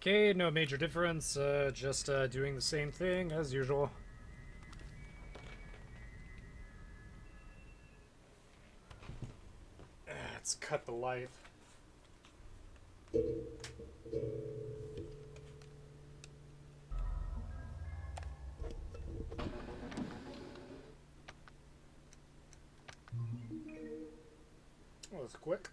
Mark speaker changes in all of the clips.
Speaker 1: Okay, no major difference, just doing the same thing as usual. Let's cut the light. Well, that's quick.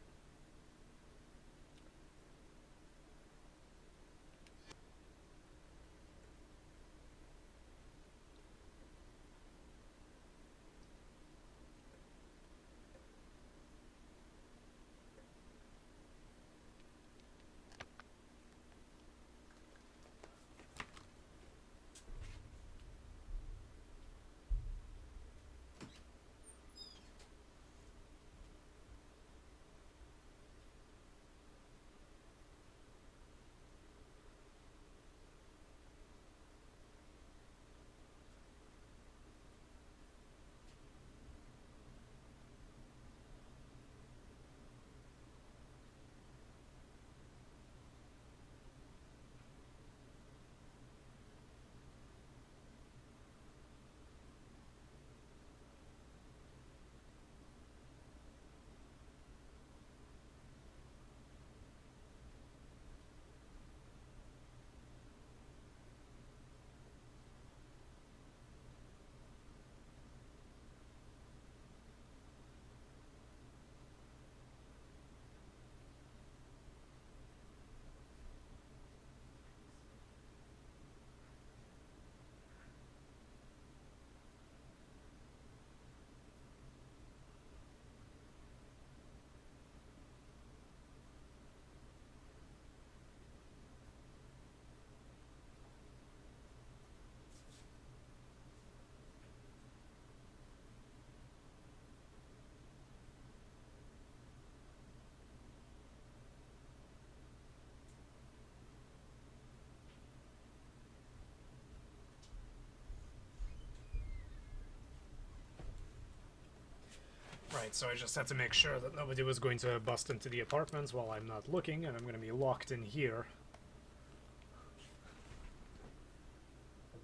Speaker 1: Right, so I just had to make sure that nobody was going to bust into the apartments while I'm not looking, and I'm going to be locked in here.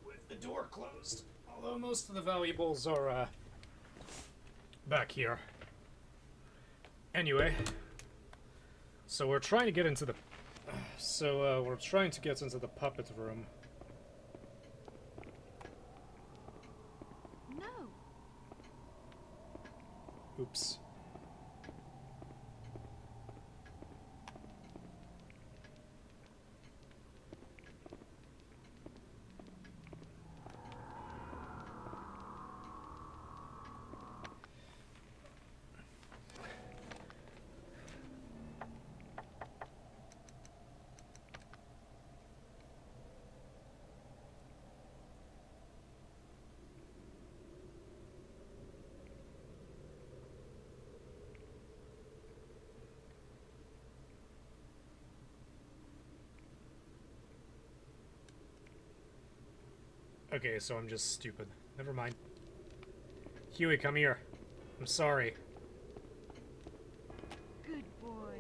Speaker 1: With the door closed. Although most of the valuables are, back here. Anyway. So we're trying to get into the... we're trying to get into the puppet room.
Speaker 2: No.
Speaker 1: Oops. Okay, so I'm just stupid. Never mind. Huey, come here. I'm sorry.
Speaker 2: Good boy.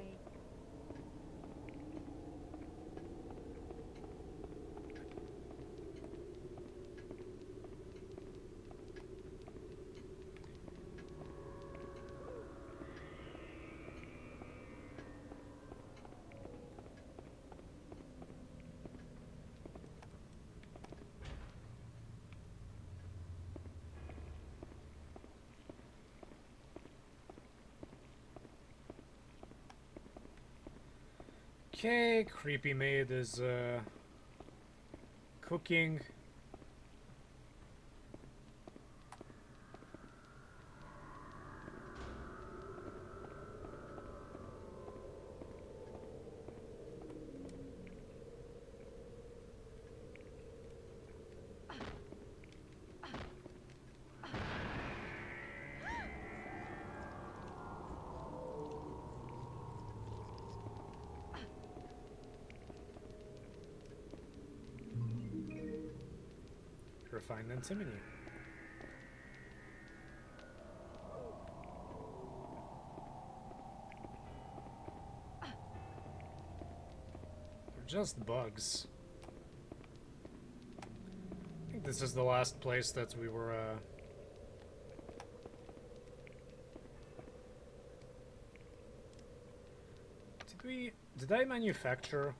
Speaker 1: Okay, creepy maid is, cooking. Refined antimony. Just bugs. I think this is the last place that we were, Did I manufacture?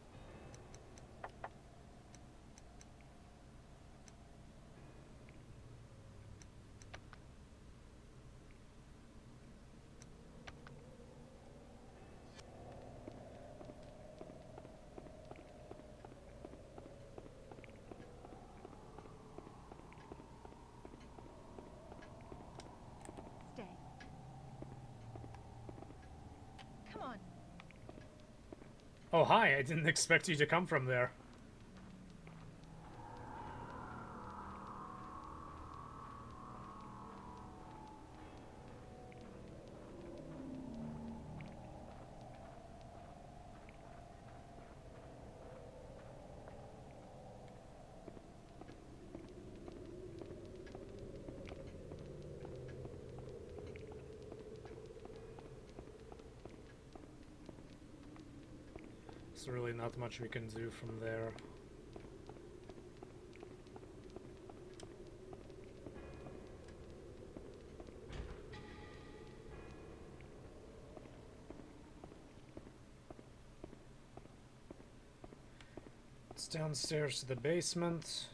Speaker 2: Stay. Come on.
Speaker 1: Oh, hi, I didn't expect you to come from there. There's really not much we can do from there. It's downstairs to the basement.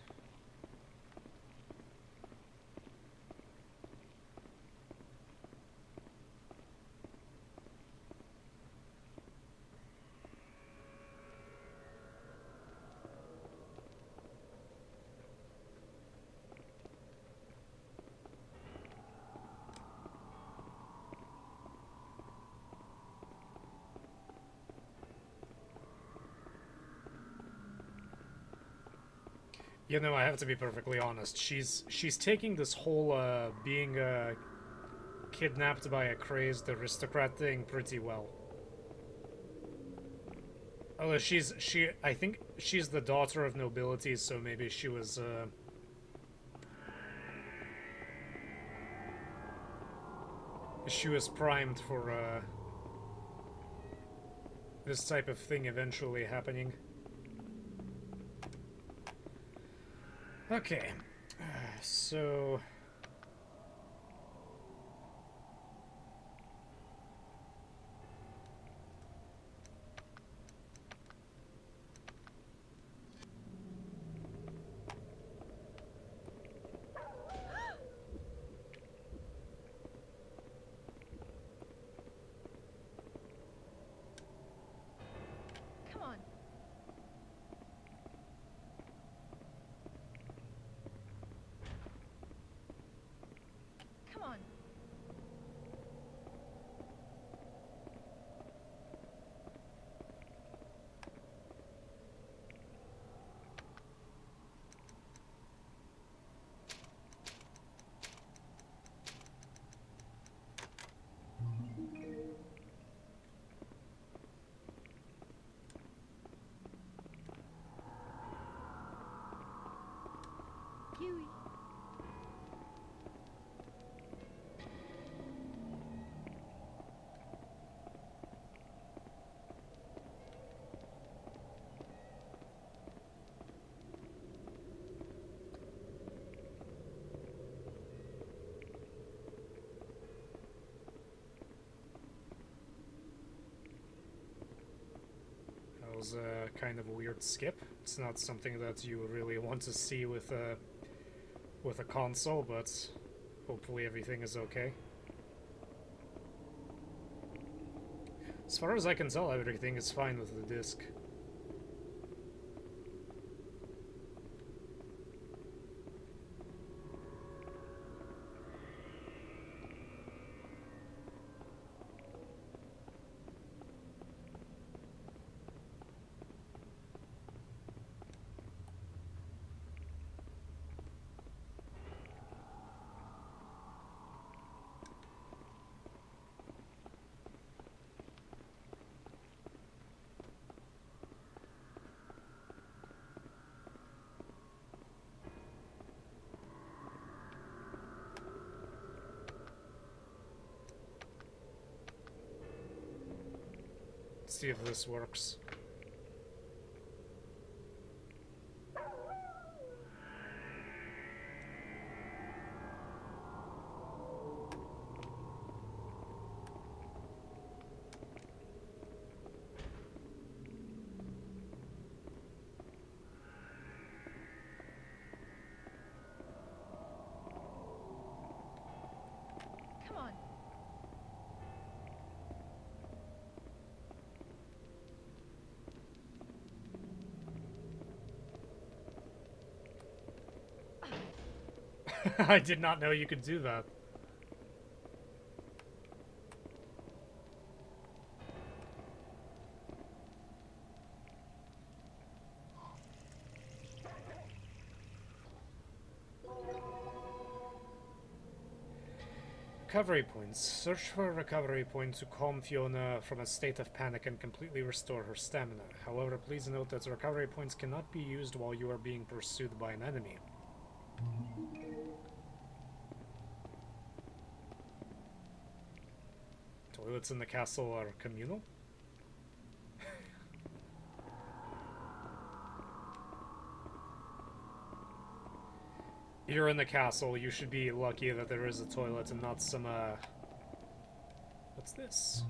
Speaker 1: You know, I have to be perfectly honest. She's taking this whole being kidnapped by a crazed aristocrat thing pretty well. Although I think she's the daughter of nobility, so maybe she was primed for this type of thing eventually happening. Okay, so...
Speaker 2: Come on. Come on. Huey.
Speaker 1: That was a kind of a weird skip. It's not something that you really want to see with a console, but hopefully everything is okay. As far as I can tell, everything is fine with the disc. See if this works. I did not know you could do that. Recovery points. Search for a recovery point to calm Fiona from a state of panic and completely restore her stamina. However, please note that recovery points cannot be used while you are being pursued by an enemy. Toilets in the castle are communal? You're in the castle, you should be lucky that there is a toilet and not some, What's this?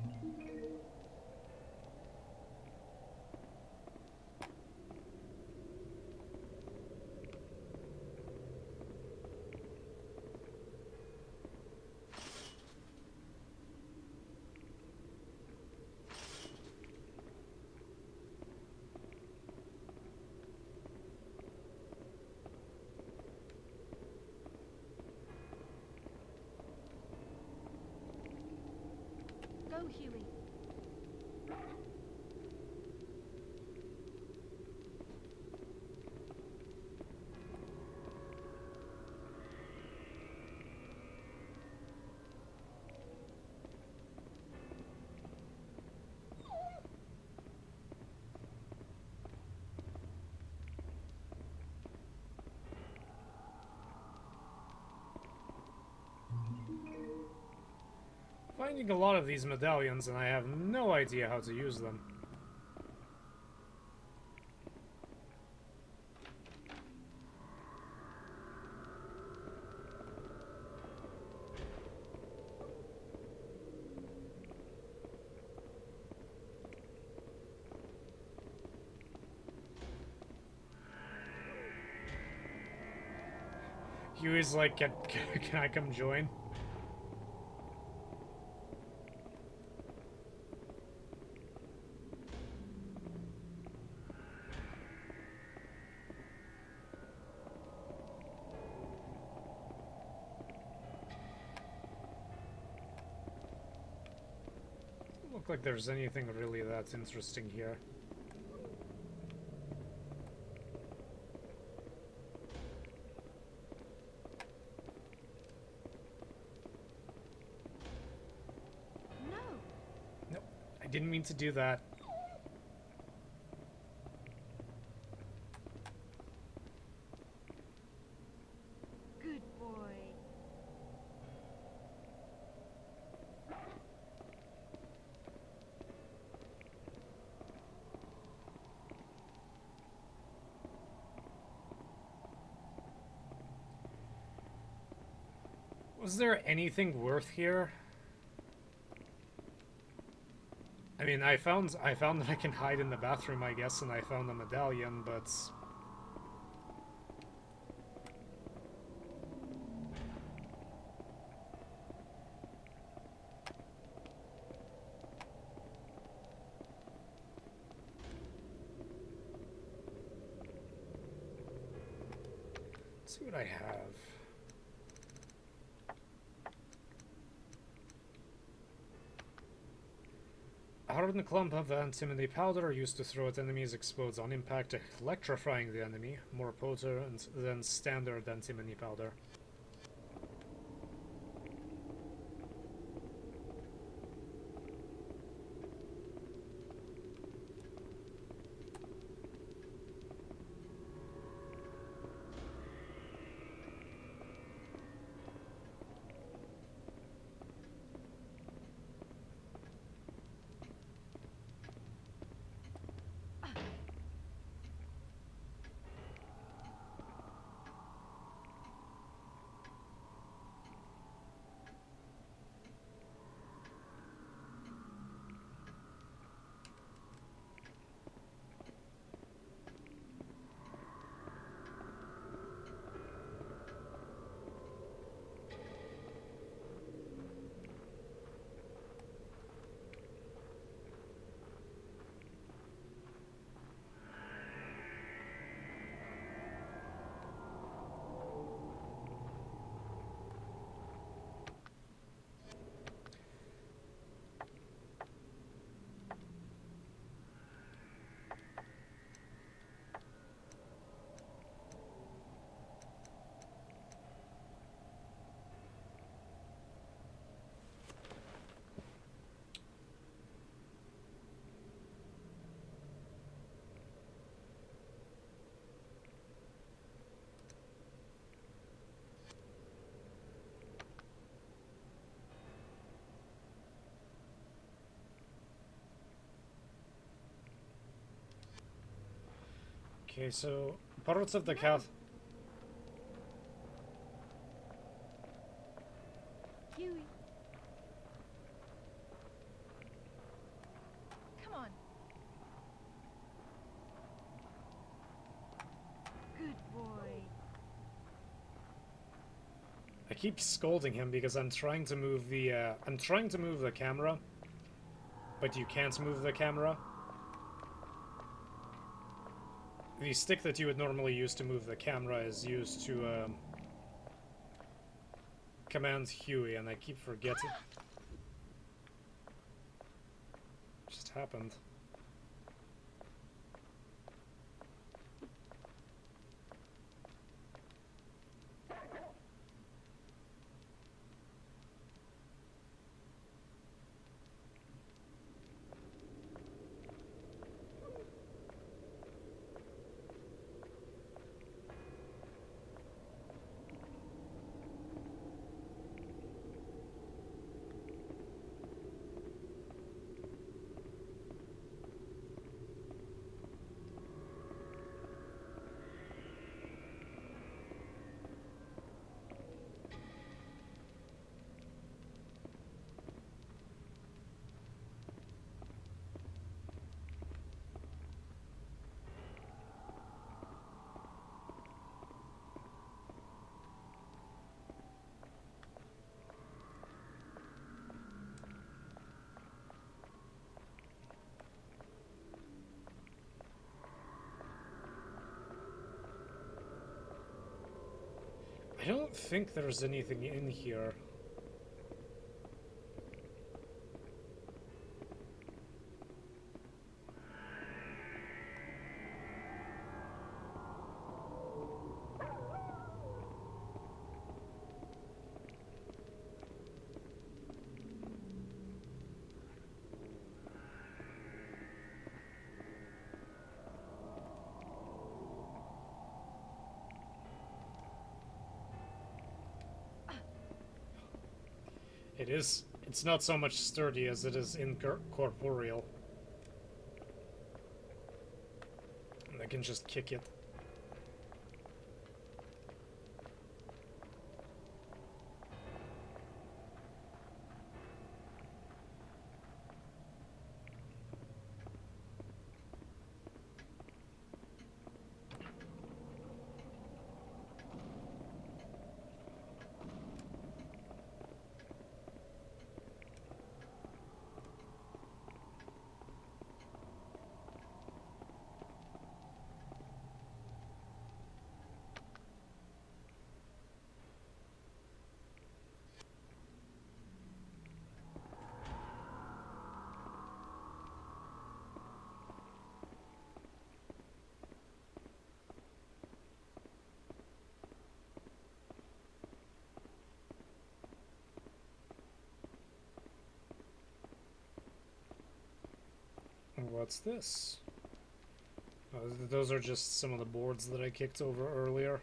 Speaker 2: Go, Huey.
Speaker 1: Finding a lot of these medallions and I have no idea how to use them. Huey's like, can I come join? Doesn't look like there's anything really that interesting here.
Speaker 2: No.
Speaker 1: Nope, I didn't mean to do that.
Speaker 2: Good boy.
Speaker 1: Was there anything worth here? I mean, I found that I can hide in the bathroom, I guess, and I found a medallion, but let's see what I have. A hardened clump of antimony powder used to throw at enemies explodes on impact, electrifying the enemy, more potent than standard antimony powder. Okay, so parts of the cath.
Speaker 2: Huey. Come on. Good boy.
Speaker 1: I keep scolding him because I'm trying to move the camera, but you can't move the camera. The stick that you would normally use to move the camera is used to command Huey, and I keep forgetting. Just happened. I don't think there's anything in here. It's not so much sturdy as it is incorporeal. And I can just kick it. What's this? Oh, those are just some of the boards that I kicked over earlier.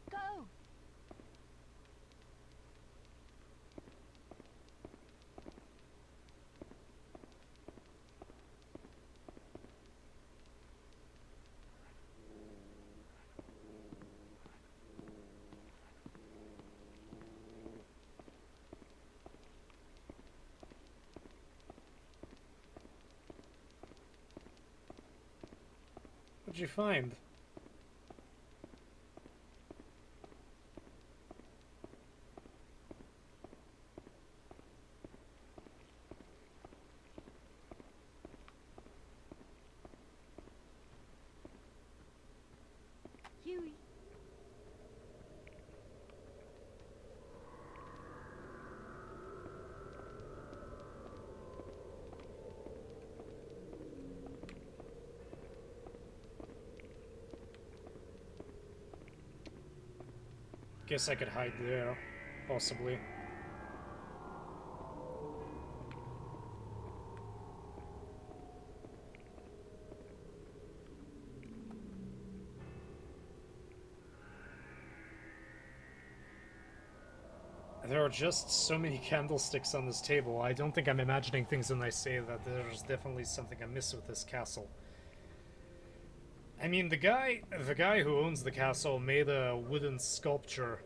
Speaker 2: Go.
Speaker 1: What'd you find?
Speaker 2: Huey.
Speaker 1: Guess I could hide there, possibly. There are just so many candlesticks on this table. I don't think I'm imagining things when I say that there's definitely something amiss with this castle. I mean, the guy who owns the castle made a wooden sculpture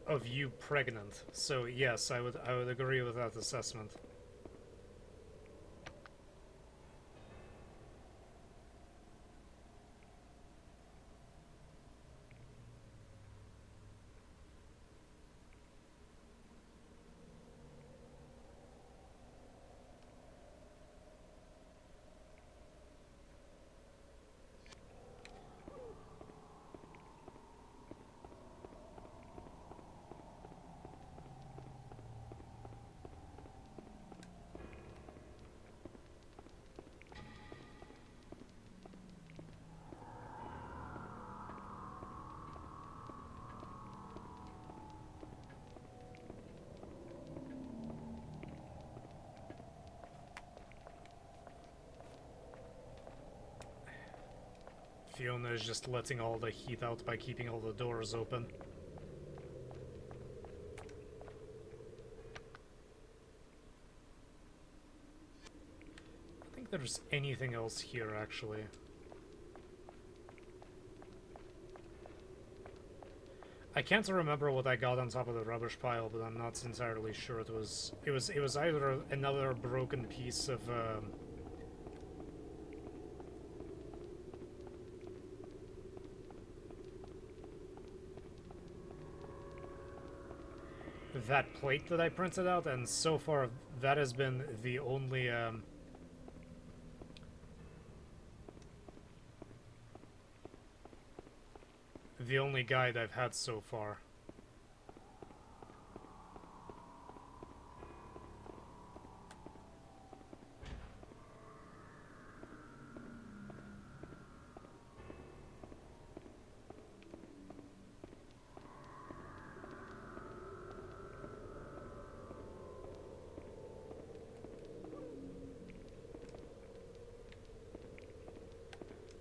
Speaker 1: of you pregnant. So yes, I would agree with that assessment. Fiona is just letting all the heat out by keeping all the doors open. I don't think there's anything else here, actually. I can't remember what I got on top of the rubbish pile, but I'm not entirely sure. It was either another broken piece of that plate that I printed out, and so far that has been the only guide I've had so far.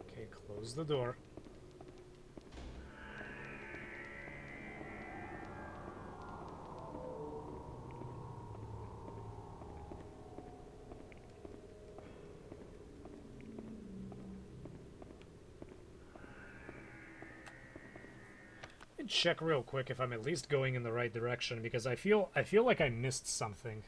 Speaker 1: Okay, close the door. Check real quick if I'm at least going in the right direction, because I feel like I missed something.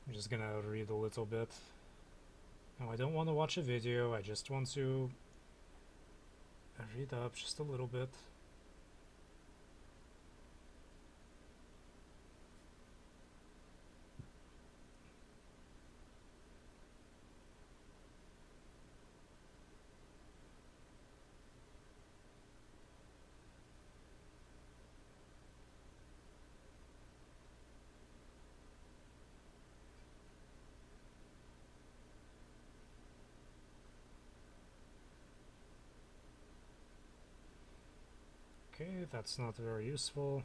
Speaker 1: I'm just gonna read a little bit. No, I don't want to watch a video, I just want to read up just a little bit. Okay, that's not very useful.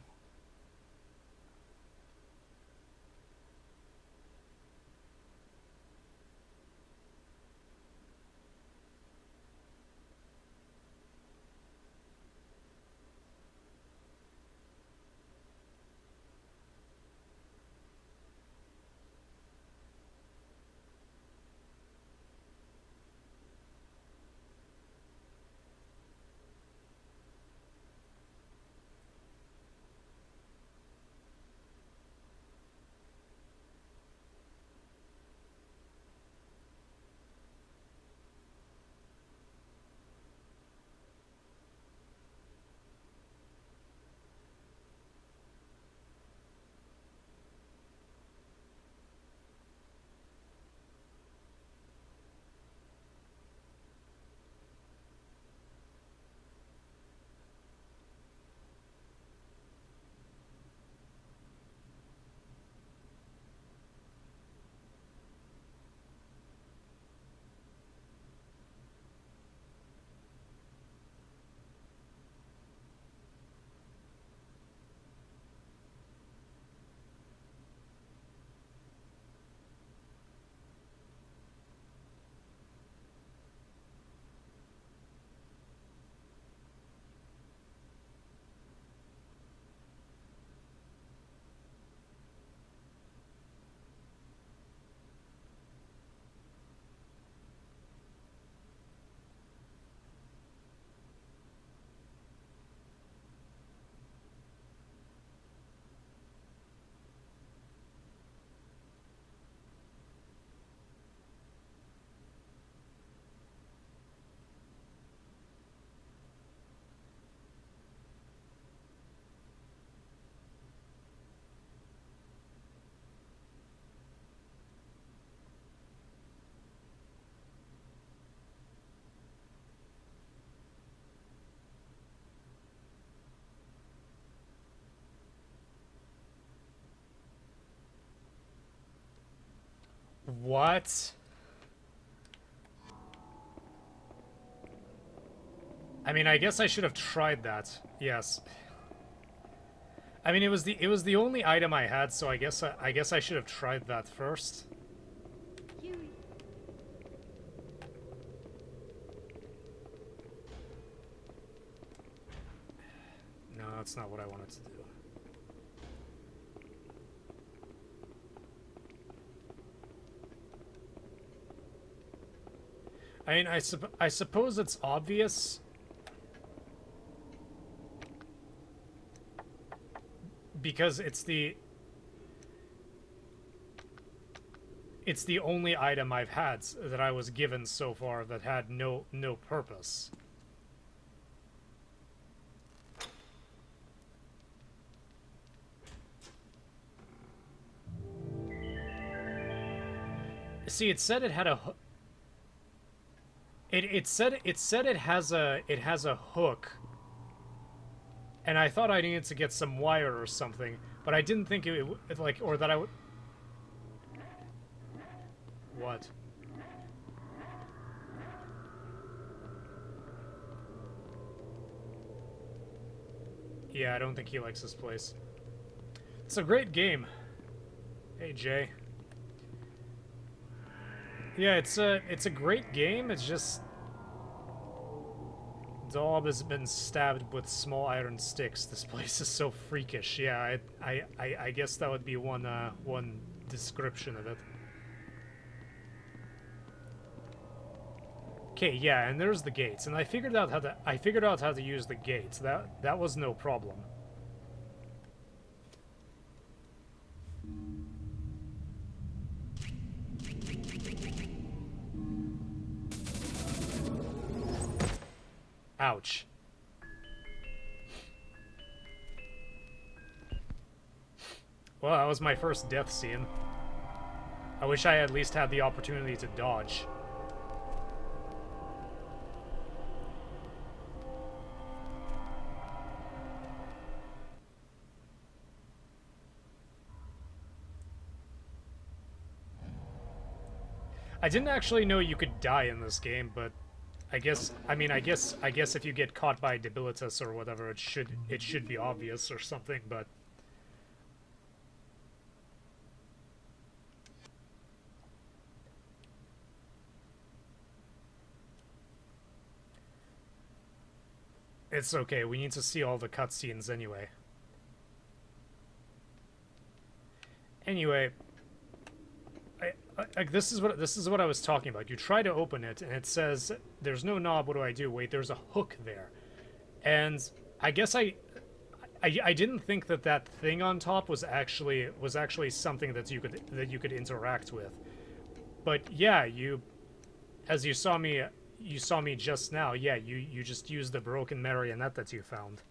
Speaker 1: What? I mean, I guess I should have tried that. Yes. I mean, it was the only item I had, so I guess I should have tried that first.
Speaker 2: Huey.
Speaker 1: No, that's not what I wanted to do. I mean, I suppose it's obvious. Because it's the only item I've had that I was given so far that had no purpose. See, it said it had a it said it has a hook. And I thought I needed to get some wire or something, but I didn't think it like, or that I would. What? Yeah, I don't think he likes this place. It's a great game. Hey, Jay. Yeah, it's a great game. It's just Dob has been stabbed with small iron sticks. This place is so freakish. Yeah, I guess that would be one description of it. Okay, yeah, and there's the gates, and I figured out how to use the gates. That was no problem. Ouch. Well, that was my first death scene. I wish I at least had the opportunity to dodge. I didn't actually know you could die in this game, but I guess if you get caught by debilitus or whatever, it should be obvious or something, but it's okay. We need to see all the cutscenes anyway. Anyway, this is what I was talking about. You try to open it, and it says there's no knob. What do I do? Wait, there's a hook there, and I guess I didn't think that thing on top was actually something that you could interact with. But yeah, as you saw me just now. Yeah, you just used the broken marionette that you found.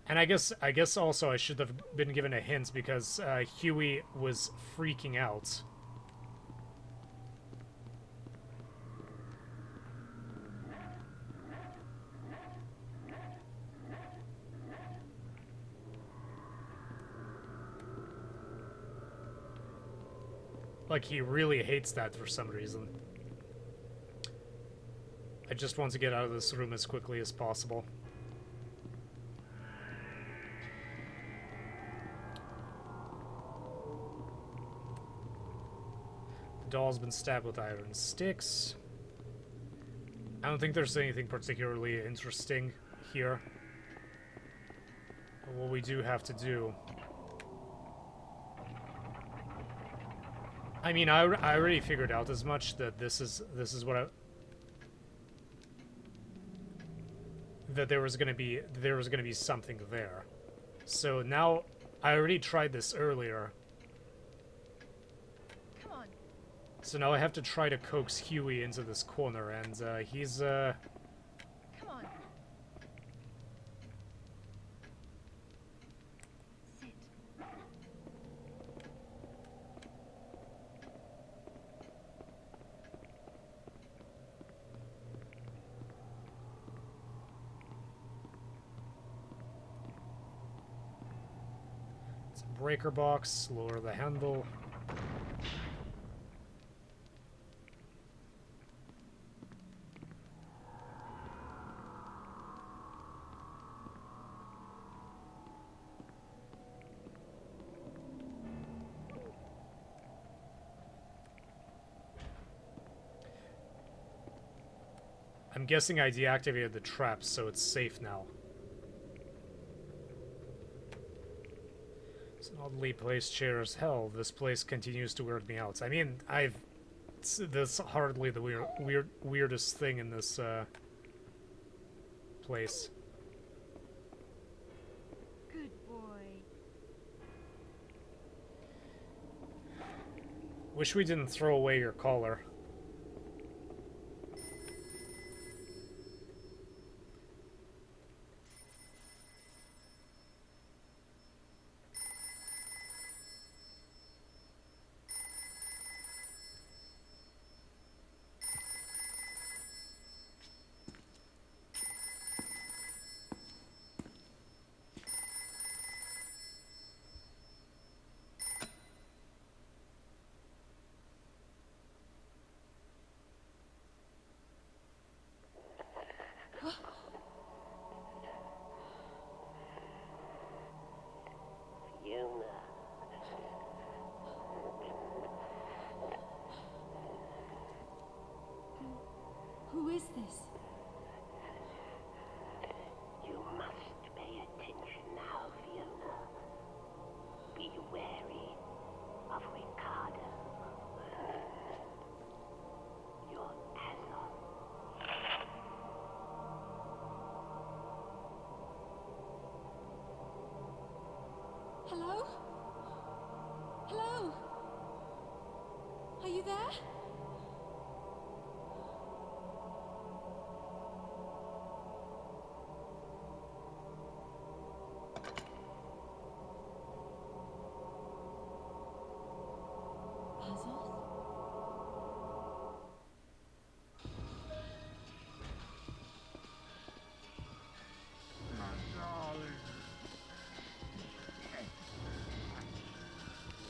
Speaker 1: And I guess also I should have been given a hint because Huey was freaking out. Like, he really hates that for some reason. I just want to get out of this room as quickly as possible. The doll's been stabbed with iron sticks. I don't think there's anything particularly interesting here. But what we do have to do... I mean, I already figured out as much that this is what I... that there was gonna be something there. So now, I already tried this earlier.
Speaker 2: Come on.
Speaker 1: So now I have to try to coax Huey into this corner, and he's
Speaker 2: Come on. Sit.
Speaker 1: breaker box, lower the handle. I'm guessing I deactivated the traps, so it's safe now. It's an oddly placed chair as hell. This place continues to weird me out. I mean, that's hardly the weirdest thing in this place.
Speaker 2: Good boy.
Speaker 1: Wish we didn't throw away your collar.
Speaker 3: Who is this?
Speaker 4: You must pay attention now, Fiona. Be wary of Ricardo. Your Azon.
Speaker 3: Hello? Hello? Are you there? Azoth?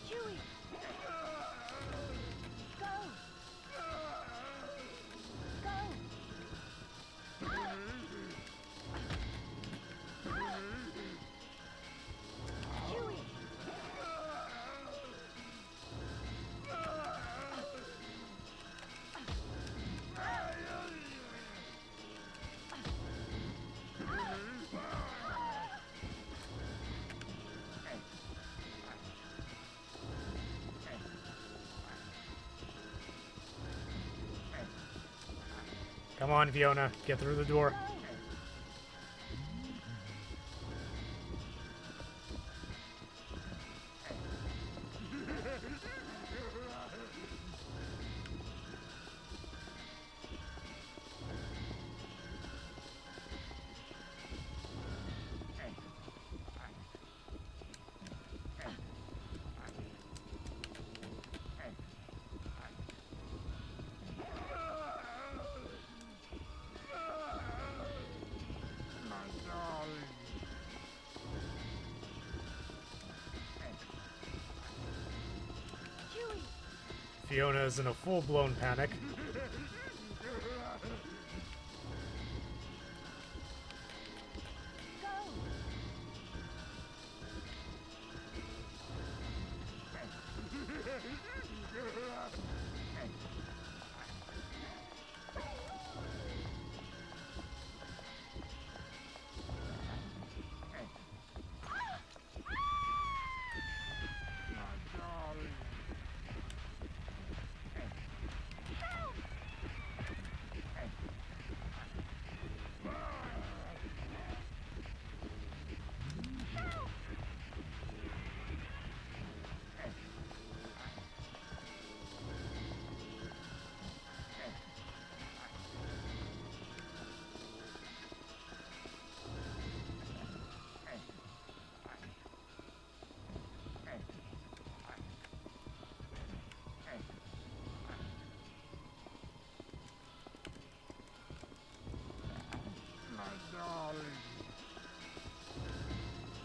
Speaker 2: Chewie! Go! Go! Chewie!
Speaker 1: Come on, Fiona, get through the door.
Speaker 2: Chewie!
Speaker 1: Fiona is in a full-blown panic.
Speaker 2: Go!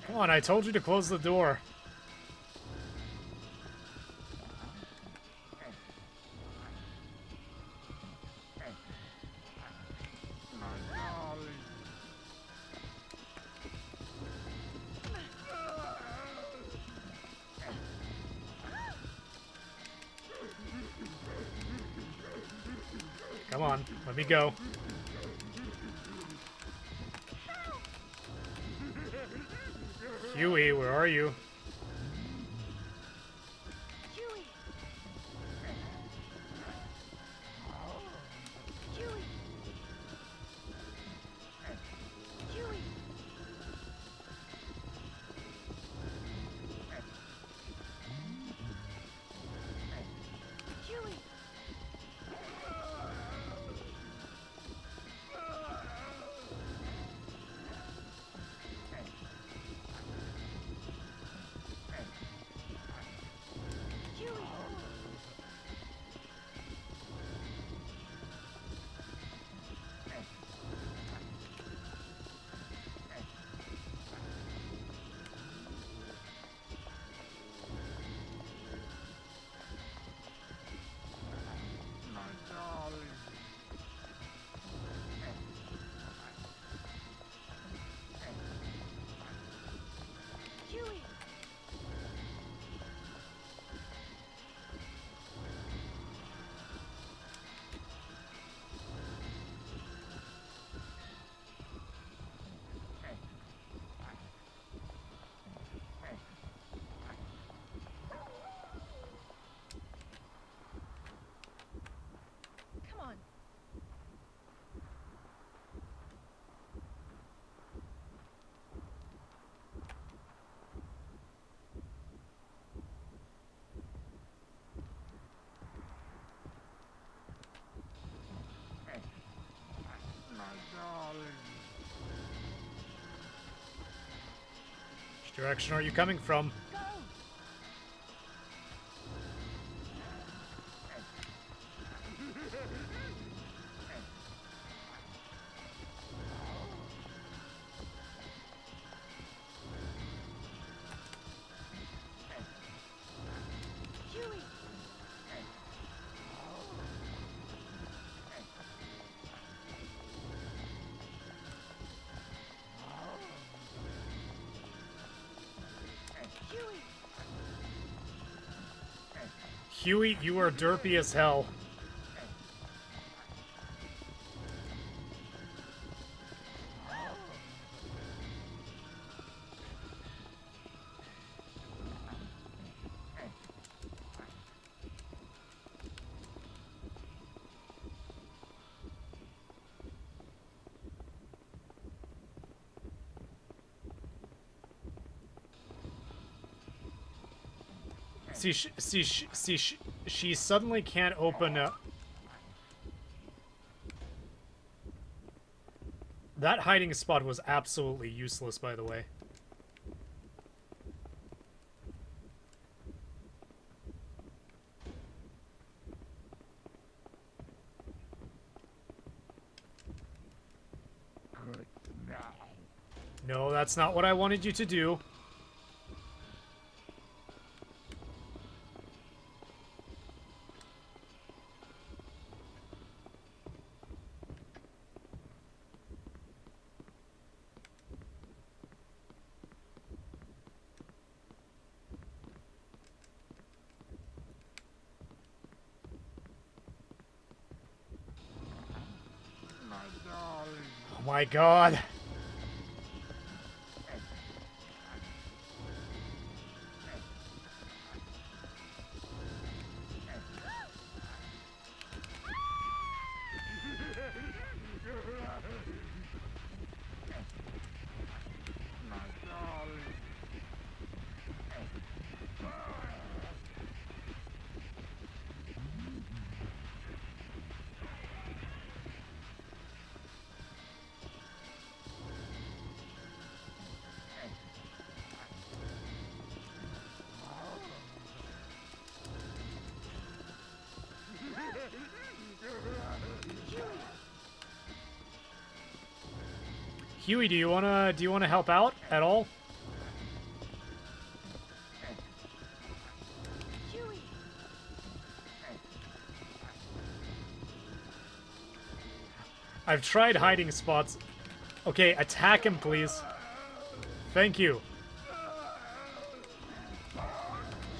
Speaker 1: Come on, I told you to close the door. Come on, let me go. Huey, where are you?
Speaker 2: Chewie! Chewie! Chewie! Chewie! Chewie! Chewie! Come on.
Speaker 1: Which direction are you coming from?
Speaker 2: Go! Chewie! Chewie!
Speaker 1: Huey, you are derpy as hell. She suddenly can't open up. That hiding spot was absolutely useless, by the way. No, that's not what I wanted you to do. Oh my god. Huey, do you wanna help out at all?
Speaker 2: Chewie!
Speaker 1: I've tried hiding spots. Okay, attack him, please. Thank you.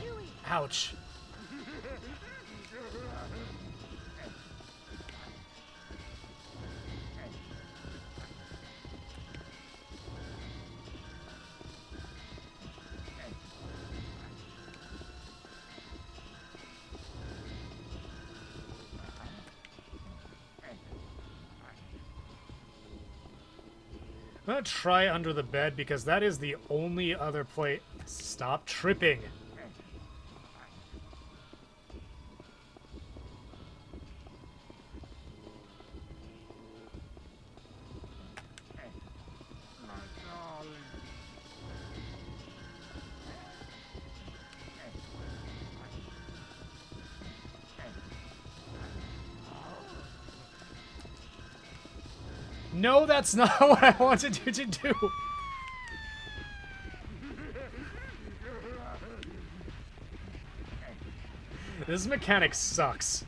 Speaker 2: Chewie!
Speaker 1: Ouch. I'm gonna try under the bed because that is the only other place. Stop tripping. No, that's not what I wanted you to do. This mechanic sucks.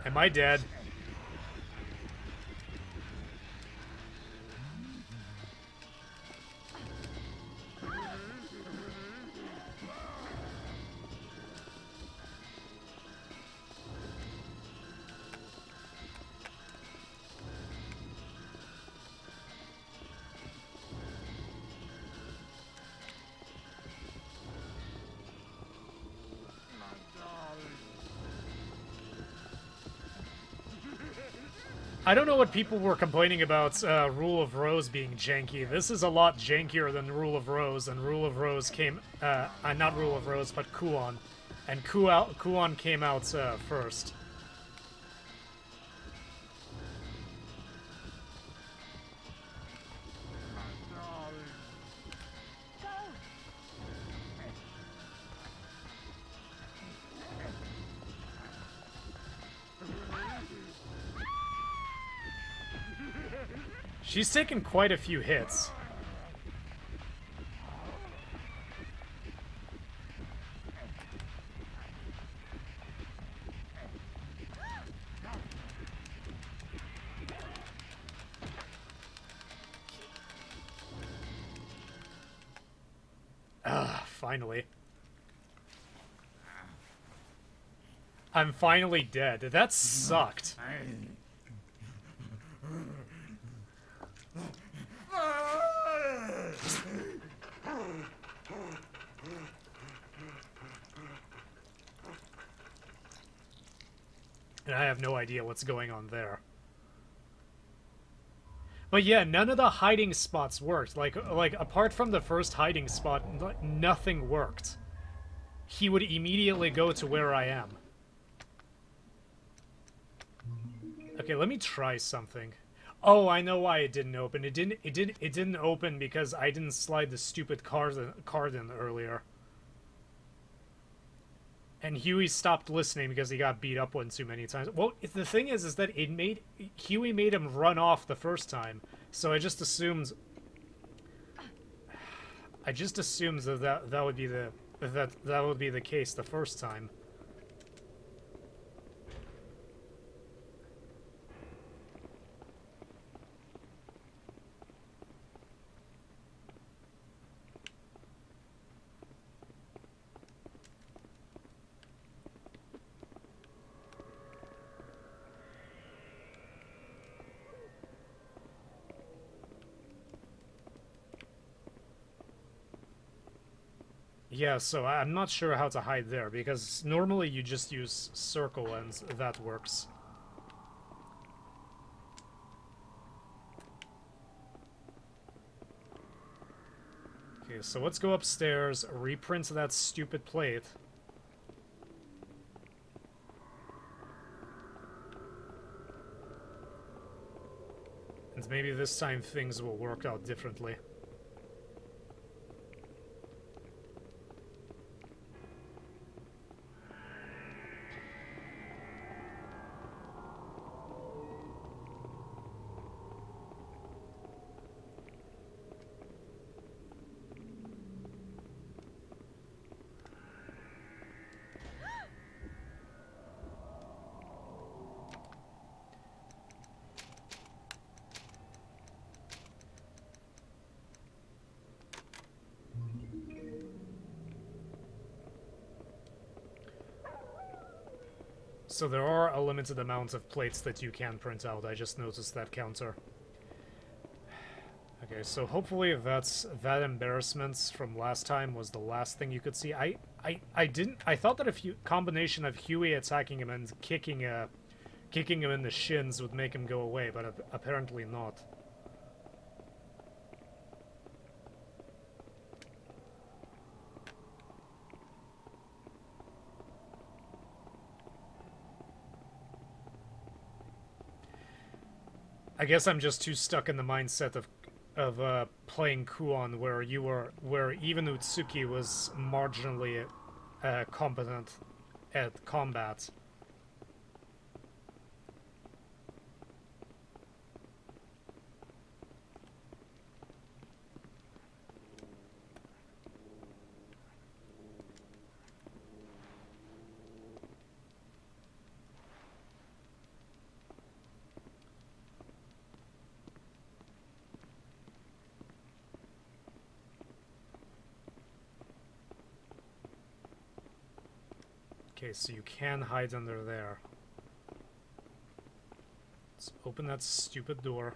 Speaker 1: Am I dead? I don't know what people were complaining about Rule of Rose being janky. This is a lot jankier than Rule of Rose, and Rule of Rose came... not Rule of Rose, but Kuon. And Kuon came out first. She's taken quite a few hits. Ah, finally. I'm finally dead. That sucked. And I have no idea what's going on there. But yeah, none of the hiding spots worked. Like apart from the first hiding spot, nothing worked. He would immediately go to where I am. Okay, let me try something. Oh, I know why it didn't open. It didn't open because I didn't slide the stupid card in earlier. And Huey stopped listening because he got beat up one too many times. Well, the thing is that Huey made him run off the first time. So I just assumed that would be the case the first time. Yeah, so I'm not sure how to hide there, because normally you just use circle and that works. Okay, so let's go upstairs, reprint that stupid plate. And maybe this time things will work out differently. So there are a limited amount of plates that you can print out. I just noticed that counter. Okay, so hopefully that embarrassment from last time was the last thing you could see. I thought that a combination of Huey attacking him and kicking him in the shins would make him go away, but apparently not. I guess I'm just too stuck in the mindset of playing Kuon, where even Utsuki was marginally competent at combat. Okay, so you can hide under there. Let's open that stupid door.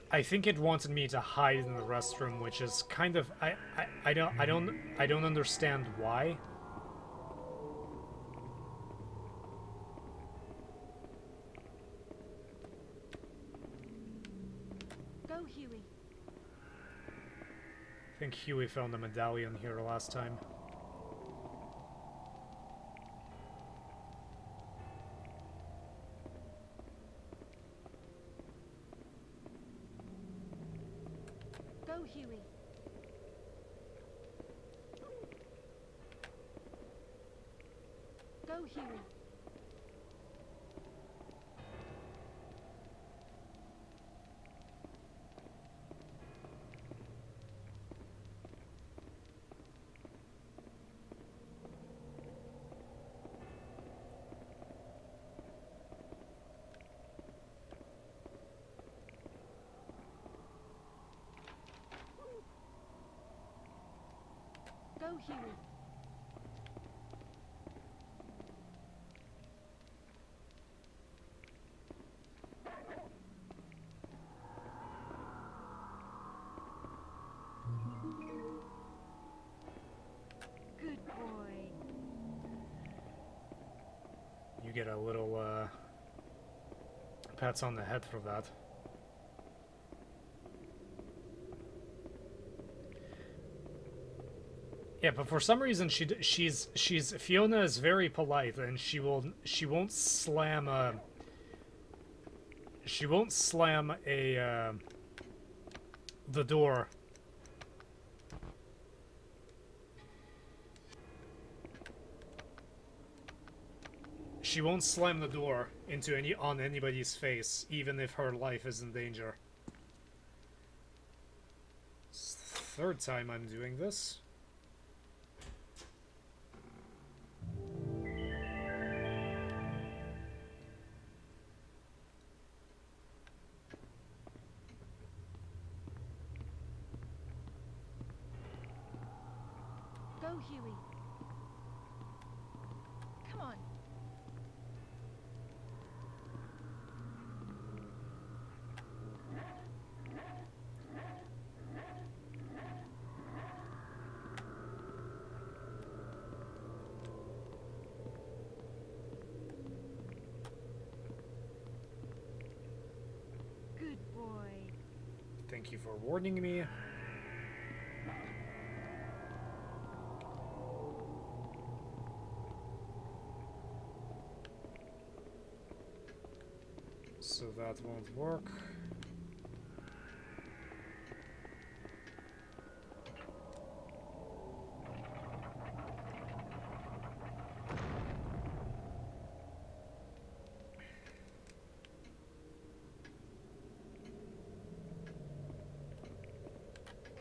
Speaker 1: I think it wanted me to hide in the restroom, which is kind of I don't understand why.
Speaker 2: Go, Huey.
Speaker 1: I think Huey found a medallion here last time.
Speaker 2: Go, Huey. Go, Huey. Go, Huey. Good boy.
Speaker 1: You get a little pats on the head for that. Yeah, but for some reason she's Fiona is very polite, and she won't slam a the door. She won't slam the door into on anybody's face, even if her life is in danger. It's the third time I'm doing this.
Speaker 2: Go, Huey. Come on. Good boy.
Speaker 1: Thank you for warning me. so that won't work.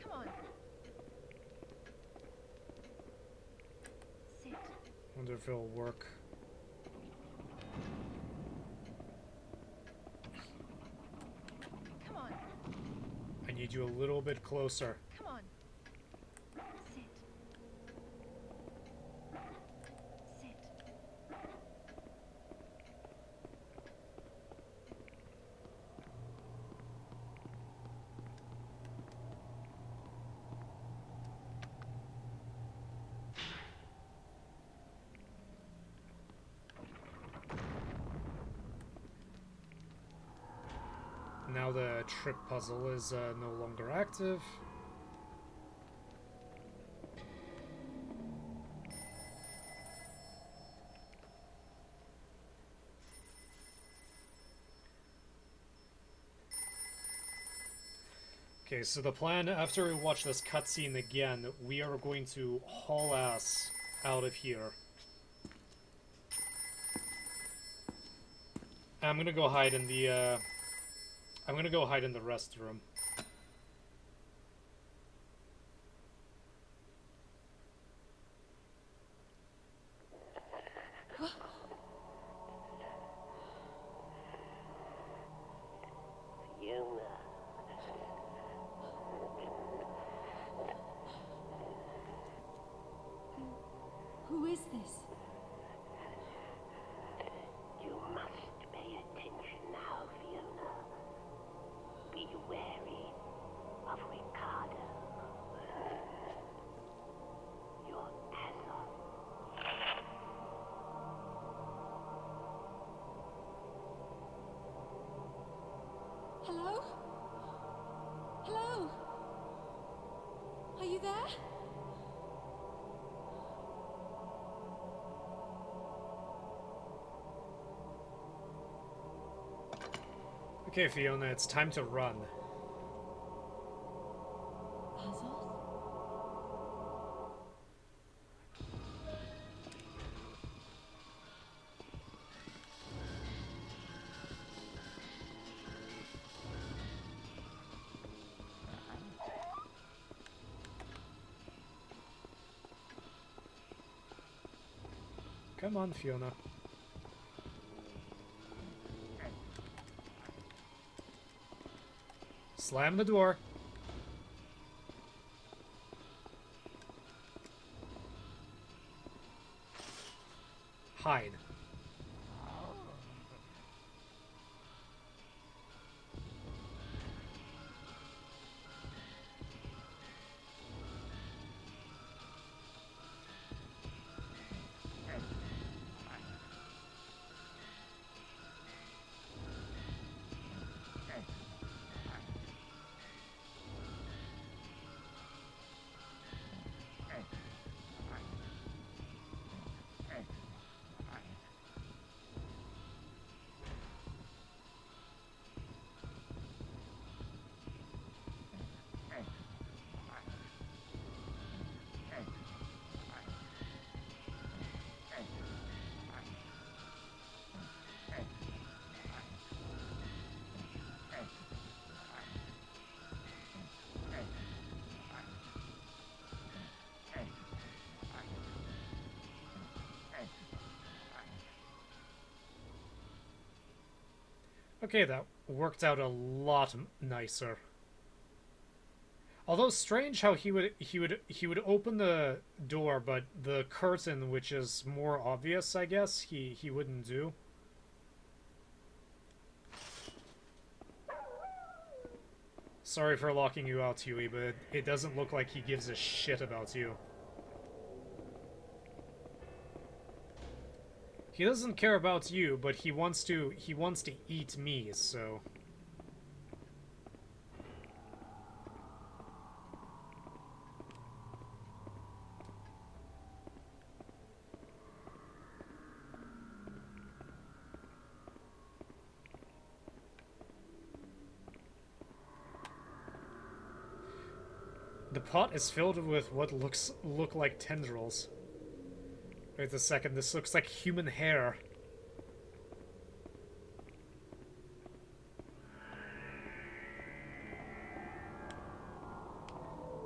Speaker 2: Come on. Sit.
Speaker 1: Wonder if it'll work.
Speaker 2: Come on.
Speaker 1: I need you a little bit closer.
Speaker 2: Come on. Sit. Sit.
Speaker 1: Now the trip puzzle is no longer active. Okay, so the plan, after we watch this cutscene again, we are going to haul ass out of here. I'm gonna go hide in the, I'm gonna go hide in the restroom.
Speaker 4: Fiona.
Speaker 3: Who is this?
Speaker 4: You must pay attention now, Fiona. Be wary of Ricardo. Your Azon.
Speaker 3: Hello? Hello? Are you there?
Speaker 1: Okay, Fiona, it's time to run.
Speaker 3: Azoth?
Speaker 1: Come on, Fiona. Slam the door. Hide. Okay, that worked out a lot nicer. Although strange how he would open the door, but the curtain, which is more obvious, I guess, he wouldn't do. Sorry for locking you out, Huey, but it doesn't look like he gives a shit about you. He doesn't care about you, but he wants to eat me, so... The pot is filled with what look like tendrils. Wait a second, this looks like human hair.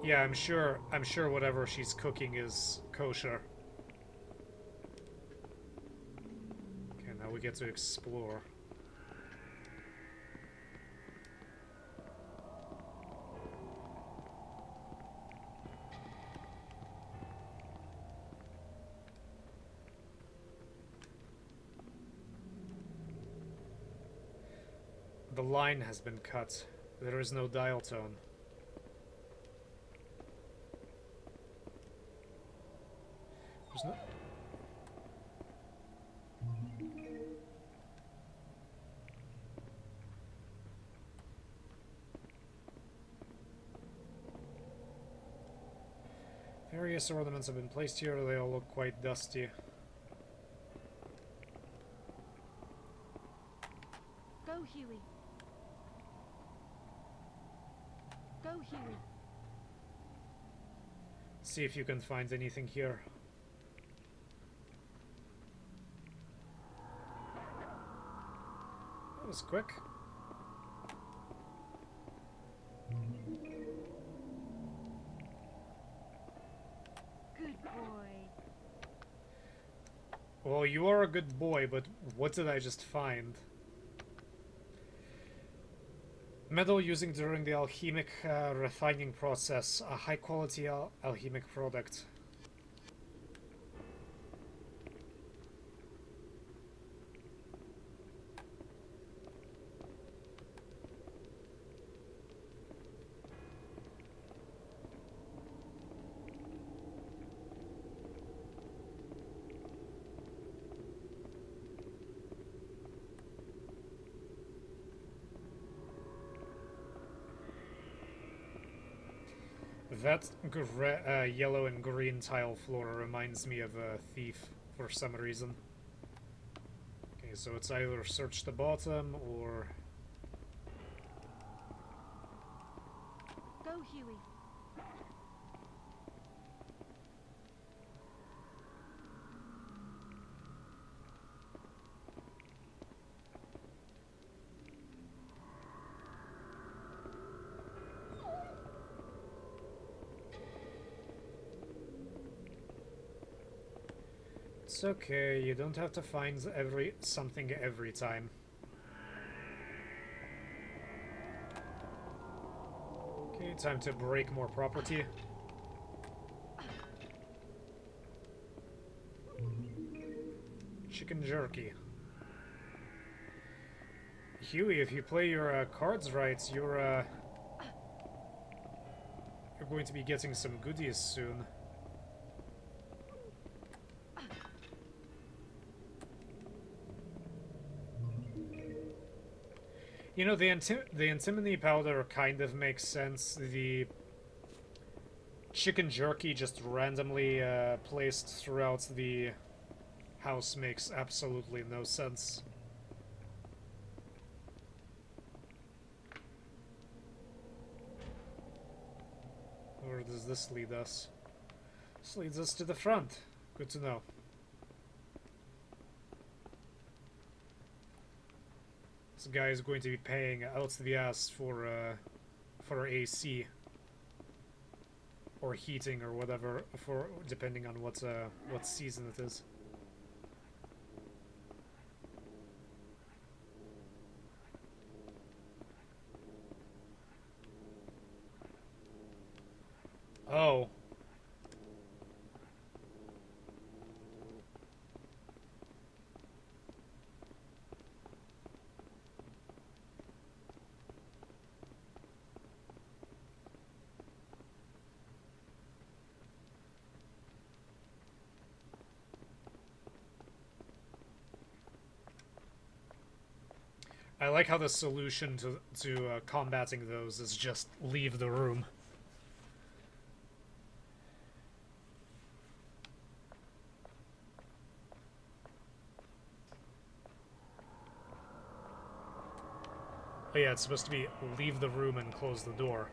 Speaker 1: Yeah, I'm sure whatever she's cooking is kosher. Okay, now we get to explore. The line has been cut. There is no dial tone. There's no... Various ornaments have been placed here. They all look quite dusty.
Speaker 2: Go, Huey. Go, Huey.
Speaker 1: See if you can find anything here. That was quick.
Speaker 2: Good boy.
Speaker 1: Well, you are a good boy, but what did I just find? Metal using during the alchemic refining process. A high-quality alchemic product. That yellow and green tile floor reminds me of a thief for some reason. Okay, so it's either search the bottom or...
Speaker 2: Go, Huey.
Speaker 1: It's okay, you don't have to find something every time. Okay, time to break more property. Chicken jerky. Huey, if you play your cards right, you're going to be getting some goodies soon. You know, the antimony powder kind of makes sense. The chicken jerky just randomly placed throughout the house makes absolutely no sense. Where does this lead us? This leads us to the front. Good to know. This guy is going to be paying out the ass for AC or heating or whatever, for depending on what season it is. Oh. I like how the solution to combating those is just leave the room. Oh yeah, it's supposed to be leave the room and close the door.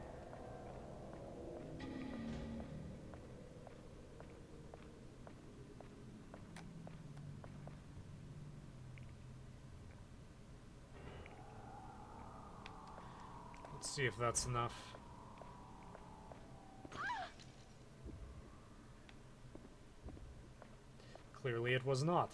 Speaker 1: Let's see if that's enough. Clearly it was not.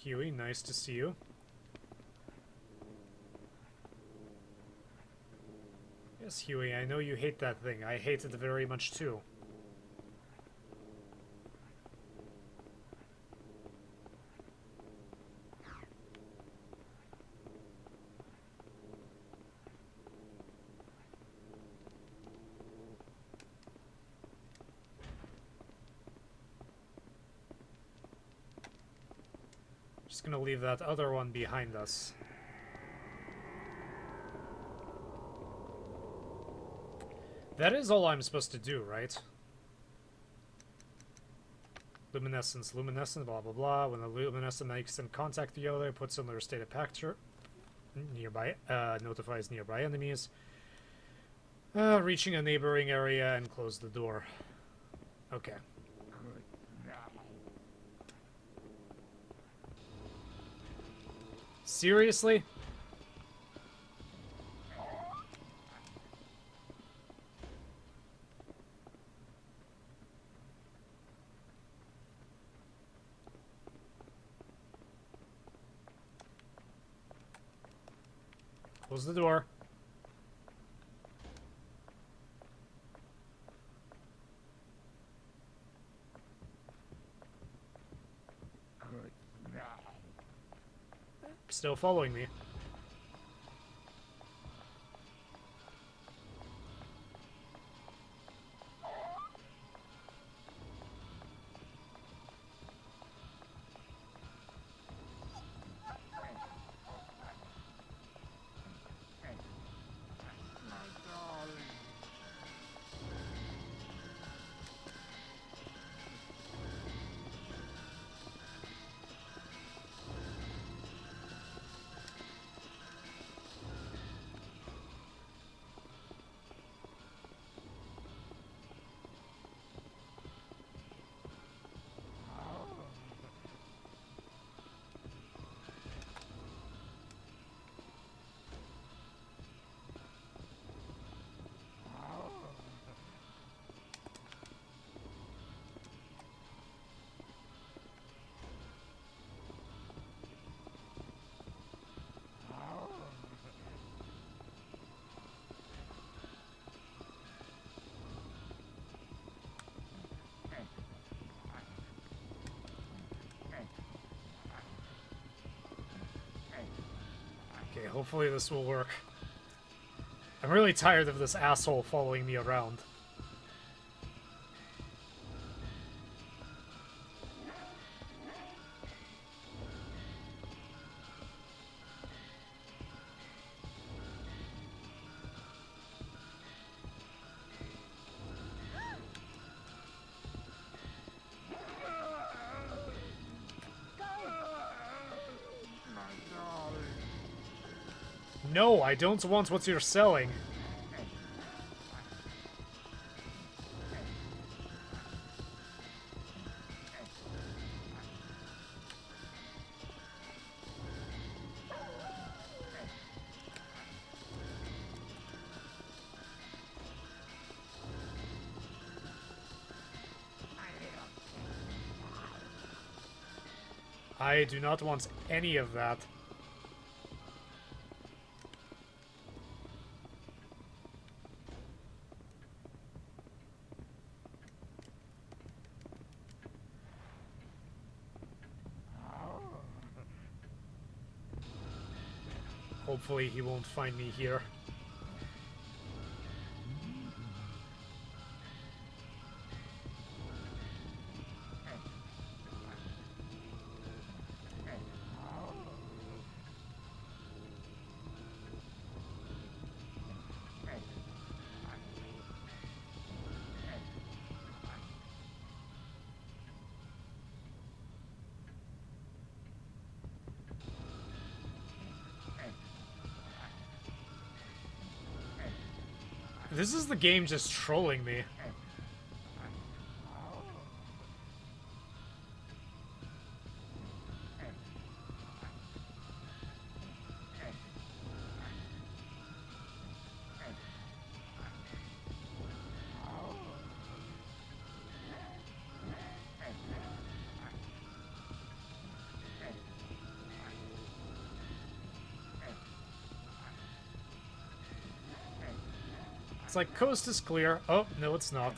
Speaker 1: Huey, nice to see you. Yes, Huey, I know you hate that thing. I hate it very much too. Just gonna leave that other one behind us. That is all I'm supposed to do, right? Luminescence, luminescent, blah blah blah. When the luminescent makes in contact with the other, puts in their state of picture nearby, notifies nearby enemies. Reaching a neighboring area and close the door. Okay. Seriously? Close the door. Still following me. Okay, hopefully this will work. I'm really tired of this asshole following me around. No, I don't want what you're selling. I do not want any of that. Hopefully he won't find me here. This is the game just trolling me. It's like, coast is clear. Oh, no, it's not.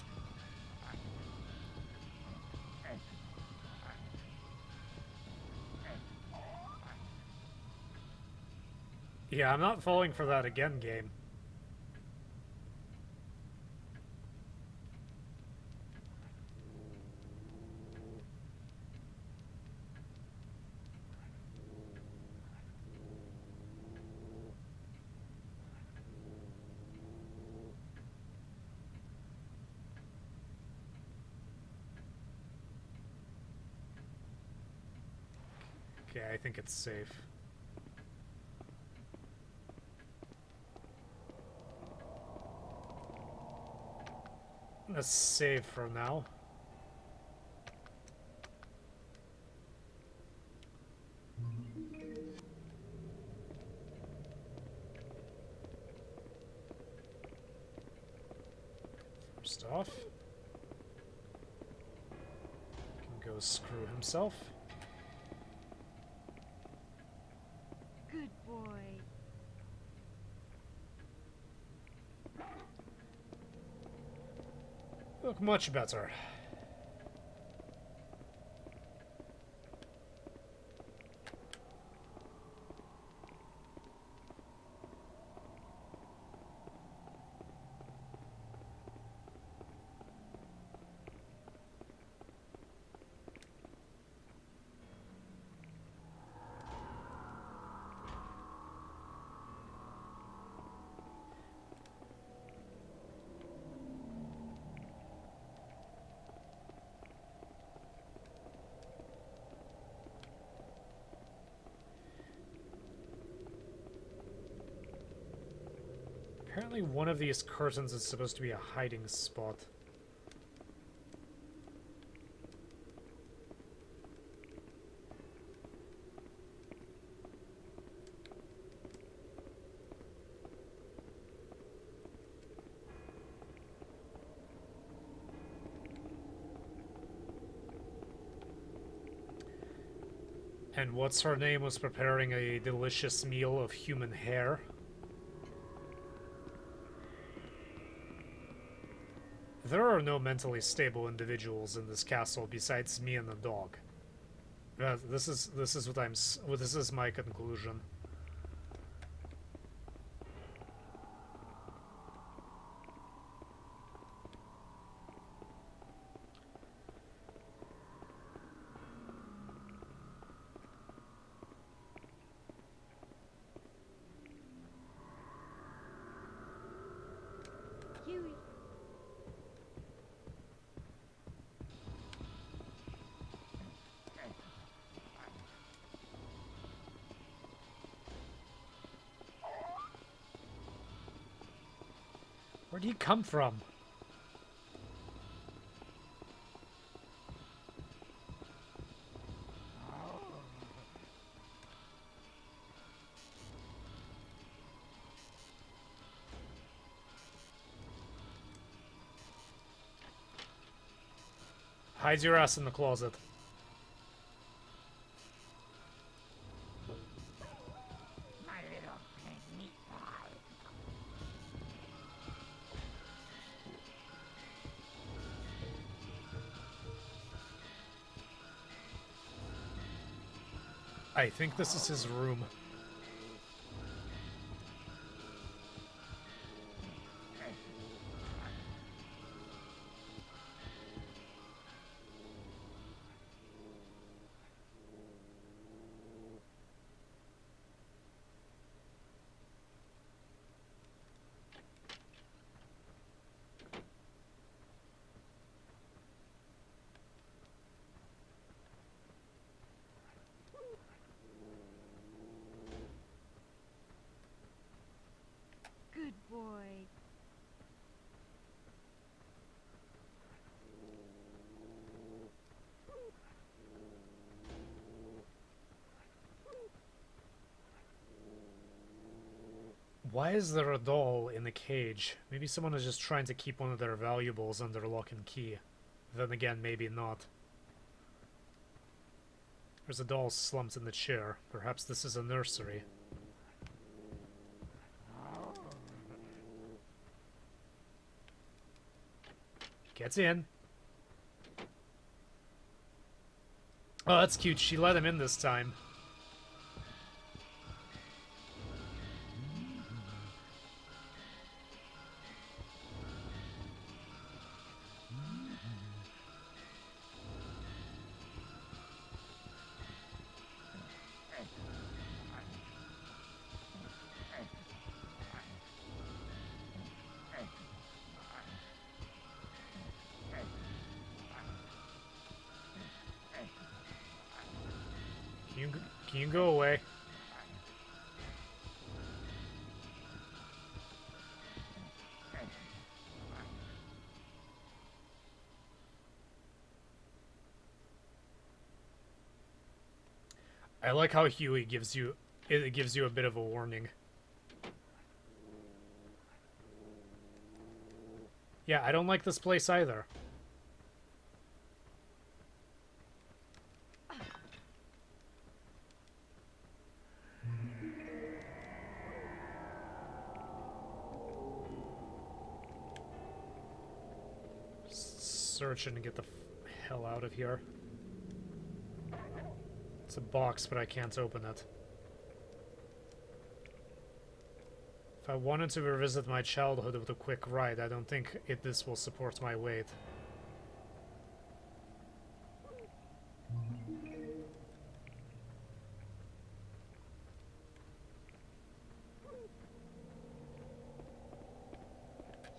Speaker 1: Yeah, I'm not falling for that again, game. Okay, I think it's safe. Let's save for now. First off, can go screw himself.
Speaker 2: Good boy.
Speaker 1: Look much better. Apparently one of these curtains is supposed to be a hiding spot. And what's her name was preparing a delicious meal of human hair. There are no mentally stable individuals in this castle besides me and the dog. This is this is my conclusion.
Speaker 2: Huey.
Speaker 1: Where'd he come from? Hide your ass in the closet.
Speaker 4: My little pink meatball.
Speaker 1: I think this is his room.
Speaker 2: Good boy.
Speaker 1: Why is there a doll in the cage? Maybe someone is just trying to keep one of their valuables under lock and key. Then again, maybe not. There's a doll slumped in the chair. Perhaps this is a nursery. Get in. Oh, that's cute. She let him in this time. Can you go away? I like how Huey gives you a bit of a warning. Yeah, I don't like this place either. Search and get the hell out of here. It's a box, but I can't open it. If I wanted to revisit my childhood with a quick ride, I don't think this will support my weight.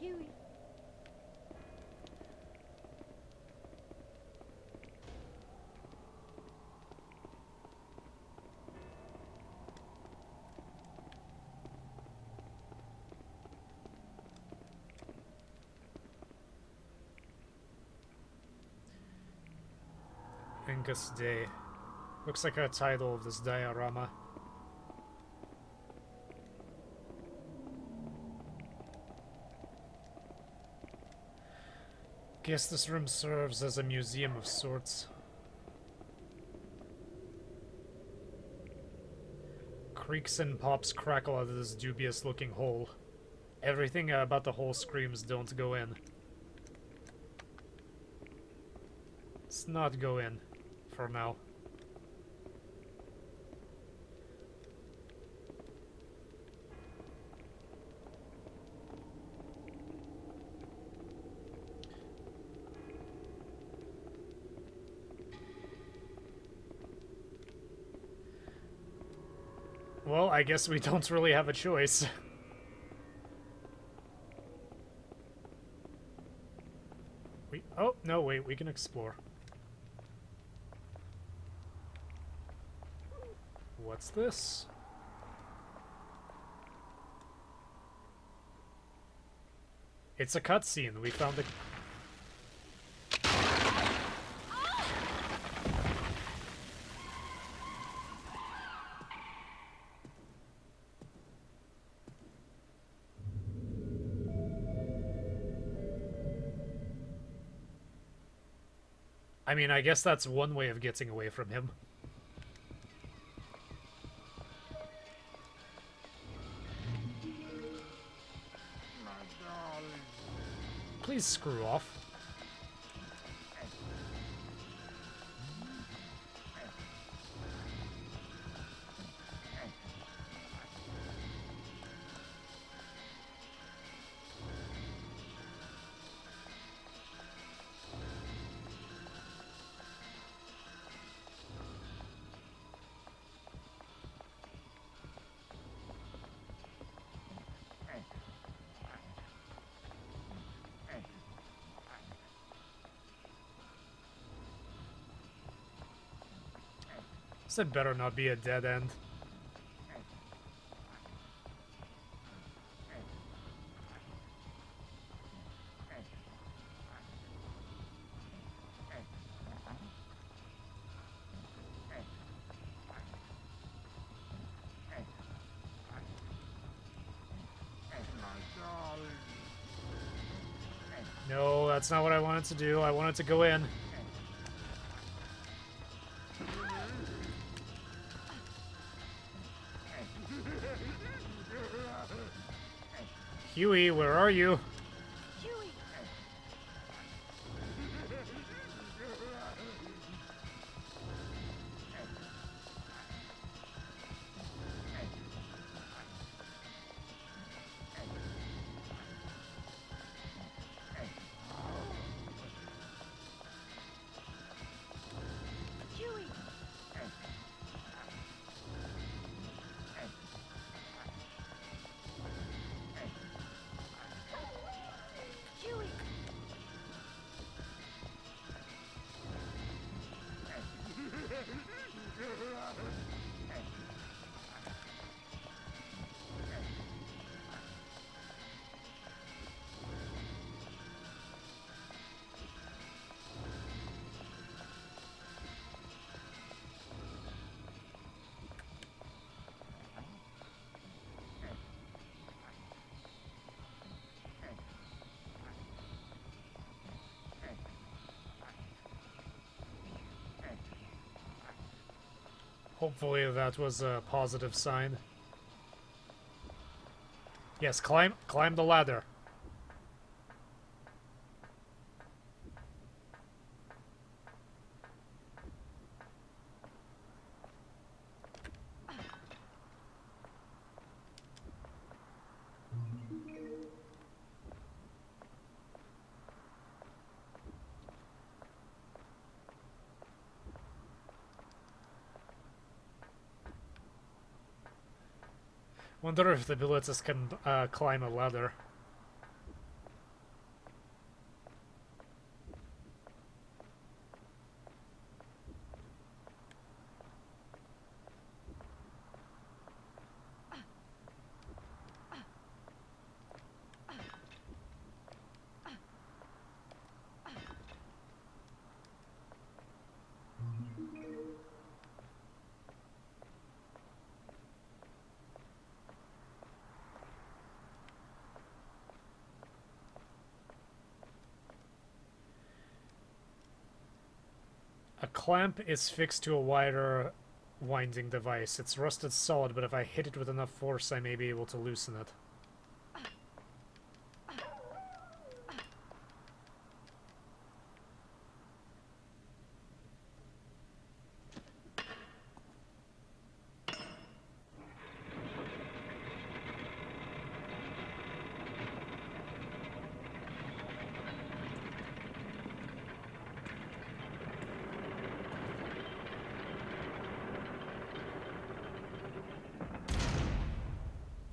Speaker 2: Huey.
Speaker 1: Angus Day. Looks like a title of this diorama. Guess this room serves as a museum of sorts. Creaks and pops crackle out of this dubious-looking hole. Everything about the hole screams, "Don't go in." Let's not go in, for now. Well, I guess we don't really have a choice. Oh, no, wait, we can explore. What's this? It's a cutscene. We found the... I mean, I guess that's one way of getting away from him. Please screw off. This had better not be a dead end. No, that's not what I wanted to do. I wanted to go in. Huey, where are you?
Speaker 2: Huey.
Speaker 1: Hopefully that was a positive sign. Yes, climb the ladder. Wonder if the villagers can climb a ladder. A clamp is fixed to a wire winding device. It's rusted solid, but if I hit it with enough force, I may be able to loosen it.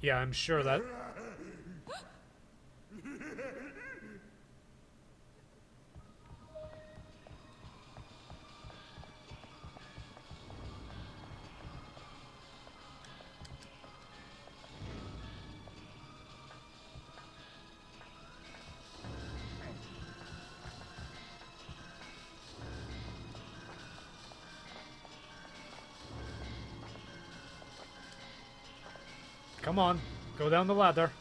Speaker 1: Yeah, I'm sure that... Come on, go down the ladder.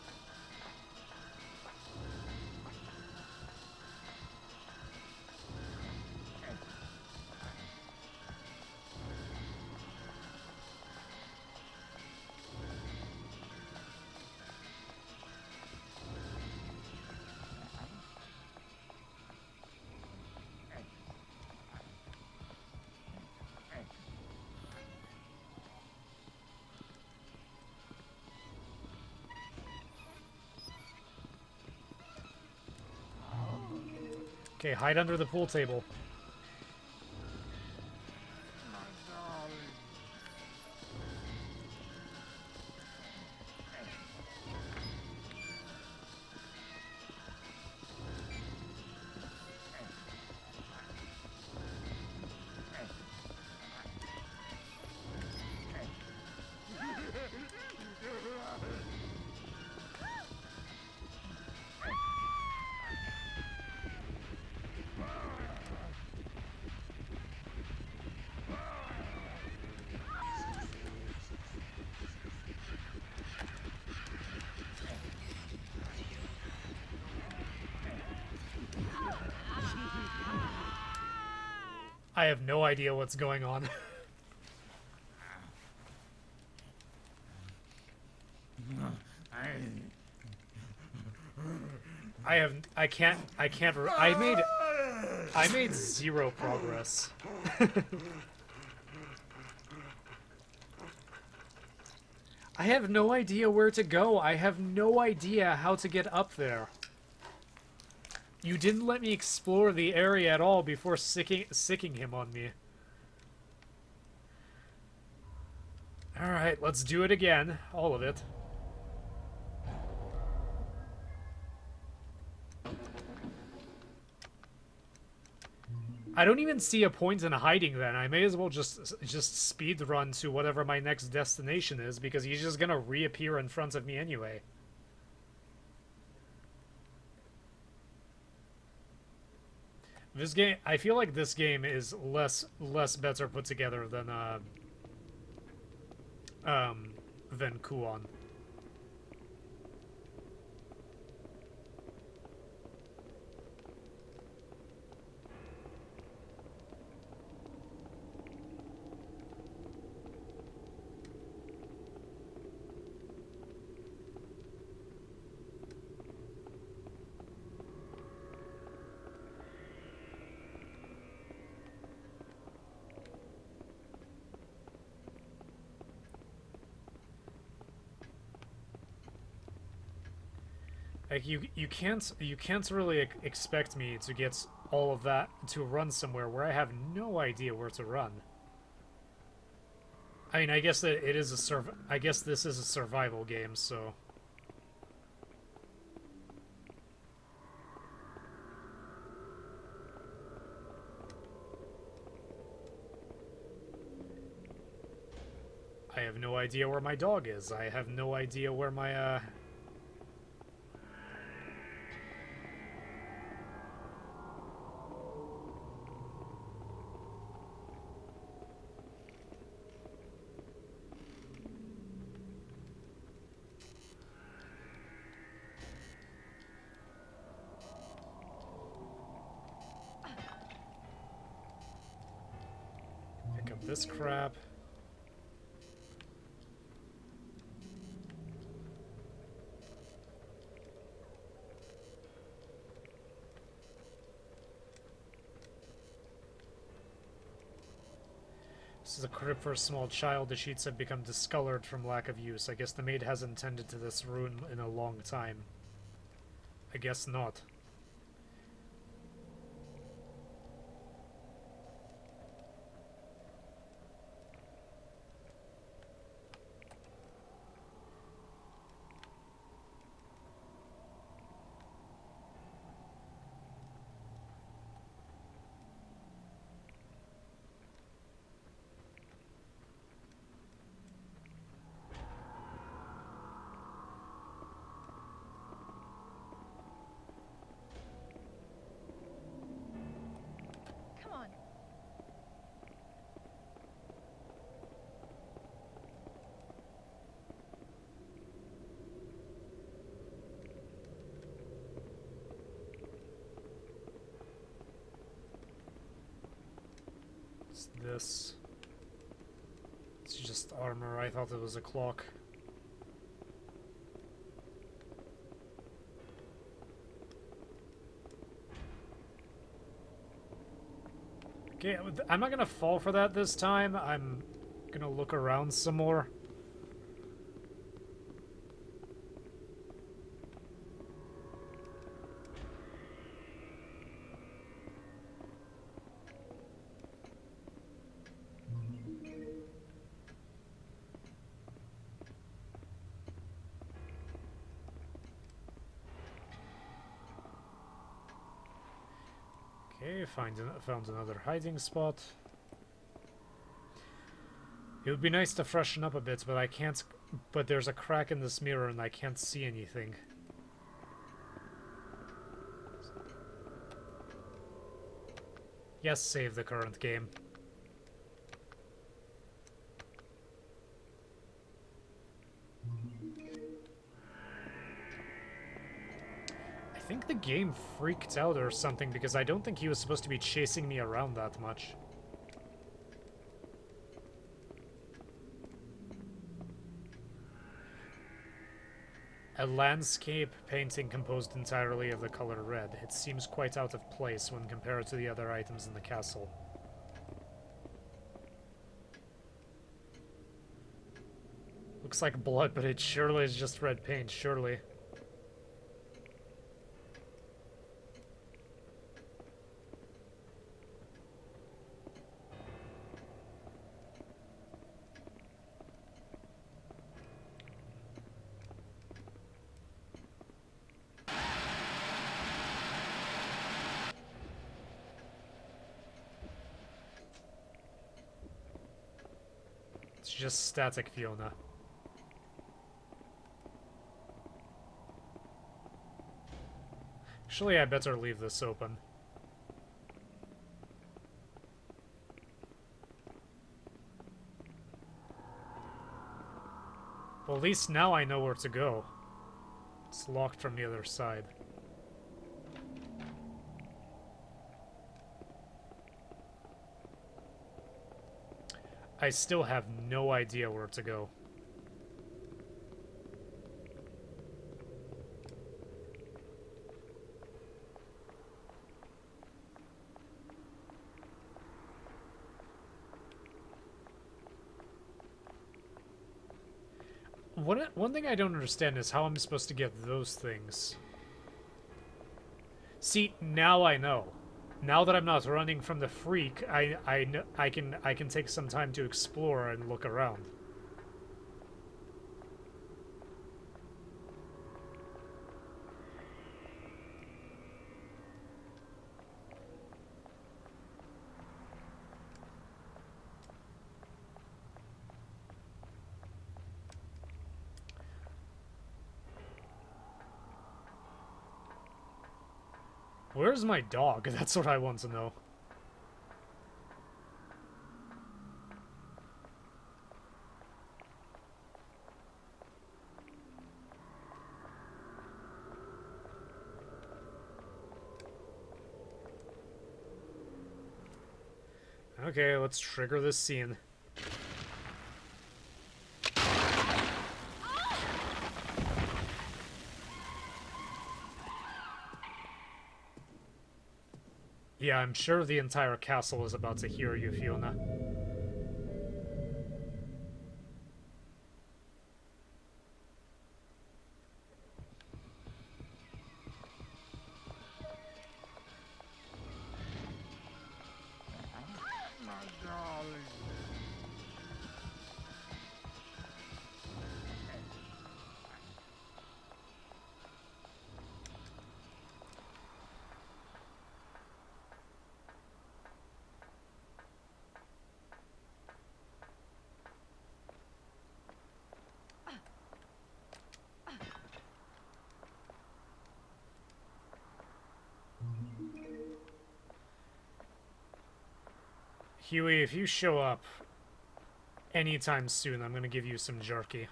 Speaker 1: Okay, hide under the pool table. I have no idea what's going on. I made zero progress. I have no idea where to go. I have no idea how to get up there. You didn't let me explore the area at all before sicking him on me. Alright, let's do it again. All of it. I don't even see a point in hiding then. I may as well just speed run to whatever my next destination is, because he's just gonna reappear in front of me anyway. This game, I feel like this game is less better put together than Kuon. Like you can't really expect me to get all of that to run somewhere where I have no idea where to run. I mean, I guess that it is I guess this is a survival game, so. I have no idea where my dog is. I have no idea where my pick up this crap. This is a crib for a small child. The sheets have become discolored from lack of use. I guess the maid hasn't tended to this room in a long time. I guess not.
Speaker 2: Come on.
Speaker 1: What's this? It's just armor. I thought it was a clock. Okay, I'm not gonna fall for that this time. I'm gonna look around some more. Okay, found another hiding spot. It would be nice to freshen up a bit, but I can't. But there's a crack in this mirror and I can't see anything. Yes, save the current game. I think the game freaked out or something because I don't think he was supposed to be chasing me around that much. A landscape painting composed entirely of the color red. It seems quite out of place when compared to the other items in the castle. Looks like blood, but it surely is just red paint, surely. It's just static, Fiona. Actually, I better leave this open. Well, at least now I know where to go. It's locked from the other side. I still have no idea where to go. One thing I don't understand is how I'm supposed to get those things. See, now I know. Now that I'm not running from the freak, I can take some time to explore and look around. Where's my dog? That's what I want to know. Okay, let's trigger this scene. Yeah, I'm sure the entire castle is about to hear you, Fiona.
Speaker 4: My darling.
Speaker 1: Huey, if you show up anytime soon, I'm gonna give you some jerky.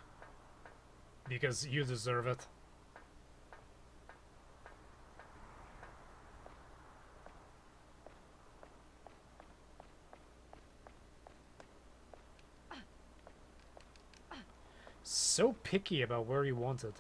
Speaker 1: Because you deserve it. So picky about where you want it.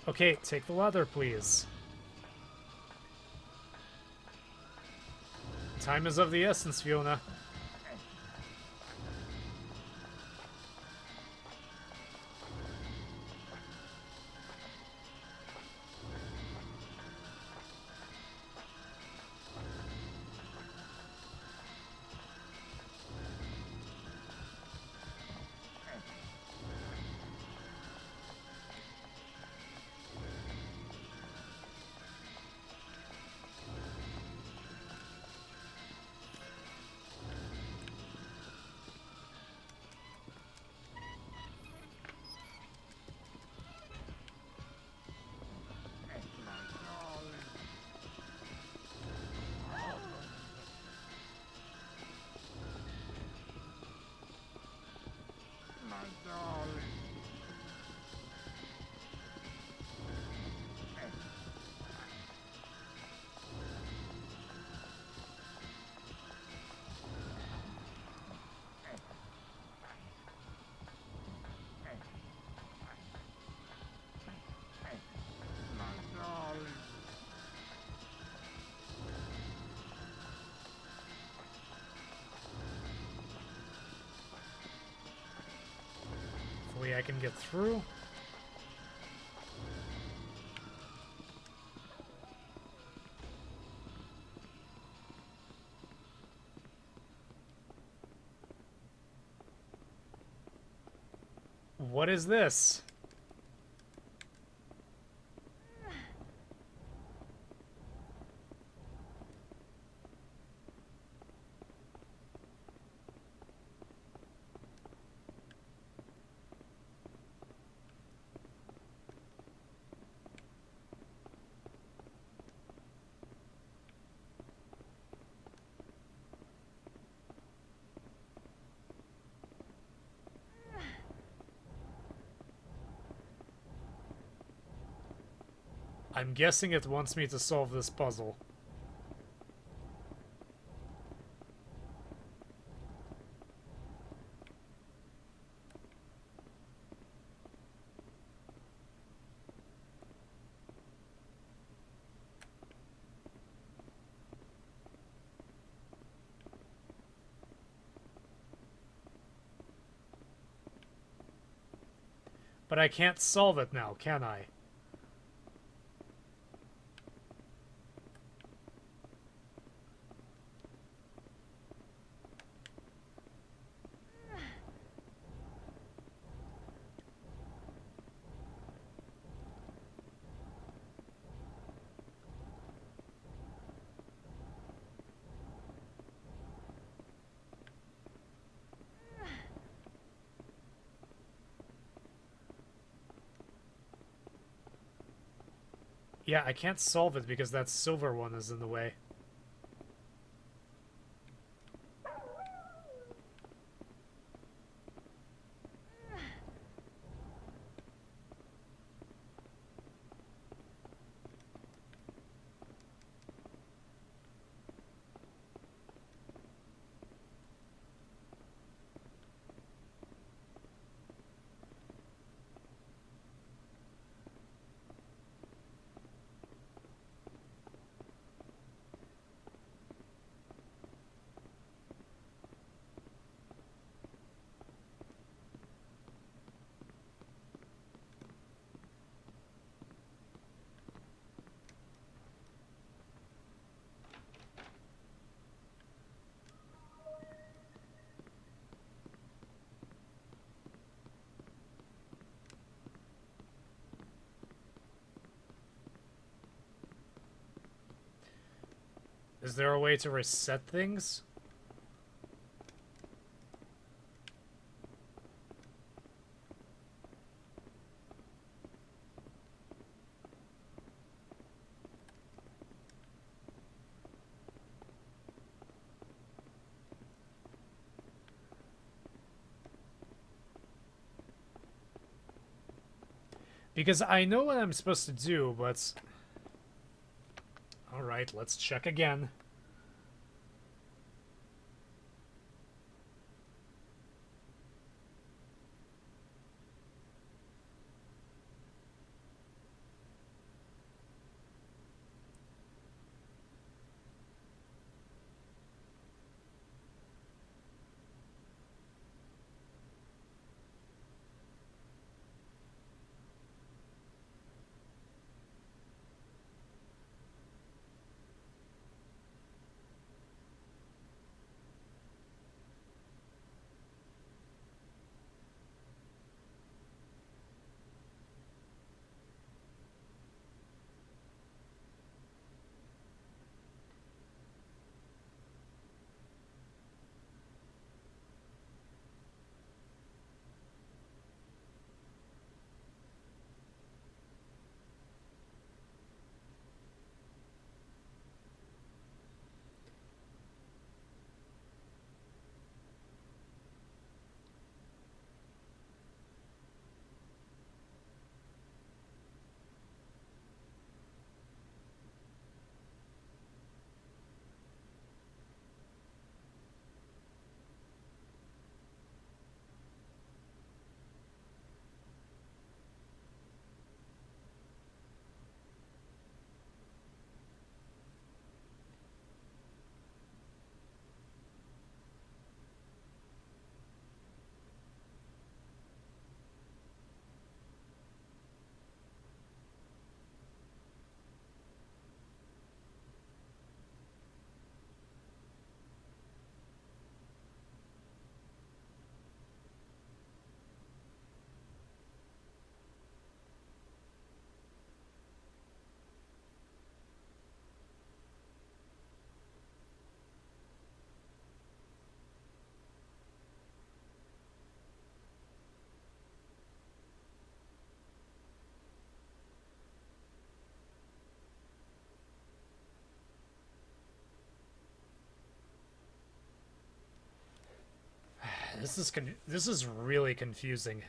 Speaker 1: Okay, take the leather, please. Time is of the essence, Fiona.
Speaker 4: My darling. My darling.
Speaker 1: Hopefully I can get through. What is this? I'm guessing it wants me to solve this puzzle. But I can't solve it now, can I? Yeah, I can't solve it because that silver one is in the way. Is there a way to reset things? Because I know what I'm supposed to do, but... Alright, let's check again. This is really confusing.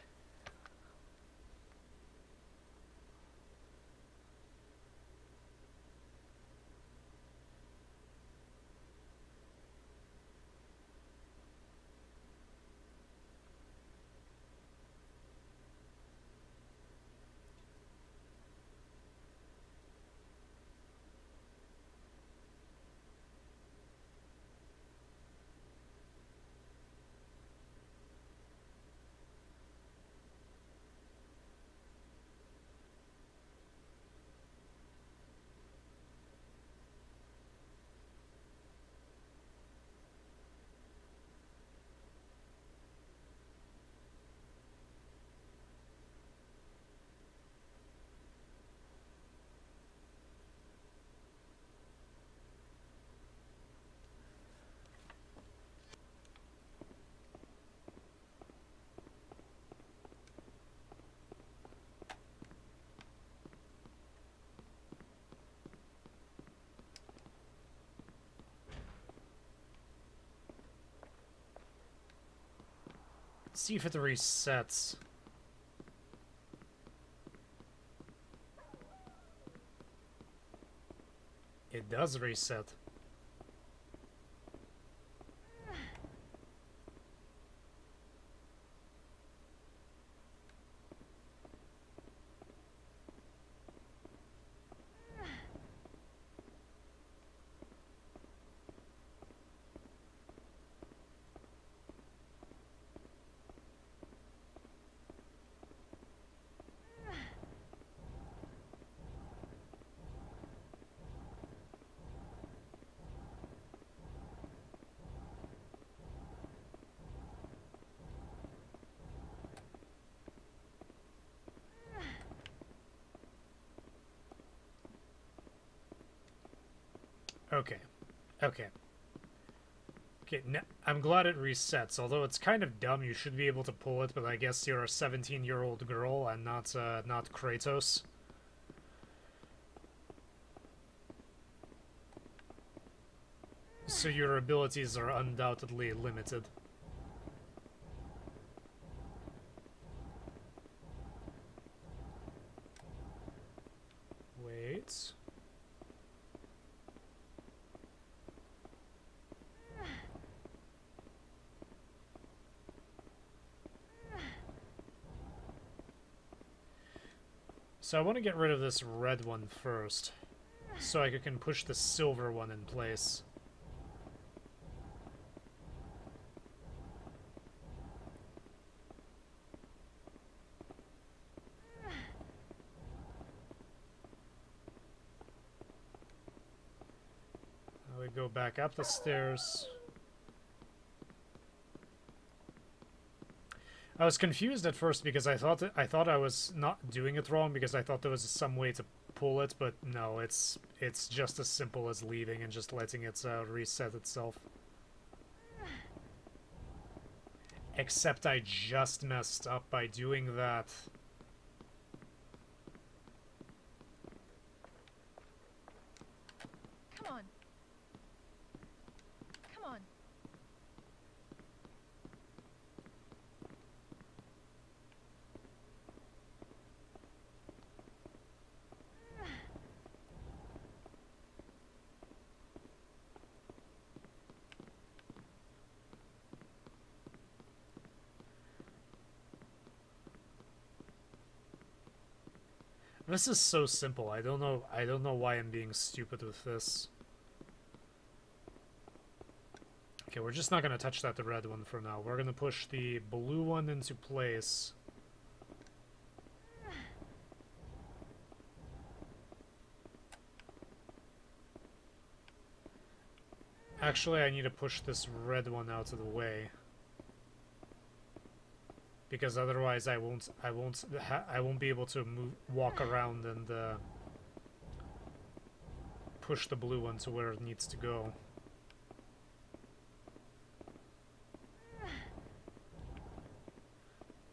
Speaker 1: See if it resets. It does reset. Okay. Okay. Okay, I'm glad it resets, although it's kind of dumb. You should be able to pull it, but I guess you're a 17-year-old girl and not Kratos. So your abilities are undoubtedly limited. Wait. So I want to get rid of this red one first, so I can push the silver one in place. Now we go back up the stairs. I was confused at first because I thought I was not doing it wrong because I thought there was some way to pull it, but no, it's just as simple as leaving and just letting it reset itself. Except I just messed up by doing that.
Speaker 2: Come on. Come on.
Speaker 1: This is so simple. I don't know why I'm being stupid with this. Okay, we're just not gonna touch that red one for now. We're gonna push the blue one into place. Actually, I need to push this red one out of the way. Because otherwise I won't be able to walk around and push the blue one to where it needs to go.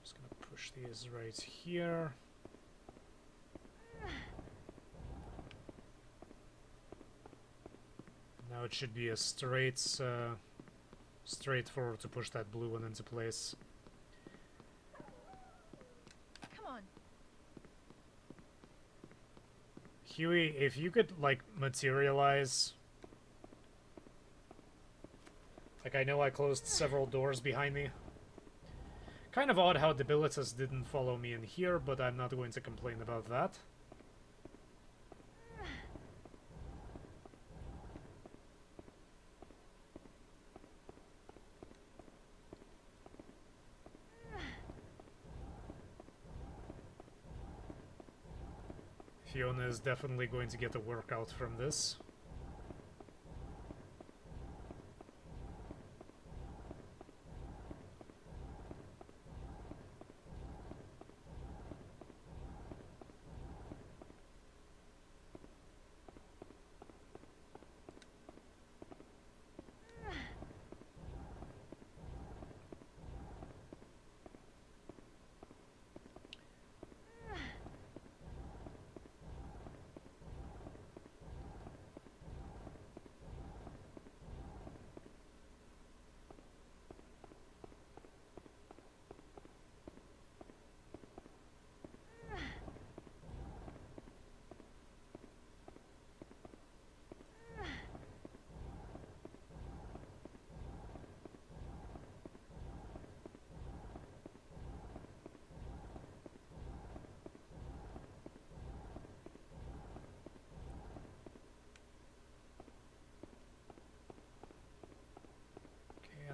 Speaker 1: Just gonna push these right here. Now it should be a straightforward to push that blue one into place.
Speaker 2: Come on.
Speaker 1: Huey, if you could, like, materialize... Like, I know I closed several doors behind me. Kind of odd how Debilitus didn't follow me in here, but I'm not going to complain about that. Fiona is definitely going to get a workout from this.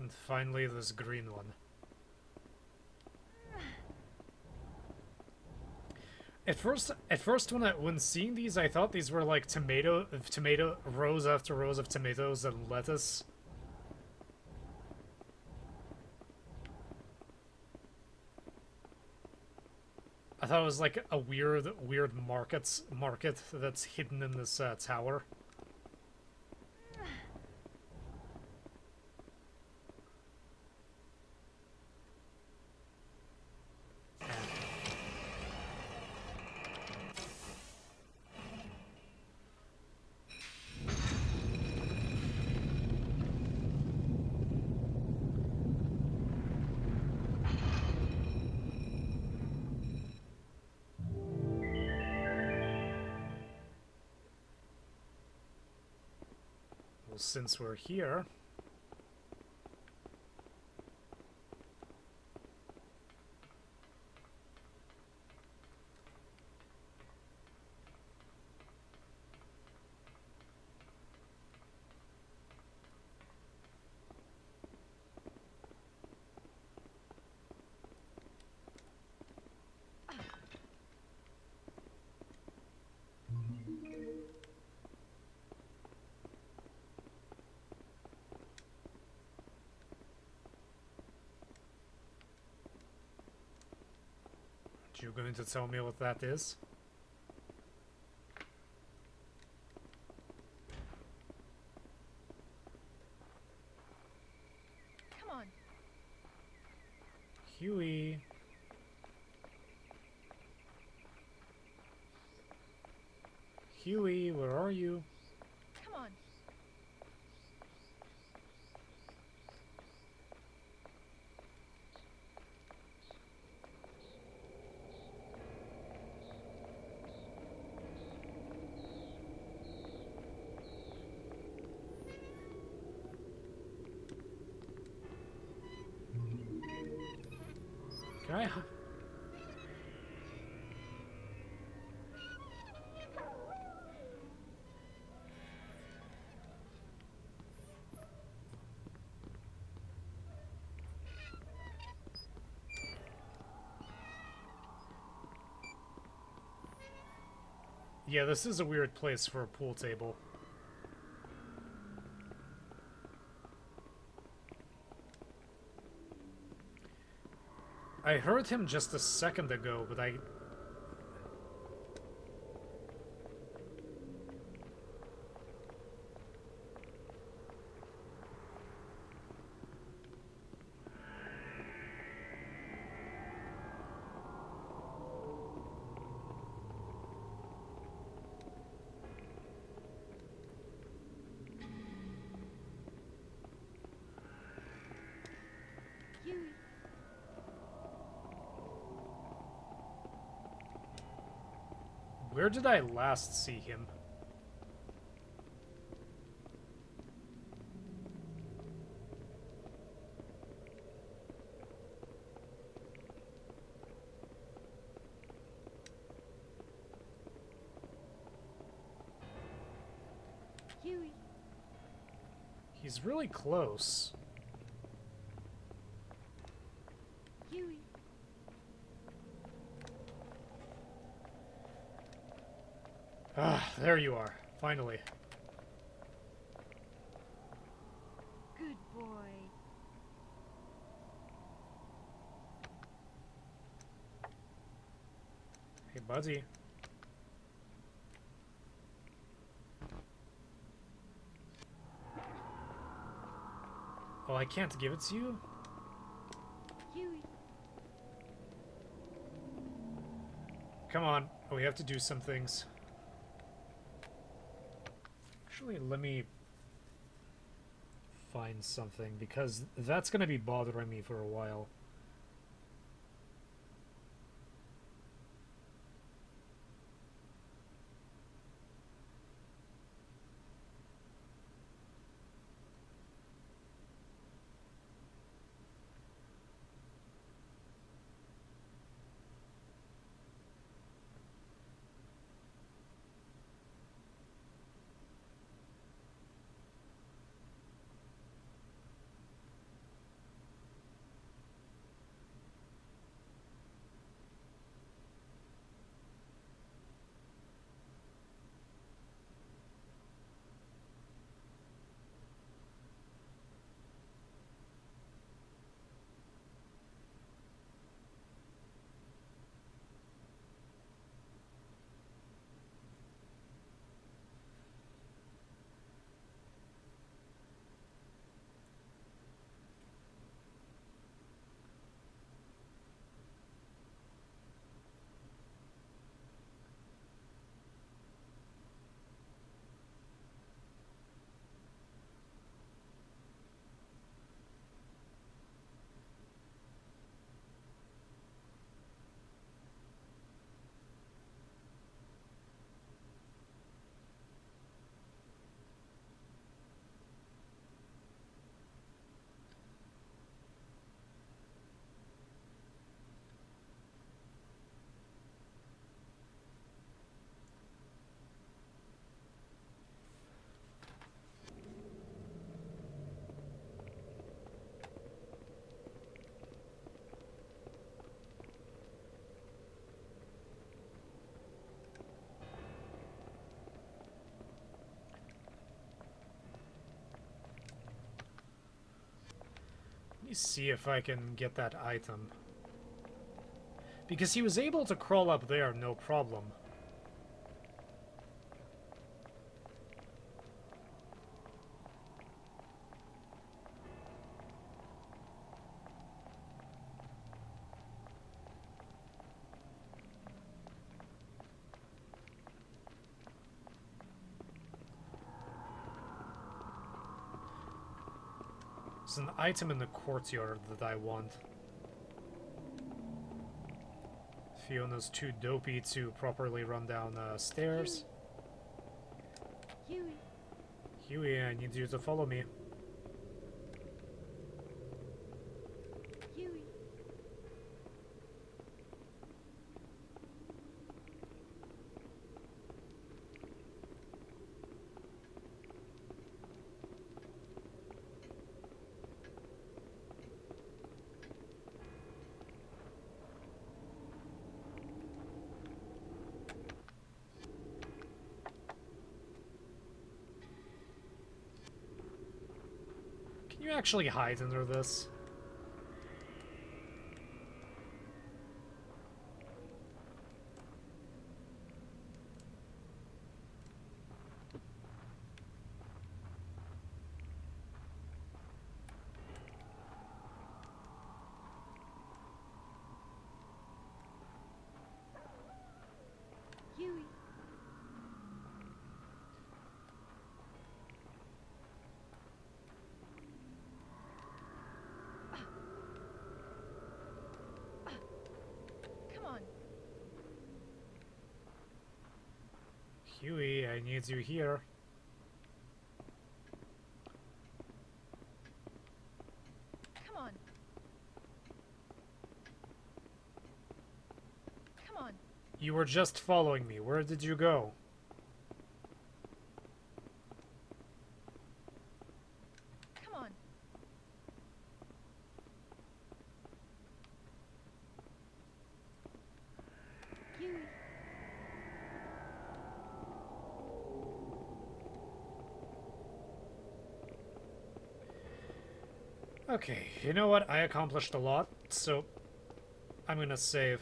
Speaker 1: And finally this green one. At first when seeing these, I thought these were like tomato rows after rows of tomatoes and lettuce. I thought it was like a weird market that's hidden in this tower. Well, since we're here, are you going to tell me what that is?
Speaker 2: Come on.
Speaker 1: Huey. Huey, where are you?
Speaker 2: Come on.
Speaker 1: Can I? Yeah, this is a weird place for a pool table. I heard him just a second ago, but I...
Speaker 2: Huey.
Speaker 1: Where did I last see him?
Speaker 2: Huey.
Speaker 1: He's really close.
Speaker 2: Huey.
Speaker 1: Ah, there you are. Finally.
Speaker 2: Good boy.
Speaker 1: Hey, buddy. Oh, I can't give it to you?
Speaker 2: Huey.
Speaker 1: Come on. We have to do some things. Actually, let me find something, because that's gonna be bothering me for a while. Let me see if I can get that item. Because he was able to crawl up there, no problem. There's an item in the courtyard that I want. Fiona's too dopey to properly run down stairs.
Speaker 2: Huey.
Speaker 1: Huey, I need you to follow me.
Speaker 2: Huey.
Speaker 1: Can you actually hide under this?
Speaker 2: Huey. Come on.
Speaker 1: Huey, I need you here.
Speaker 2: Come on. Come on.
Speaker 1: You were just following me. Where did you go?
Speaker 2: Come on. Huey.
Speaker 1: Okay, you know what? I accomplished a lot, so I'm gonna save.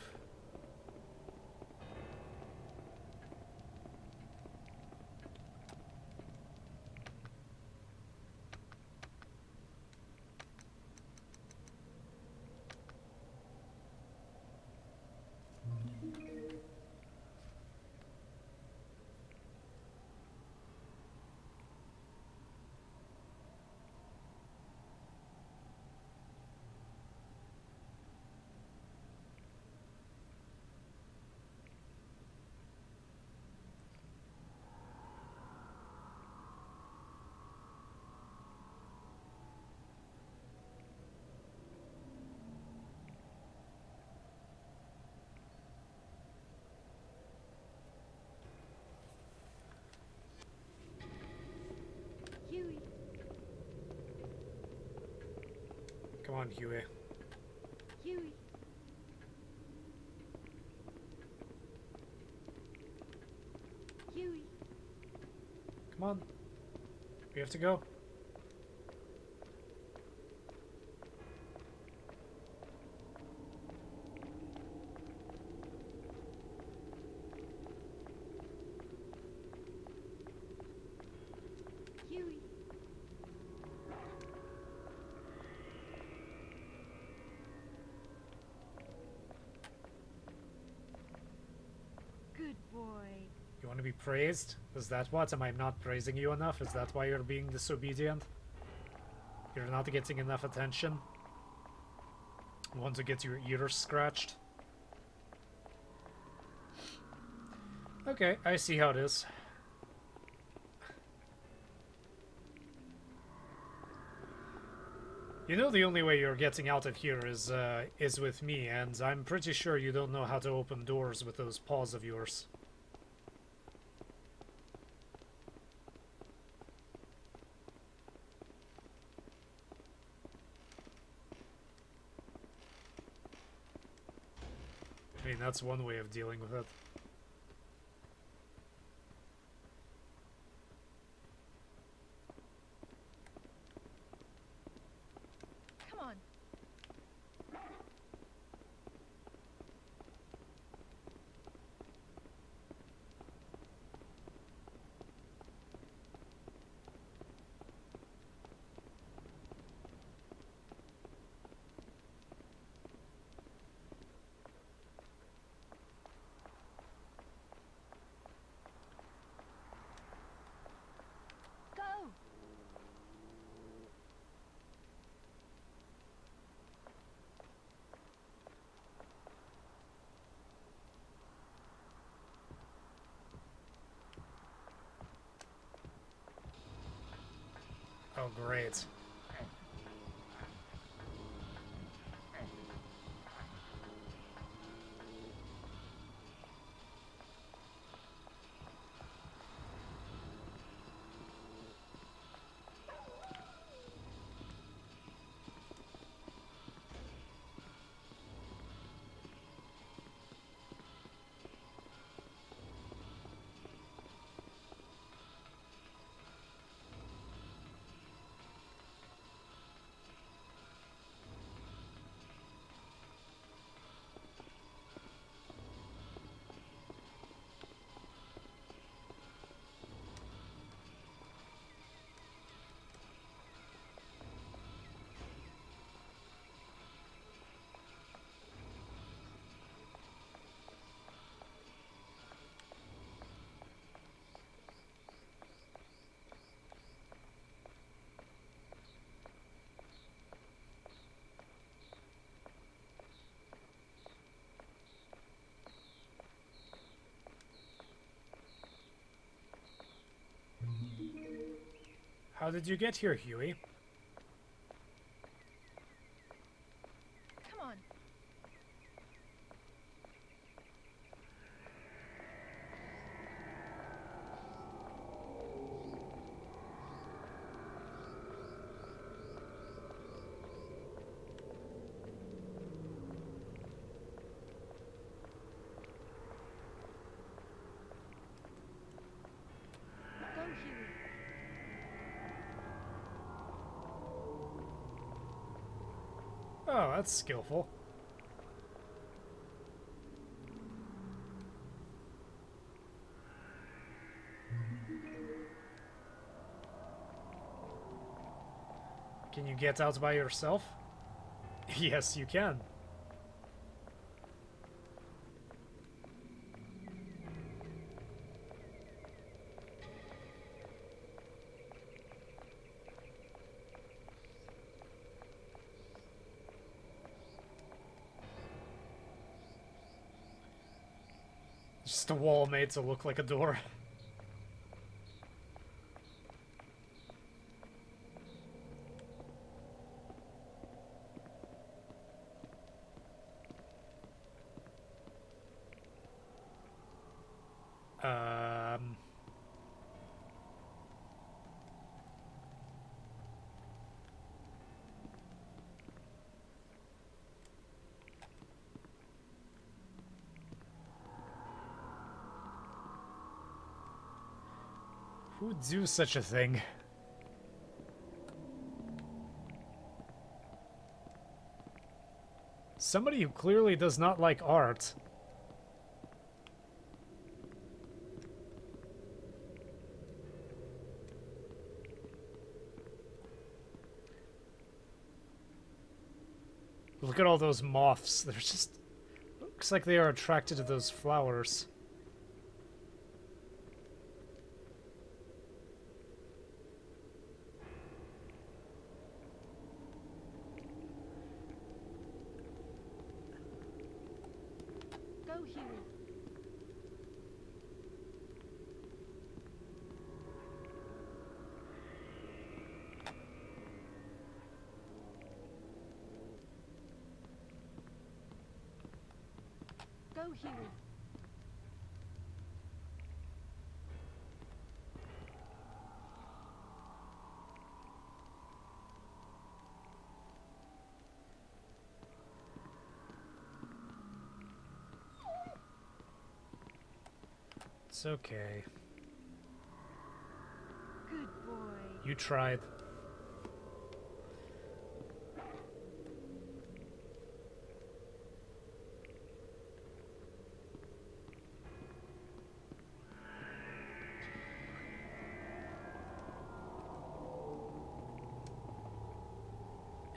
Speaker 2: Huey.
Speaker 1: Come on, Huey.
Speaker 2: Huey. Huey.
Speaker 1: Come on. We have to go.
Speaker 2: Huey. Good boy.
Speaker 1: You want to be praised? Is that what? Am I not praising you enough? Is that why you're being disobedient? You're not getting enough attention? Want to get your ears scratched? Okay, I see how it is. You know the only way you're getting out of here is with me, and I'm pretty sure you don't know how to open doors with those paws of yours. I mean, that's one way of dealing with it.
Speaker 2: Come on.
Speaker 1: Oh, great. How did you get here, Huey?
Speaker 2: Come on. Go, Huey.
Speaker 1: Oh, that's skillful. Can you get out by yourself? Yes, you can. Just a wall made to look like a door. Um... Who'd do such a thing? Somebody who clearly does not like art. Look at all those moths. They're just... Looks like they are attracted to those flowers.
Speaker 2: Go, Huey. Go, Huey.
Speaker 1: It's okay.
Speaker 2: Good boy.
Speaker 1: You tried.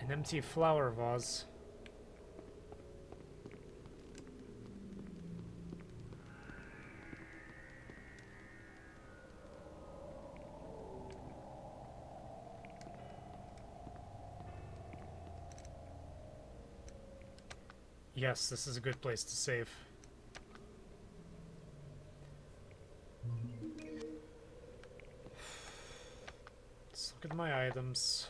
Speaker 1: An empty flower vase. Yes, this is a good place to save. It's Look at my items.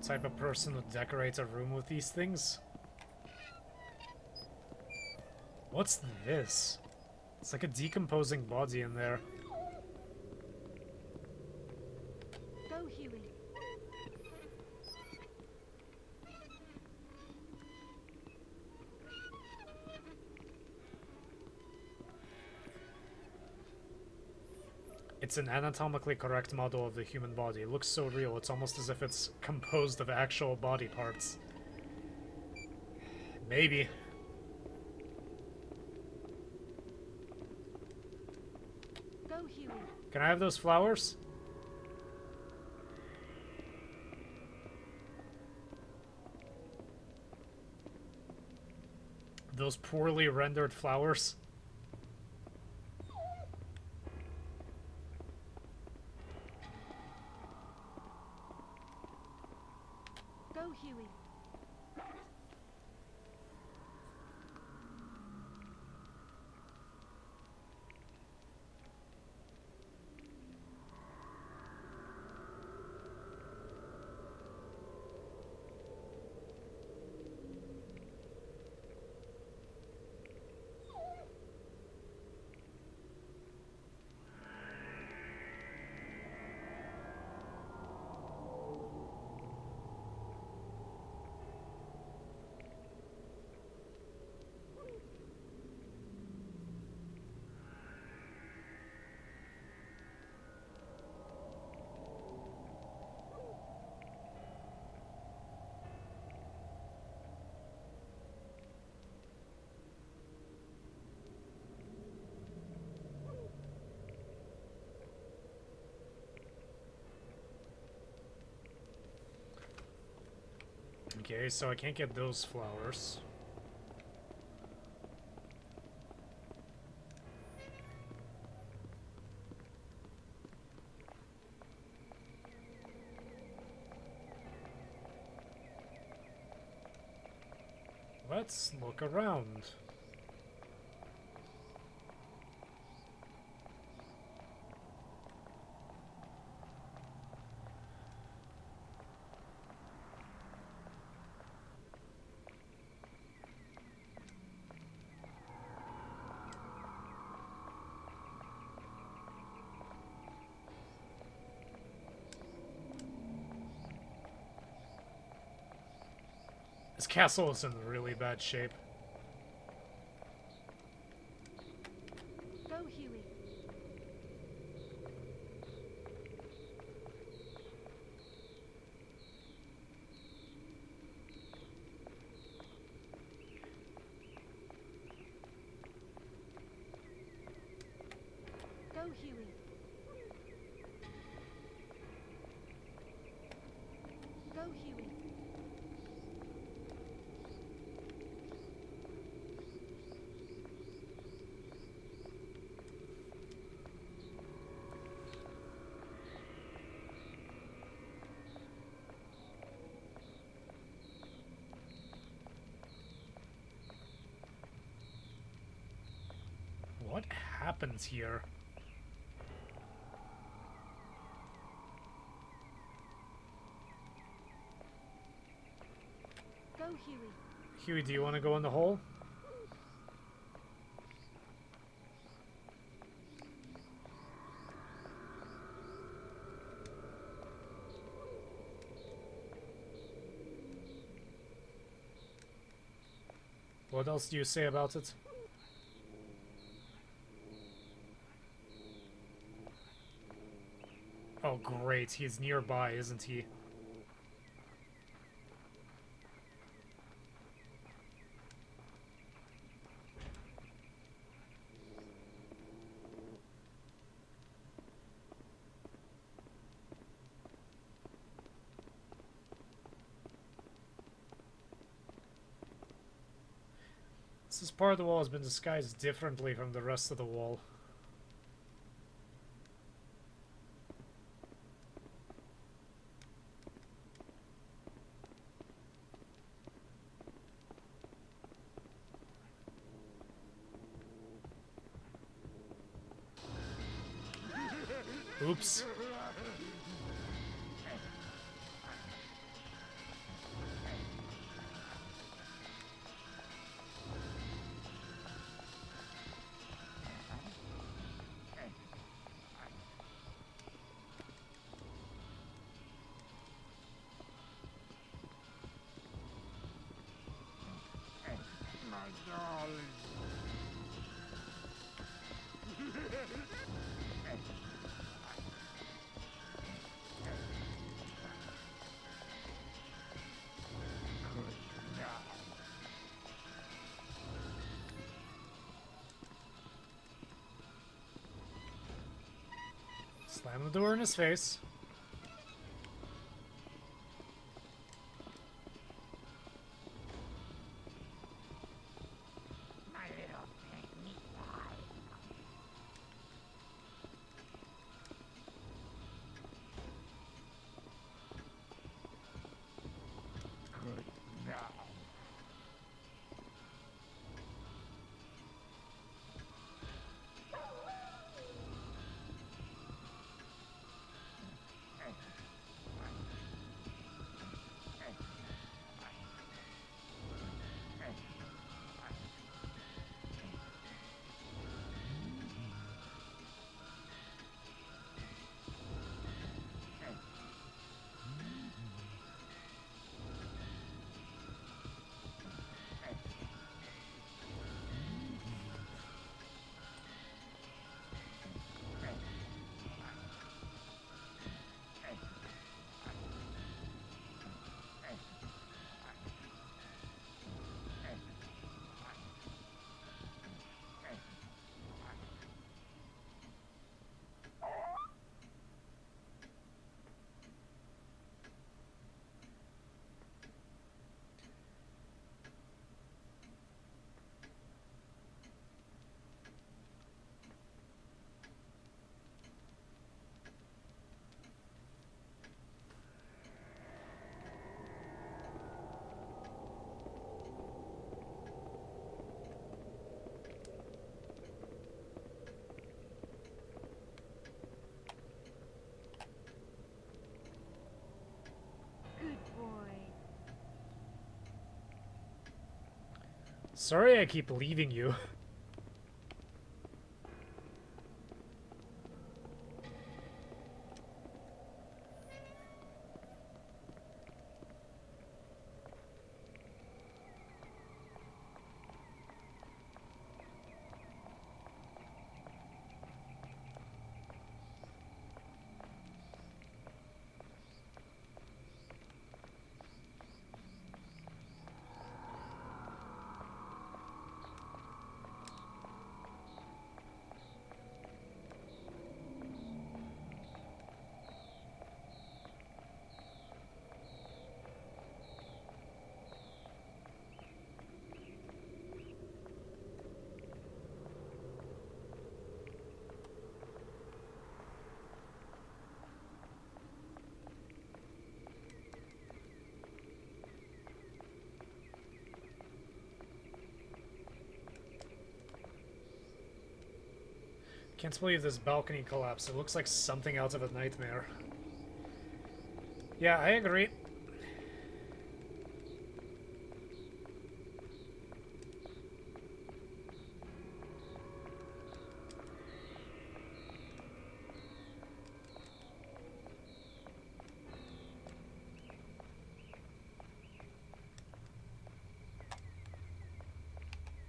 Speaker 1: Type of person who decorates a room with these things? What's this? It's like a decomposing body in there.
Speaker 2: Go, Huey.
Speaker 1: It's an anatomically correct model of the human body. It looks so real, it's almost as if it's composed of actual body parts. Maybe.
Speaker 2: Go, Huey.
Speaker 1: Can I have those flowers? Those poorly rendered flowers?
Speaker 2: Go, Huey.
Speaker 1: Okay, so I can't get those flowers. Let's look around. This castle is in really bad shape.
Speaker 2: Go, Huey. Go, Huey. Go, Huey.
Speaker 1: What happens here?
Speaker 2: Go, Huey.
Speaker 1: Huey, do you want to go in the hole? What else do you say about it? Oh great, he's nearby, isn't he? This part of the wall has been disguised differently from the rest of the wall. Oops.
Speaker 4: My darling.
Speaker 1: Slam the door in his face.
Speaker 4: My little pygmy pie. Good now.
Speaker 2: Good boy.
Speaker 1: Sorry I keep leaving you. Can't believe this balcony collapsed. It looks like something out of a nightmare. Yeah, I agree.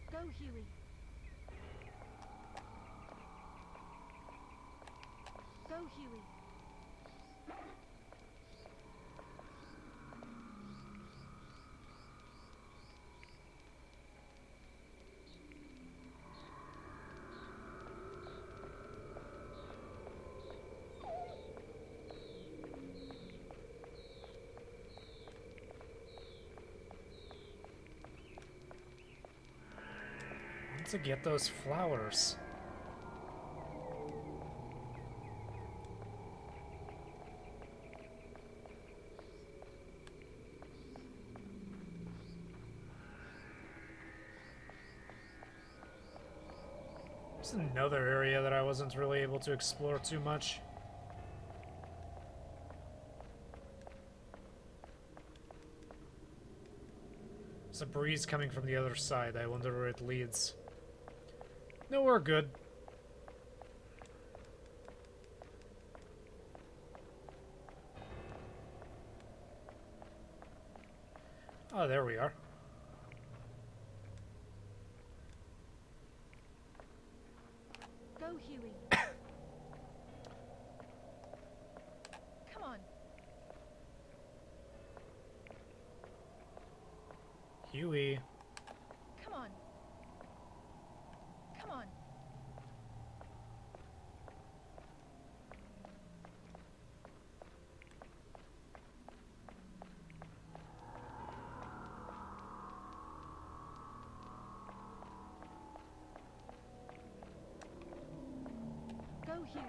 Speaker 2: Go, Huey. Go, Huey.
Speaker 1: to get those flowers. There's another area that I wasn't really able to explore too much. There's a breeze coming from the other side. I wonder where it leads. No, we're good. Oh, there we are.
Speaker 2: Go, Huey. Come on.
Speaker 1: Huey.
Speaker 2: Come on. Come on. Go, Huey.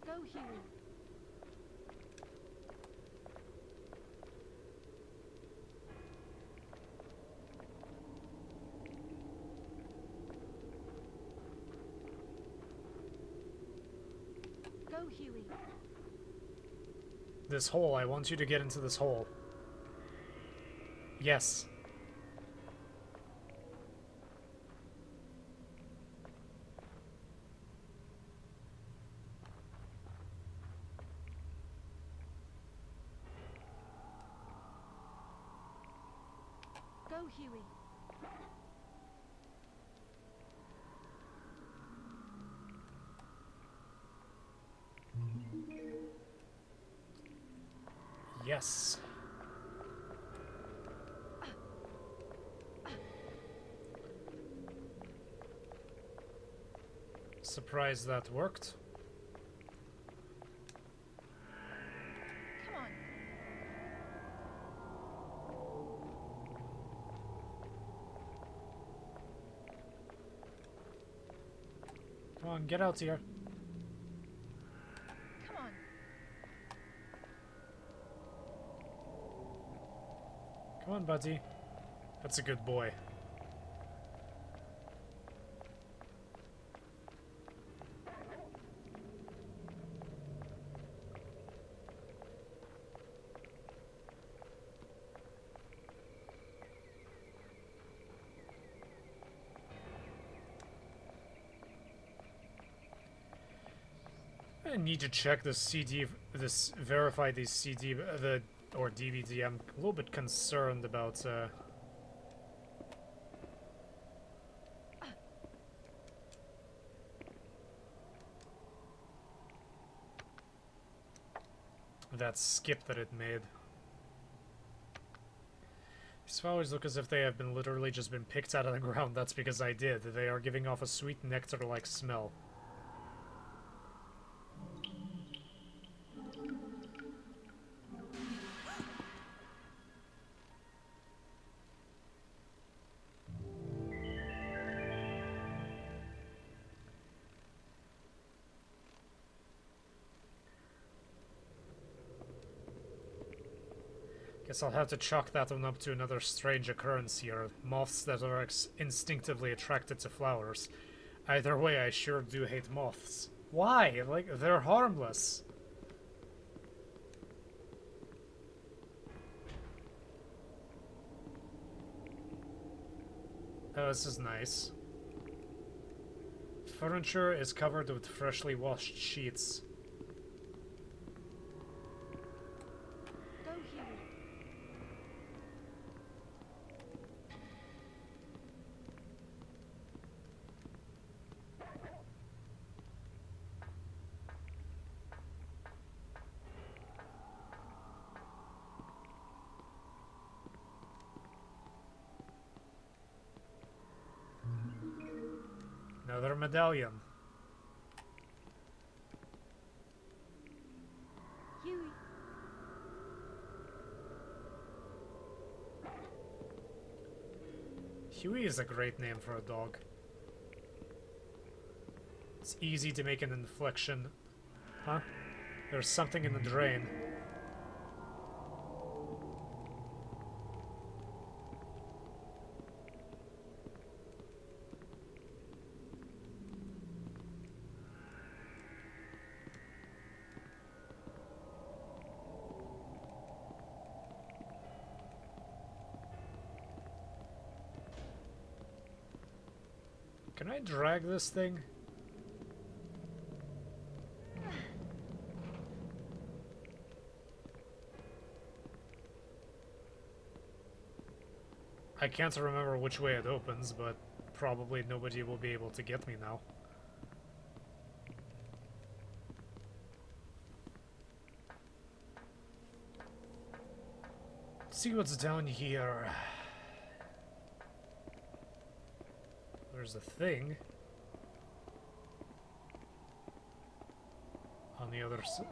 Speaker 2: Go, Huey. Go, Huey.
Speaker 1: This hole. I want you to get into this hole. Yes.
Speaker 2: Go, Huey.
Speaker 1: Yes. Surprised that worked.
Speaker 2: Come on.
Speaker 1: Come on, get out here.
Speaker 2: Come on.
Speaker 1: Come on, buddy. That's a good boy. I need to check this CD, verify these CD, or DVD. I'm a little bit concerned about, that skip that it made. These flowers look as if they have been literally just been picked out of the ground. That's because I did. They are giving off a sweet nectar-like smell. Guess I'll have to chalk that one up to another strange occurrence here. Moths that are instinctively attracted to flowers. Either way, I sure do hate moths. Why? Like, they're harmless. Oh, this is nice. Furniture is covered with freshly washed sheets.
Speaker 2: Go, Huey.
Speaker 1: medallion.
Speaker 2: Huey.
Speaker 1: Huey is a great name for a dog. It's easy to make an inflection. Huh? There's something in the drain. Can I drag this thing? I can't remember which way it opens, but probably nobody will be able to get me now. See what's down here. There's a thing on the other side.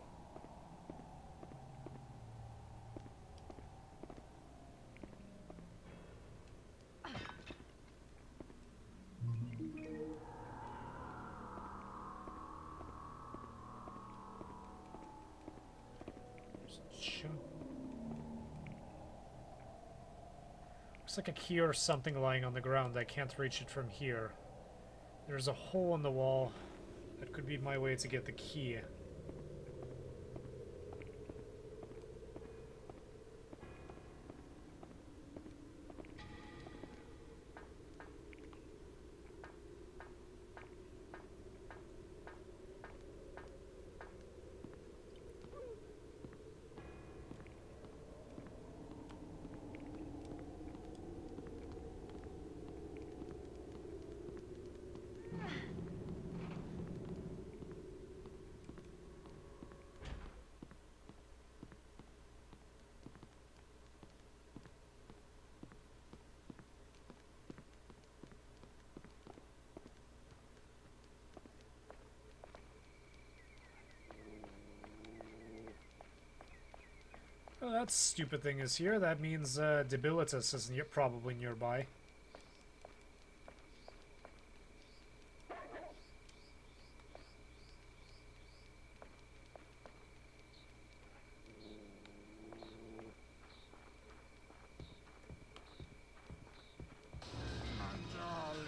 Speaker 1: Looks like a key or something lying on the ground. I can't reach it from here. There's a hole in the wall. That could be my way to get the key. Oh, that stupid thing is here. That means Debilitus is probably nearby.
Speaker 4: My darling.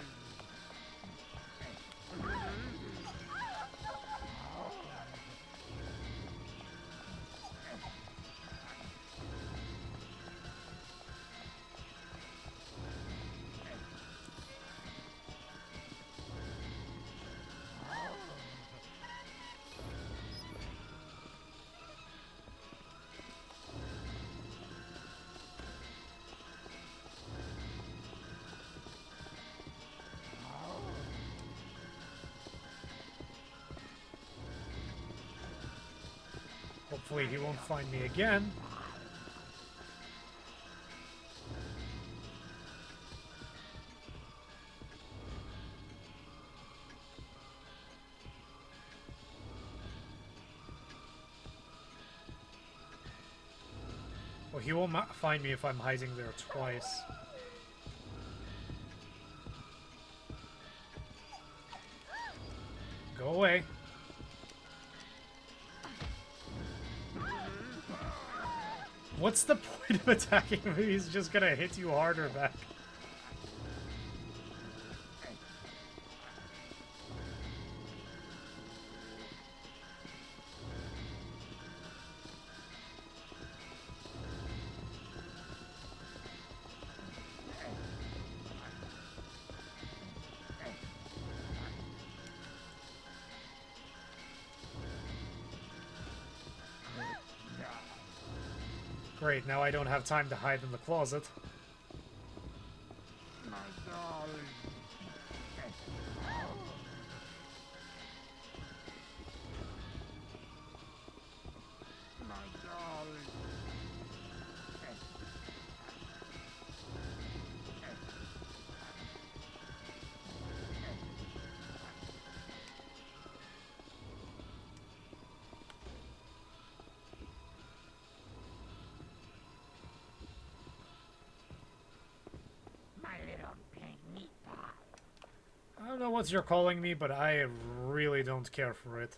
Speaker 1: Hopefully he won't find me again. Well, he won't find me if I'm hiding there twice. Go away. What's the point of attacking him? He's just gonna hit you harder back. Great, now I don't have time to hide in the closet.
Speaker 4: My darling. My darling.
Speaker 1: I don't know what you're calling me, but I really don't care for it.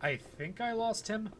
Speaker 1: I think I lost him.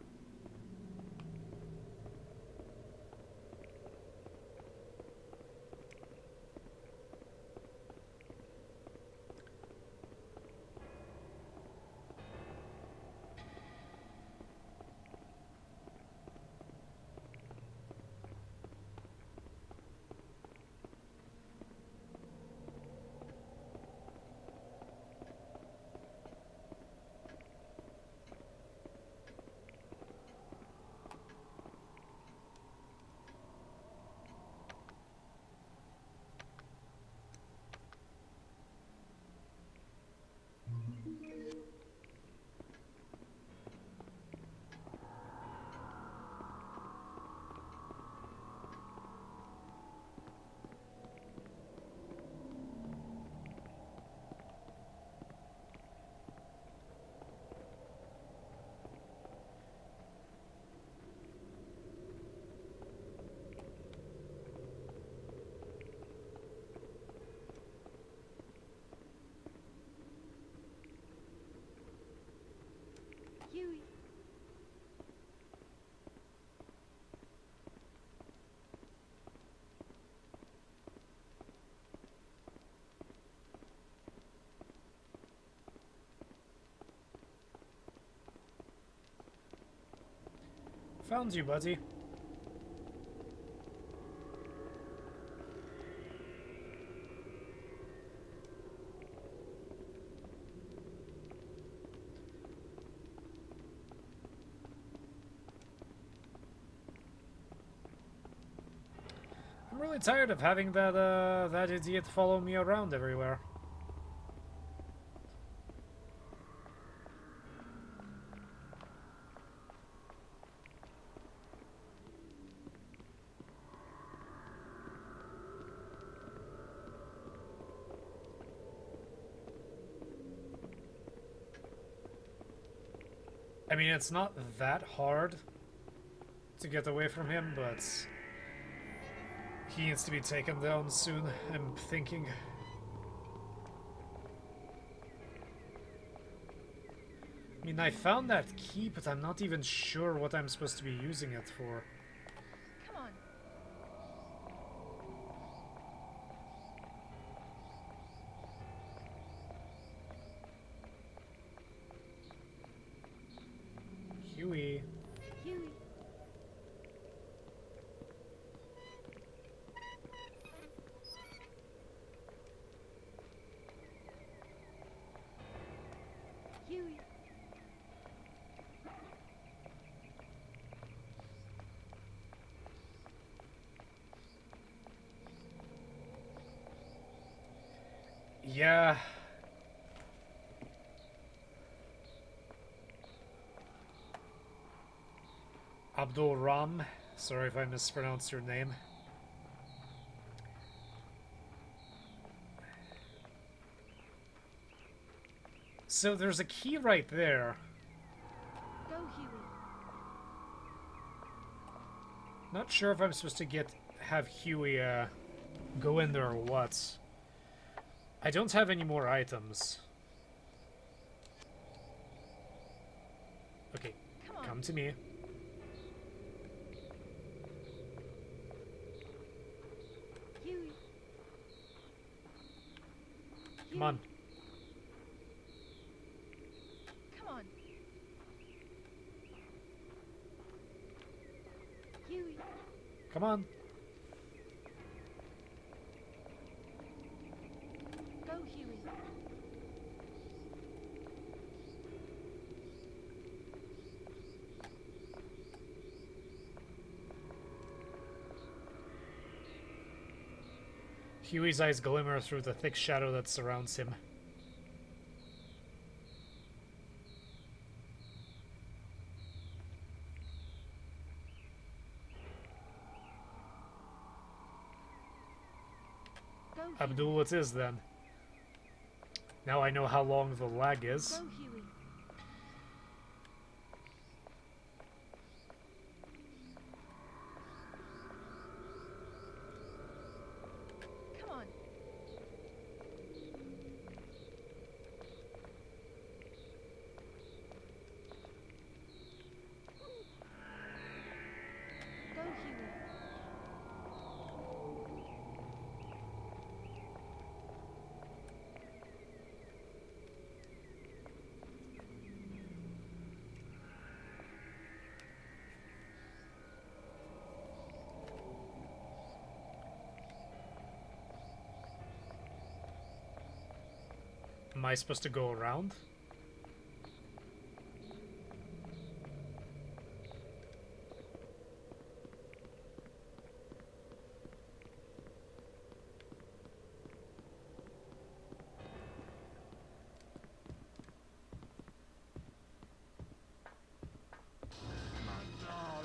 Speaker 2: Huey.
Speaker 1: Found you, buddy. I'm really tired of having that idiot follow me around everywhere. I mean, it's not that hard to get away from him, but he needs to be taken down soon, I'm thinking. I mean, I found that key, but I'm not even sure what I'm supposed to be using it for.
Speaker 2: Come on.
Speaker 1: Huey.
Speaker 2: Huey. Huey.
Speaker 1: Yeah. Abdul Ram. Sorry if I mispronounced your name. So there's a key right there.
Speaker 2: Go, Huey.
Speaker 1: Not sure if I'm supposed to have Huey go in there or what. I don't have any more items. Okay,
Speaker 2: Come on.
Speaker 1: come to me.
Speaker 2: Huey.
Speaker 1: Come on.
Speaker 2: Come on. Huey.
Speaker 1: Come on.
Speaker 2: Go, Huey.
Speaker 1: Huey's eyes glimmer through the thick shadow that surrounds him.
Speaker 2: Go, Huey.
Speaker 1: Abdul it is then. Now I know how long the lag is.
Speaker 2: Go, Huey. Come on. Go, Huey.
Speaker 1: Am I supposed to go around?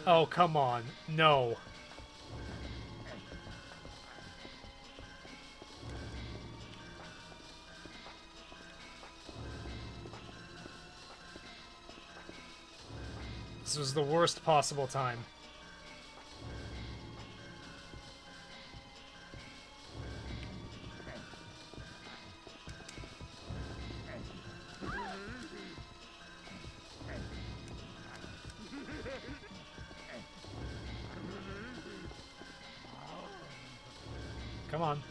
Speaker 1: Oh, come on. No. This was the worst possible time. Come on.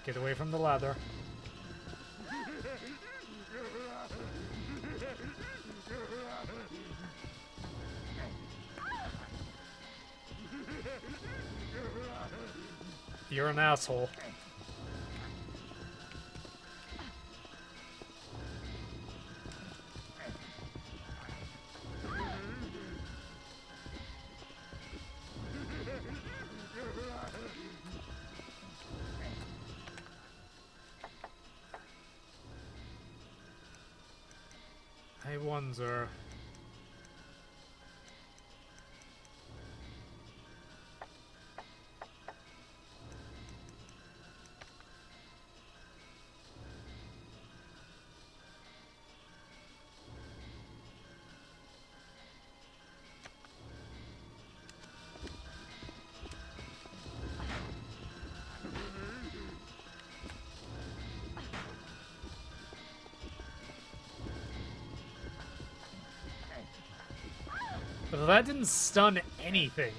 Speaker 1: Get away from the ladder. You're an asshole. I wonder... That didn't stun anything.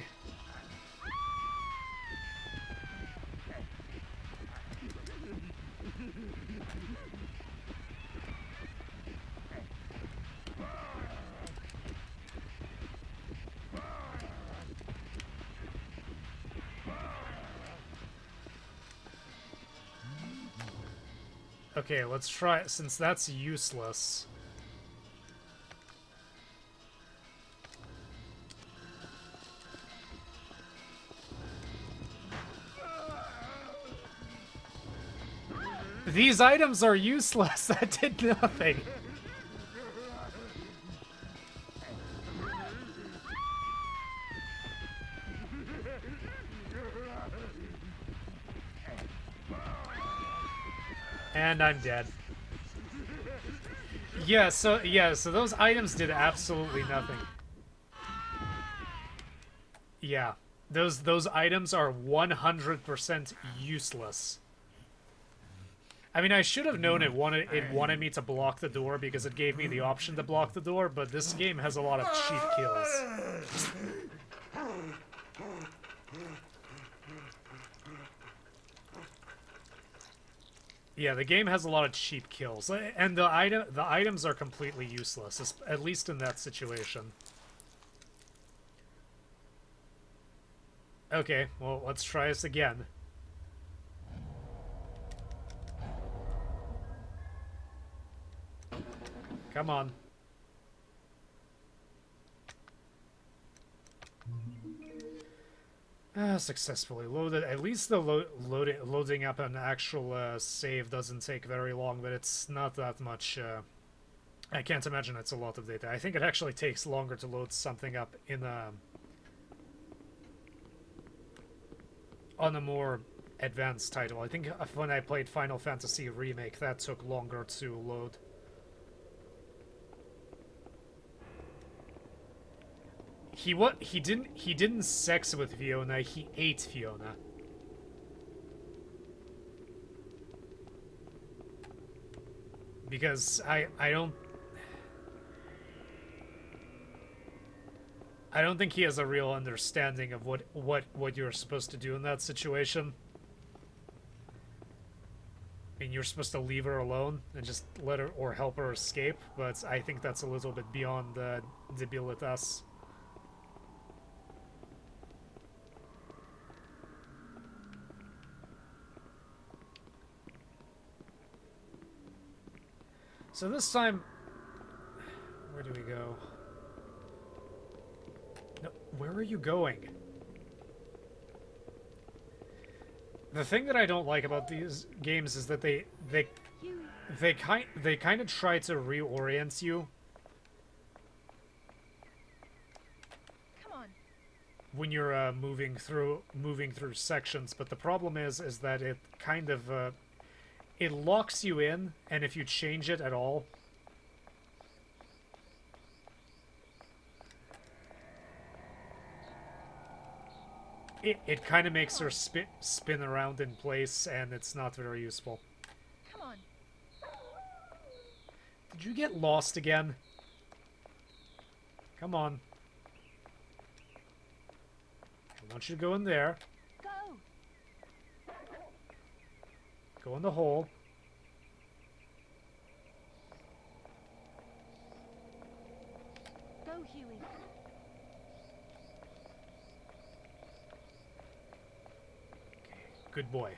Speaker 1: Okay, let's try, since that's useless. These items are useless. That did nothing. And I'm dead. Yeah, so those items did absolutely nothing. Yeah. Those items are 100% useless. I mean, I should have known it wanted me to block the door because it gave me the option to block the door, but this game has a lot of cheap kills. Yeah, the game has a lot of cheap kills, and the items are completely useless, at least in that situation. Okay, well, let's try this again. Come on. Successfully loaded. At least the loading up an actual save doesn't take very long, but it's not that much. I can't imagine it's a lot of data. I think it actually takes longer to load something up in on a more advanced title. I think when I played Final Fantasy Remake, that took longer to load. He didn't sex with Fiona, he ate Fiona. Because I don't think he has a real understanding of what you're supposed to do in that situation. I mean, you're supposed to leave her alone and just let her or help her escape, but I think that's a little bit beyond debilitas. So this time, where do we go? No, where are you going? The thing that I don't like about these games is that they kind of try to reorient you
Speaker 2: Come on.
Speaker 1: when you're moving through sections, but the problem is that it kind of it locks you in, and if you change it at all, it kind of makes her spin around in place, and it's not very useful.
Speaker 2: Come on.
Speaker 1: Did you get lost again? Come on. I want you to go in there.
Speaker 2: Go.
Speaker 1: Go in the hole.
Speaker 2: Go, Huey.
Speaker 1: Good boy.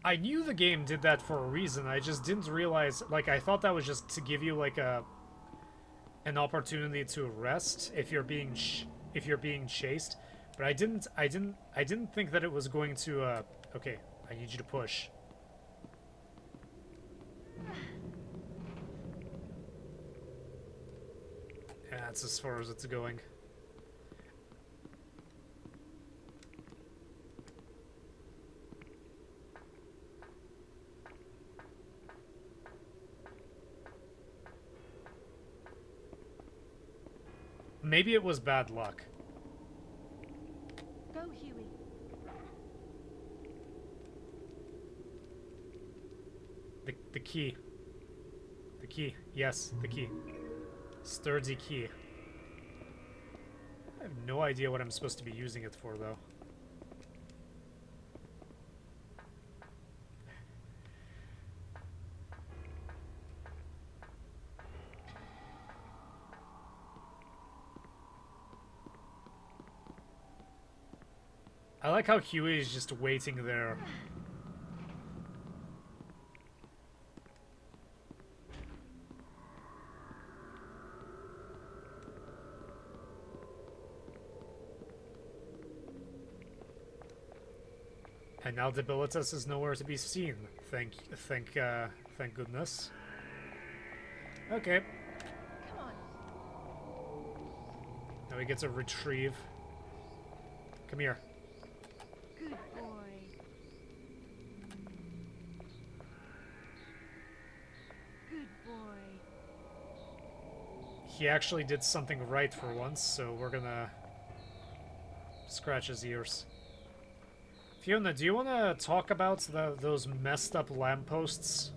Speaker 1: I knew the game did that for a reason. I just didn't realize, like, I thought that was just to give you like an opportunity to rest if you're being chased. But I didn't think that it was going to okay, I need you to push. Yeah, that's as far as it's going. Maybe it was bad luck.
Speaker 2: Go, Huey.
Speaker 1: The key. The key. Yes, the key. Sturdy key. I have no idea what I'm supposed to be using it for, though. I like how Huey is just waiting there. And now Debilitus is nowhere to be seen. Thank goodness. Okay.
Speaker 2: Come on.
Speaker 1: Now we get to retrieve. Come here.
Speaker 2: Good boy. Good boy.
Speaker 1: He actually did something right for once, so we're gonna scratch his ears. Fiona, do you want to talk about those messed up lampposts?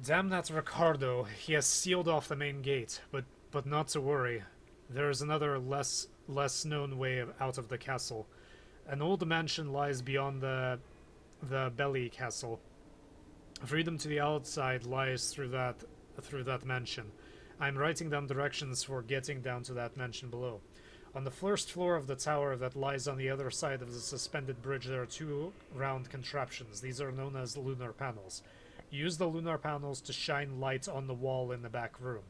Speaker 1: Damn that Ricardo. He has sealed off the main gate, but not to worry. There is another less known way out of the castle. An old mansion lies beyond the Belly Castle. Freedom to the outside lies through that mansion. I'm writing down directions for getting down to that mansion below. On the first floor of the tower that lies on the other side of the suspended bridge, there are two round contraptions. These are known as lunar panels. Use the lunar panels to shine light on the wall in the back room.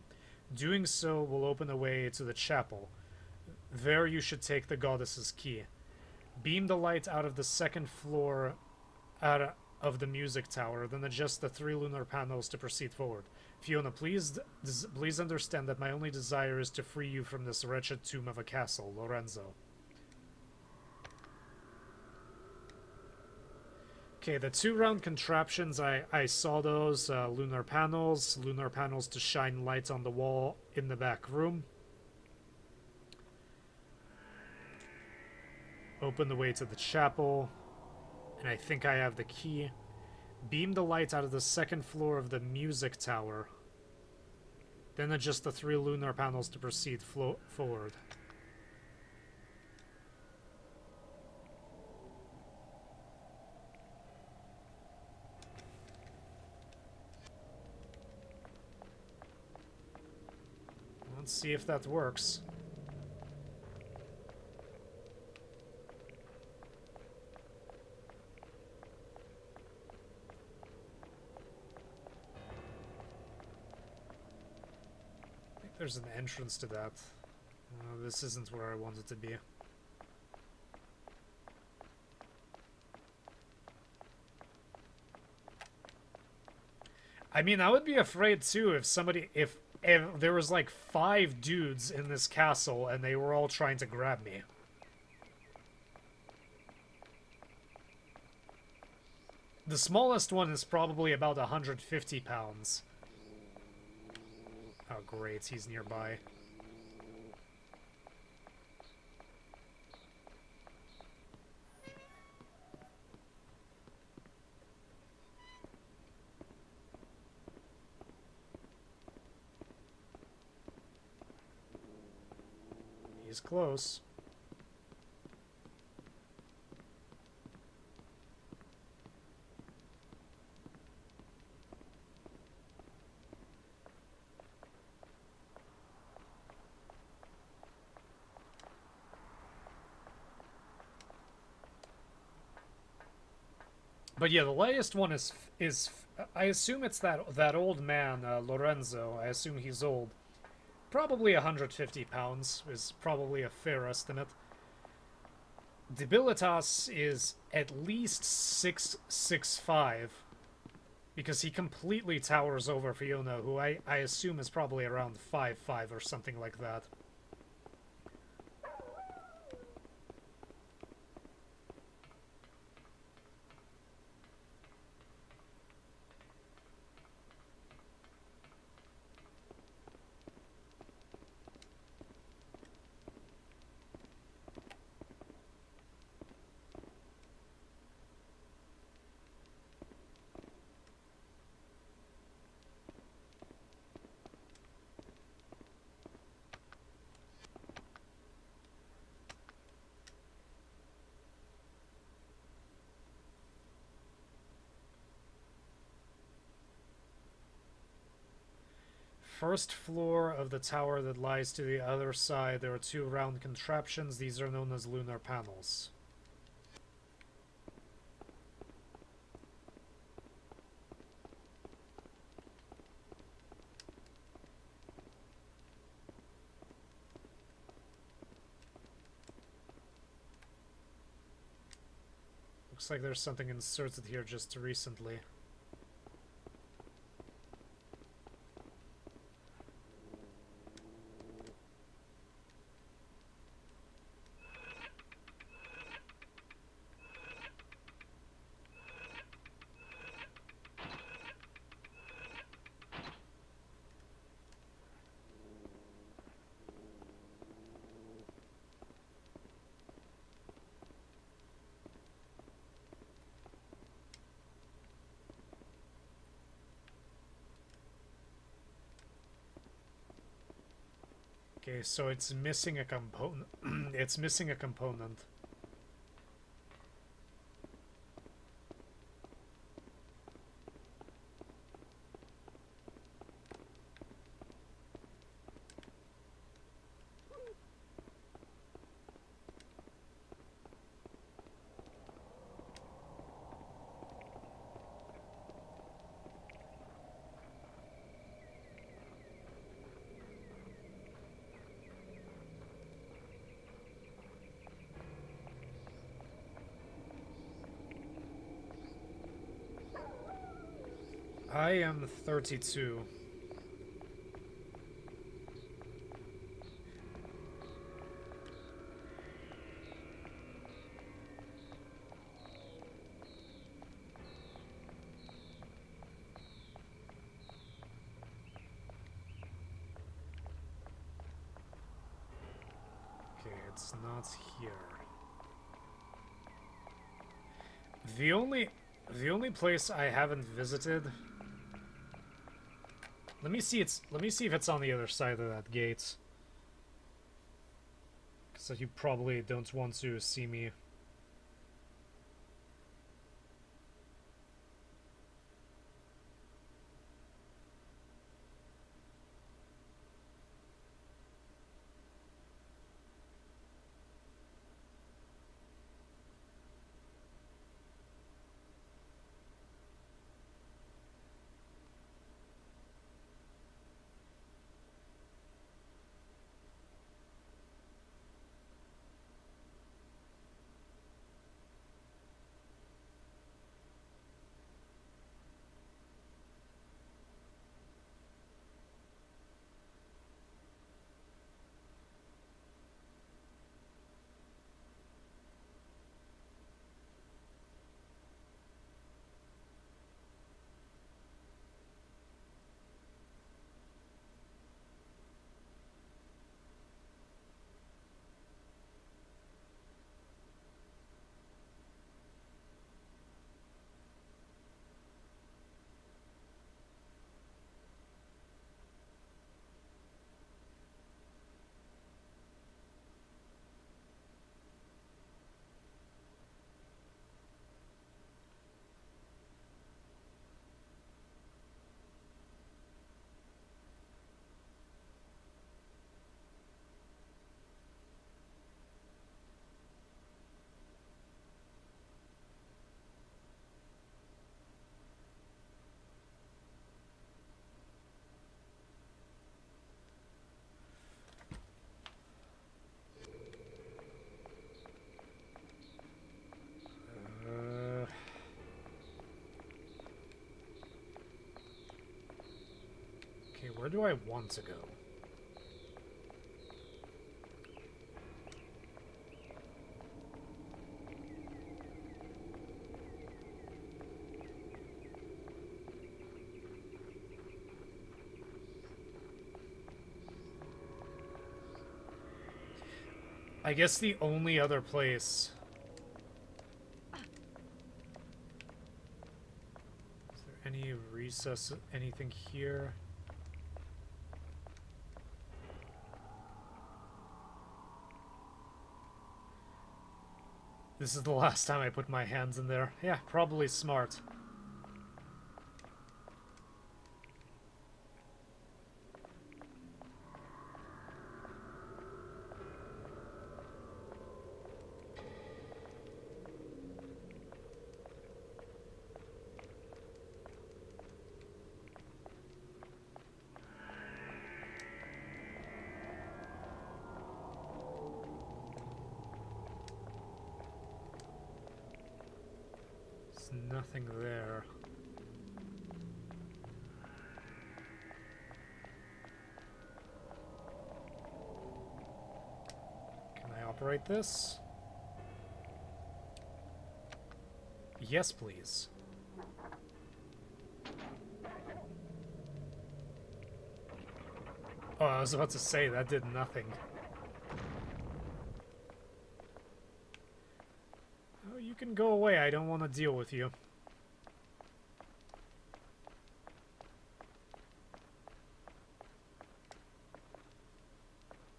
Speaker 1: Doing so will open a way to the chapel. There you should take the goddess's key. Beam the light out of the second floor out of the music tower, then adjust the 3 lunar panels to proceed forward. Fiona, please understand that my only desire is to free you from this wretched tomb of a castle, Lorenzo. Okay, the 2 round contraptions, I saw those. Lunar panels to shine light on the wall in the back room. Open the way to the chapel. And I think I have the key. Beam the light out of the second floor of the music tower. Then adjust the 3 lunar panels to proceed forward. Let's see if that works. There's an entrance to that. This isn't where I want it to be. I mean, I would be afraid too if there was like 5 dudes in this castle and they were all trying to grab me. The smallest one is probably about 150 pounds. Oh, great, he's nearby. He's close. But yeah, the latest one is I assume it's that old man, Lorenzo. I assume he's old. Probably 150 pounds is probably a fair estimate. Debilitas is at least 6'5", because he completely towers over Fiona, who I assume is probably around 5'5" or something like that. First floor of the tower that lies to the other side, there are 2 round contraptions. These are known as lunar panels. Looks like there's something inserted here just recently. Okay, so it's missing a component. It's missing a component. I am 32. Okay, it's not here. The only place I haven't visited. Let me see if it's on the other side of that gate. So you probably don't want to see me. Uh, okay, where do I want to go? I guess the only other place. Is there any recess, anything here? This is the last time I put my hands in there. Yeah, probably smart. There's nothing there. Can I operate this? Yes, please. Oh, I was about to say, that did nothing. Oh, you can go away, I don't want to deal with you.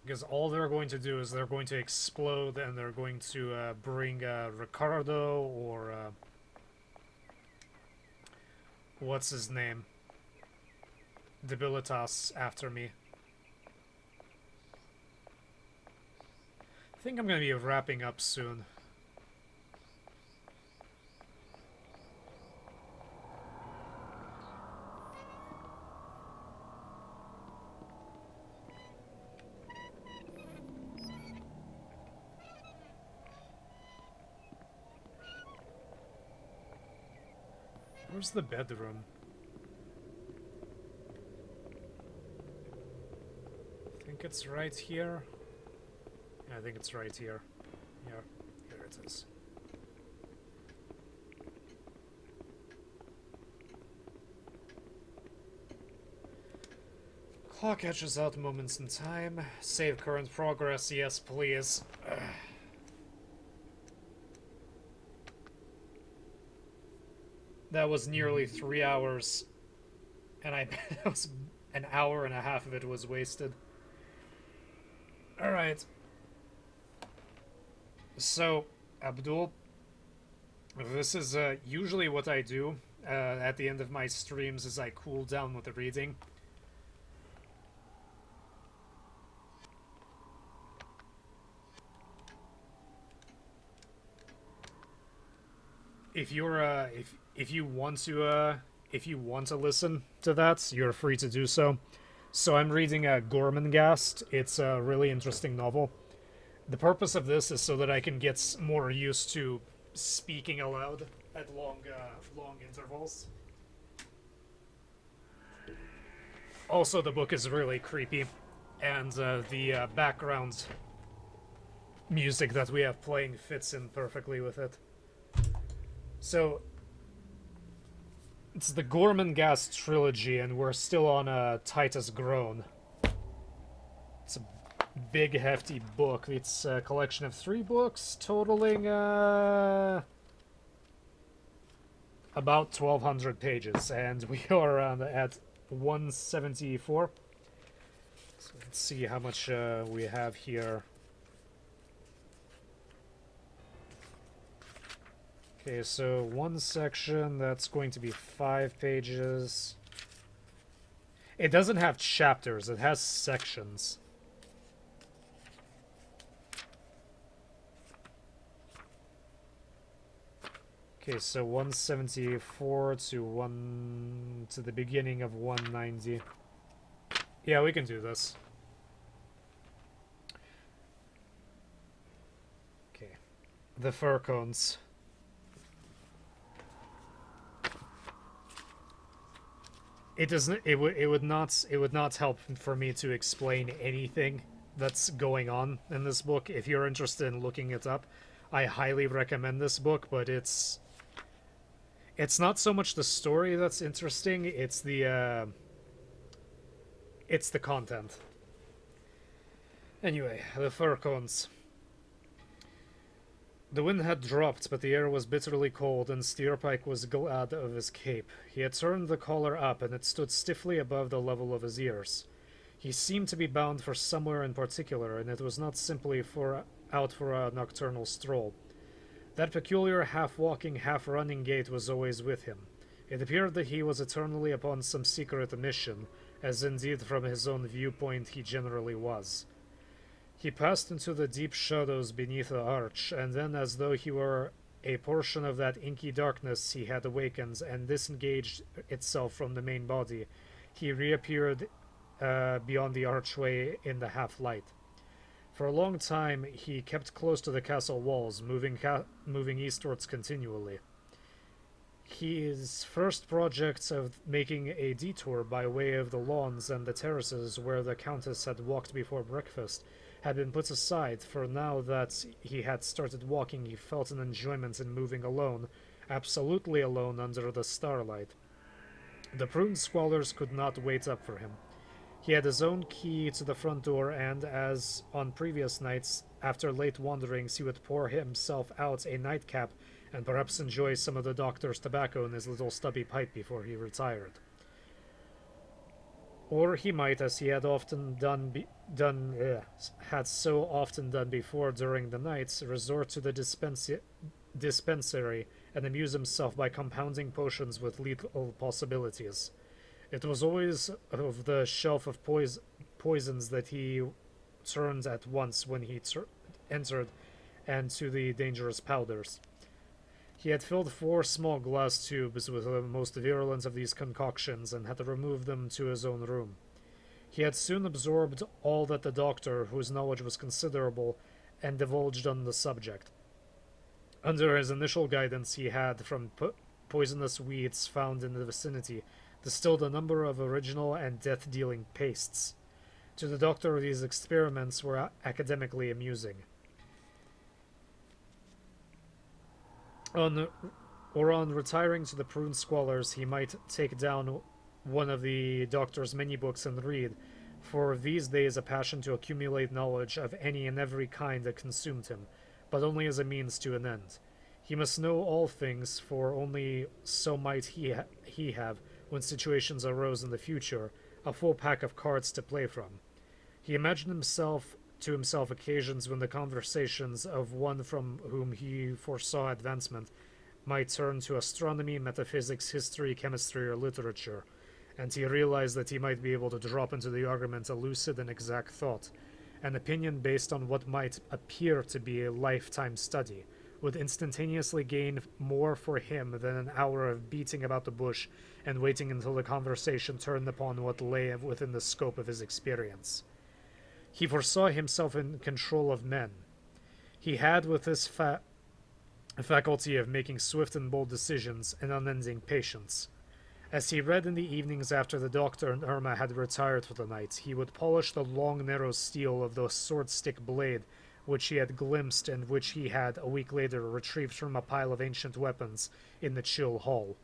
Speaker 1: Because all they're going to do is they're going to explode and they're going to bring Ricardo or what's his name? Debilitas after me. I think I'm going to be wrapping up soon. Where's the bedroom? I think it's right here. Yeah, I think it's right here. Yeah, here it is. Clock etches out moments in time. Save current progress, yes please. That was nearly 3 hours, and I bet that was an hour and a half of it was wasted. Alright. So, Abdul, this is usually what I do at the end of my streams is I cool down with the reading. If you're if you want to listen to that, you're free to do so. So I'm reading Gormenghast. It's a really interesting novel. The purpose of this is so that I can get more used to speaking aloud at long intervals. Also, the book is really creepy, and the background music that we have playing fits in perfectly with it. So, it's the Gormenghast trilogy, and we're still on Titus Groan. It's a big, hefty book. It's a collection of 3 books, totaling about 1,200 pages, and we are at 174. So let's see how much we have here. Okay, so one section, that's going to be 5 pages. It doesn't have chapters, it has sections. Okay, so 174 to the beginning of 190. Yeah, we can do this. Okay. The fir cones. It doesn't. It would not help for me to explain anything that's going on in this book. If you're interested in looking it up, I highly recommend this book. But it's not so much the story that's interesting. It's the content. Anyway, the fir cones. The wind had dropped, but the air was bitterly cold, and Steerpike was glad of his cape. He had turned the collar up, and it stood stiffly above the level of his ears. He seemed to be bound for somewhere in particular, and it was not simply out for a nocturnal stroll. That peculiar half-walking, half-running gait was always with him. It appeared that he was eternally upon some secret mission, as indeed from his own viewpoint he generally was. He passed into the deep shadows beneath the arch, and then, as though he were a portion of that inky darkness he had awakened and disengaged itself from the main body, he reappeared beyond the archway in the half-light. For a long time he kept close to the castle walls, moving eastwards continually. His first projects of making a detour by way of the lawns and the terraces where the Countess had walked before breakfast had been put aside, for now that he had started walking he felt an enjoyment in moving alone, absolutely alone under the starlight. The prune squallers could not wait up for him. He had his own key to the front door, and as on previous nights, after late wanderings, he would pour himself out a nightcap and perhaps enjoy some of the doctor's tobacco in his little stubby pipe before he retired. Or he might, as he had often had so often done before during the nights, resort to the dispensary and amuse himself by compounding potions with lethal possibilities. It was always of the shelf of poisons that he turned at once when he entered, and to the dangerous powders. He had filled 4 small glass tubes with the most virulent of these concoctions and had removed them to his own room. He had soon absorbed all that the doctor, whose knowledge was considerable, and divulged on the subject. Under his initial guidance, he had, from poisonous weeds found in the vicinity, distilled a number of original and death-dealing pastes. To the doctor, these experiments were academically amusing. On retiring to the prune squalors, he might take down one of the doctor's many books and read, for these days a passion to accumulate knowledge of any and every kind that consumed him, but only as a means to an end. He must know all things, for only so might he have, when situations arose in the future, a full pack of cards to play from. He imagined himself occasions when the conversations of one from whom he foresaw advancement might turn to astronomy, metaphysics, history, chemistry, or literature, and he realized that he might be able to drop into the argument a lucid and exact thought, an opinion based on what might appear to be a lifetime study, would instantaneously gain more for him than an hour of beating about the bush and waiting until the conversation turned upon what lay within the scope of his experience. He foresaw himself in control of men. He had, with his faculty of making swift and bold decisions, an unending patience. As he read in the evenings after the doctor and Irma had retired for the night, he would polish the long, narrow steel of the sword-stick blade which he had glimpsed and which he had, a week later, retrieved from a pile of ancient weapons in the chill hall.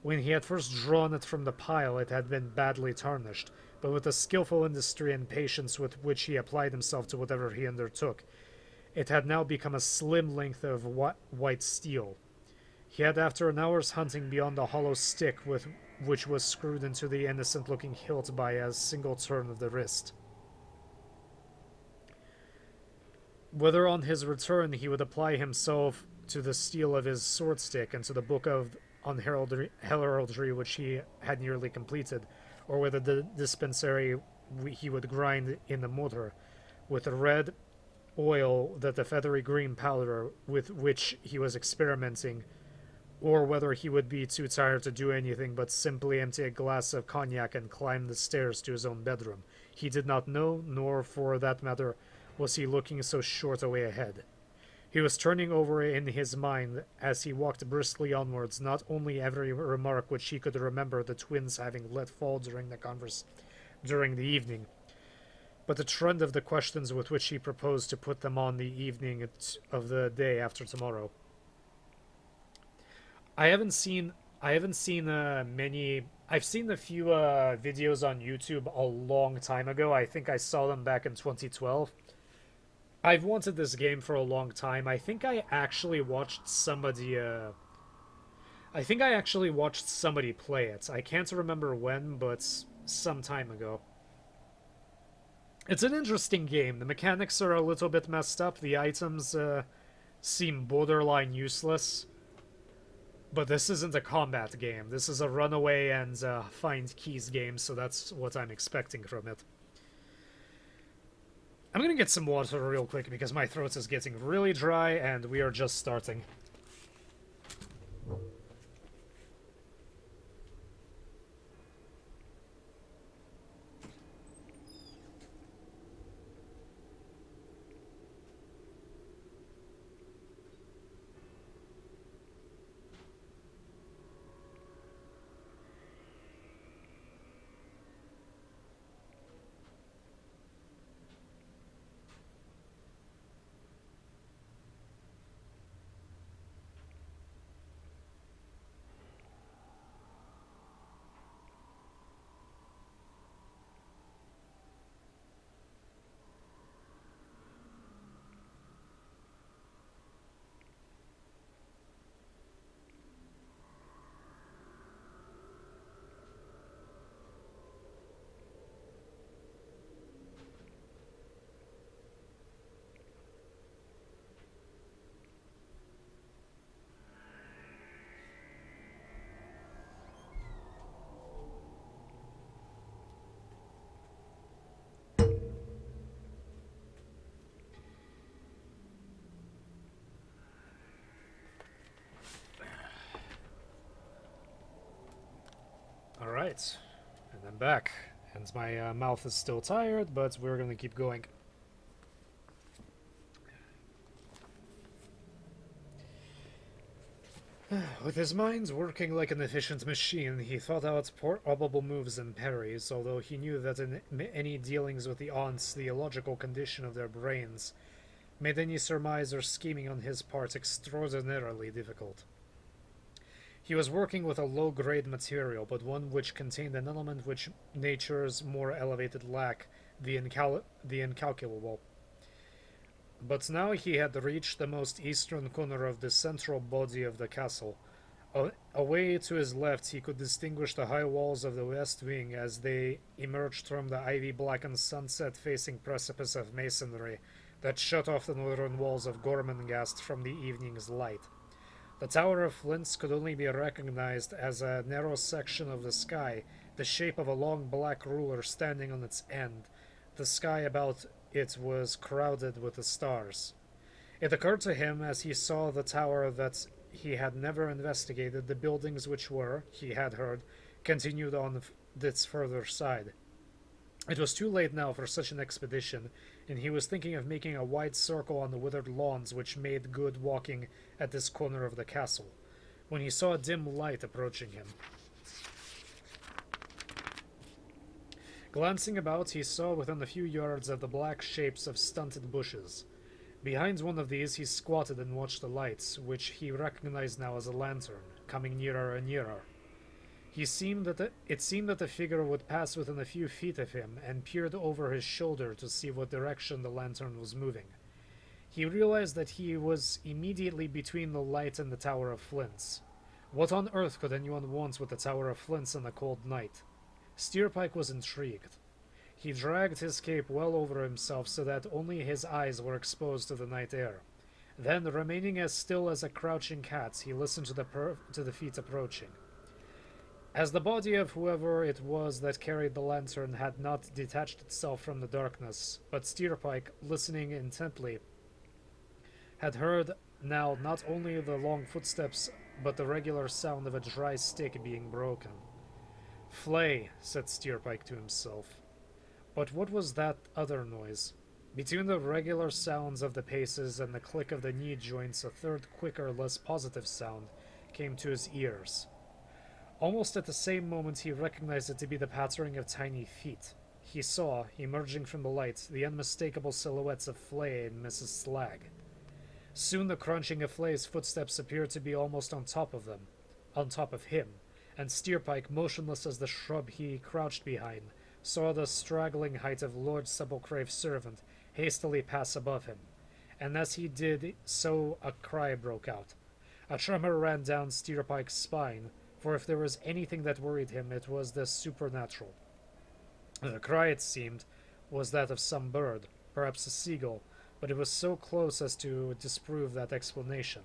Speaker 1: When he had first drawn it from the pile, it had been badly tarnished, but with the skillful industry and patience with which he applied himself to whatever he undertook, it had now become a slim length of white steel. He had, after an hour's hunting beyond the hollow stick which was screwed into the innocent-looking hilt by a single turn of the wrist. Whether on his return he would apply himself to the steel of his sword stick and to the book on heraldry which he had nearly completed, or whether the dispensary he would grind in the mortar with the red oil that the feathery green powder with which he was experimenting, or whether he would be too tired to do anything but simply empty a glass of cognac and climb the stairs to his own bedroom, he did not know, nor, for that matter, was he looking so short a way ahead. He was turning over in his mind, as he walked briskly onwards, not only every remark which he could remember the twins having let fall during the evening, but the trend of the questions with which he proposed to put them on the evening of the day after tomorrow. I've seen many. I've seen a few videos on YouTube a long time ago. I think I saw them back in 2012. I've wanted this game for a long time. I think I actually watched somebody play it. I can't remember when, but some time ago. It's an interesting game. The mechanics are a little bit messed up. The items seem borderline useless. But this isn't a combat game. This is a runaway and find keys game, so that's what I'm expecting from it. I'm gonna get some water real quick because my throat is getting really dry and we are just starting. Alright, and I'm back. And my mouth is still tired, but we're gonna keep going. With his mind working like an efficient machine, he thought out probable moves and parries, although he knew that in any dealings with the aunts, the illogical condition of their brains made any surmise or scheming on his part extraordinarily difficult. He was working with a low-grade material, but one which contained an element which nature's more elevated lack, the incalculable. But now he had reached the most eastern corner of the central body of the castle. Away to his left he could distinguish the high walls of the west wing as they emerged from the ivy-blackened sunset-facing precipice of masonry that shut off the northern walls of Gormenghast from the evening's light. The Tower of Flints could only be recognized as a narrow section of the sky, the shape of a long black ruler standing on its end. The sky about it was crowded with the stars. It occurred to him as he saw the tower that he had never investigated the buildings which were, he had heard, continued on its further side. It was too late now for such an expedition, and he was thinking of making a wide circle on the withered lawns which made good walking at this corner of the castle, when he saw a dim light approaching him. Glancing about, he saw within a few yards of the black shapes of stunted bushes. Behind one of these he squatted and watched the lights, which he recognized now as a lantern, coming nearer and nearer. It seemed that the figure would pass within a few feet of him, and peered over his shoulder to see what direction the lantern was moving. He realized that he was immediately between the light and the Tower of Flints. What on earth could anyone want with the Tower of Flints on a cold night? Steerpike was intrigued. He dragged his cape well over himself so that only his eyes were exposed to the night air. Then, remaining as still as a crouching cat, he listened to the feet approaching. As the body of whoever it was that carried the lantern had not detached itself from the darkness, but Steerpike, listening intently, had heard now not only the long footsteps, but the regular sound of a dry stick being broken. "Flay," said Steerpike to himself. But what was that other noise? Between the regular sounds of the paces and the click of the knee joints, a third, quicker, less positive sound came to his ears. Almost at the same moment he recognized it to be the pattering of tiny feet. He saw, emerging from the light, the unmistakable silhouettes of Flay and Mrs. Slag. Soon the crunching of Flay's footsteps appeared to be almost on top of him, and Steerpike, motionless as the shrub he crouched behind, saw the straggling height of Lord Sepulchre's servant hastily pass above him, and as he did so a cry broke out. A tremor ran down Steerpike's spine, for if there was anything that worried him, it was the supernatural. The cry, it seemed, was that of some bird, perhaps a seagull, but it was so close as to disprove that explanation.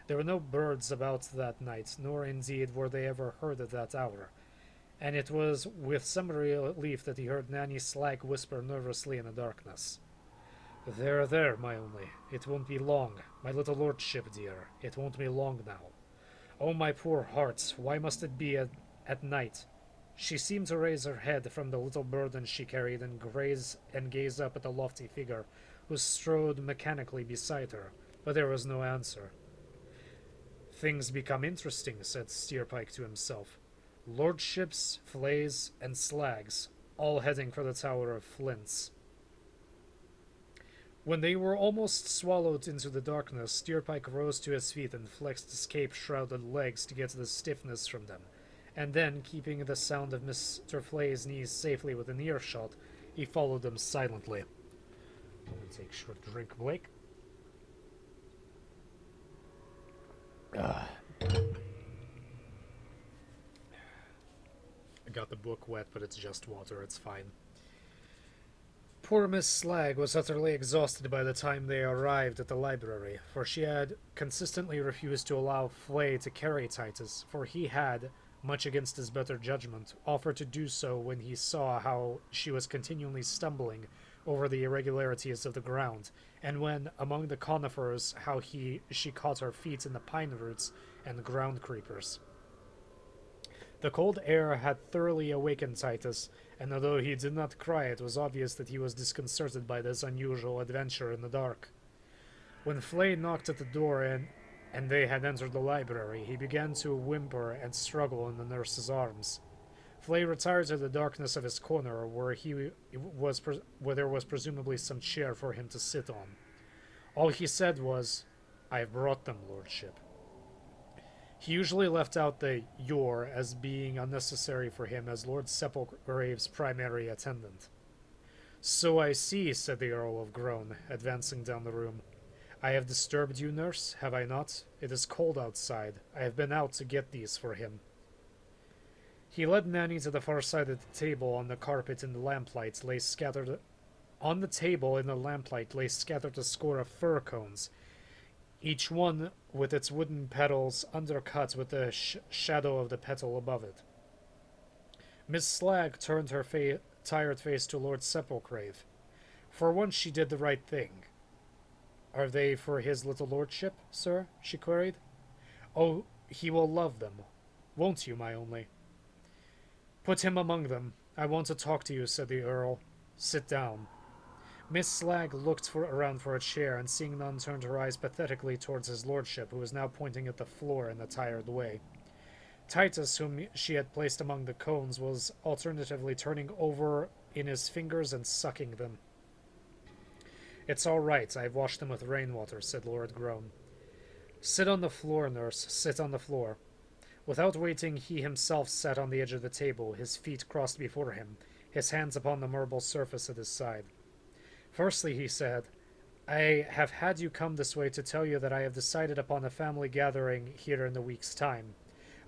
Speaker 1: There were no birds about that night, nor indeed were they ever heard at that hour, and it was with some relief that he heard Nanny Slag whisper nervously in the darkness. "There, there, my only. It won't be long. My little lordship, dear. It won't be long now. Oh, my poor heart, why must it be at night?" She seemed to raise her head from the little burden she carried and gaze up at the lofty figure who strode mechanically beside her, but there was no answer. "Things become interesting," said Steerpike to himself. "Lordships, Flays, and Slags, all heading for the Tower of Flints." When they were almost swallowed into the darkness, Steerpike rose to his feet and flexed his cape-shrouded legs to get the stiffness from them, and then, keeping the sound of Mr. Flay's knees safely within earshot, he followed them silently. Let me take a short drink, Blake. I got the book wet, but it's just water, it's fine. Poor Miss Slag was utterly exhausted by the time they arrived at the library, for she had consistently refused to allow Flay to carry Titus, for he had, much against his better judgment, offered to do so when he saw how she was continually stumbling over the irregularities of the ground, and when, among the conifers, how she caught her feet in the pine roots and ground creepers. The cold air had thoroughly awakened Titus, and although he did not cry, it was obvious that he was disconcerted by this unusual adventure in the dark. When Flay knocked at the door and they had entered the library, he began to whimper and struggle in the nurse's arms. Flay retired to the darkness of his corner, where where there was presumably some chair for him to sit on. All he said was, "I have brought them, lordship." He usually left out the "your" as being unnecessary for him as Lord Sepulchre's primary attendant. "So I see," said the Earl of Groan, advancing down the room. "I have disturbed you, nurse, have I not? It is cold outside. I have been out to get these for him." He led Nanny to the far side of the table. On the carpet in the lamplight lay scattered a score of fir cones, each one with its wooden petals undercut with the shadow of the petal above it. Miss Slag turned her tired face to Lord Sepulchre. For once she did the right thing. "Are they for his little lordship, sir?" she queried. "Oh, he will love them. Won't you, my only?" "Put him among them. I want to talk to you," said the Earl. "Sit down." Miss Slag looked around for a chair, and seeing none, turned her eyes pathetically towards his lordship, who was now pointing at the floor in a tired way. Titus, whom she had placed among the cones, was alternatively turning over in his fingers and sucking them. "It's all right. I've washed them with rainwater," said Lord Groan. "Sit on the floor, nurse. Sit on the floor." Without waiting, he himself sat on the edge of the table, his feet crossed before him, his hands upon the marble surface at his side. "Firstly," he said, "I have had you come this way to tell you that I have decided upon a family gathering here in a week's time.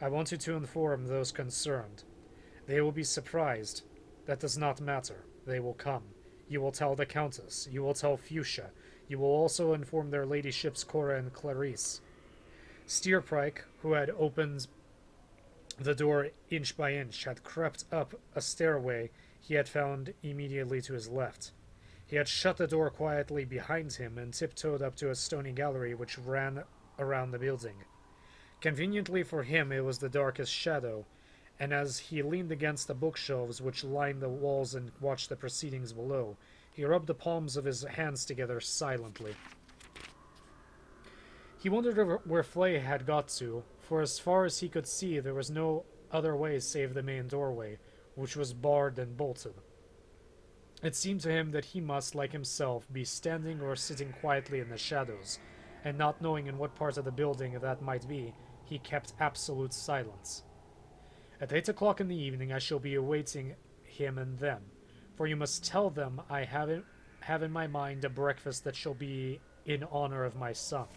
Speaker 1: I want you to inform those concerned. They will be surprised. That does not matter. They will come. You will tell the Countess. You will tell Fuchsia. You will also inform their ladyships Cora and Clarice." Steerpike, who had opened the door inch by inch, had crept up a stairway he had found immediately to his left. He had shut the door quietly behind him and tiptoed up to a stony gallery which ran around the building. Conveniently for him, it was the darkest shadow, and as he leaned against the bookshelves which lined the walls and watched the proceedings below, he rubbed the palms of his hands together silently. He wondered where Flay had got to, for as far as he could see there was no other way save the main doorway, which was barred and bolted. It seemed to him that he must, like himself, be standing or sitting quietly in the shadows, and not knowing in what part of the building that might be, he kept absolute silence. "At 8 o'clock in the evening I shall be awaiting him and them, for you must tell them I have in my mind a breakfast that shall be in honor of my son."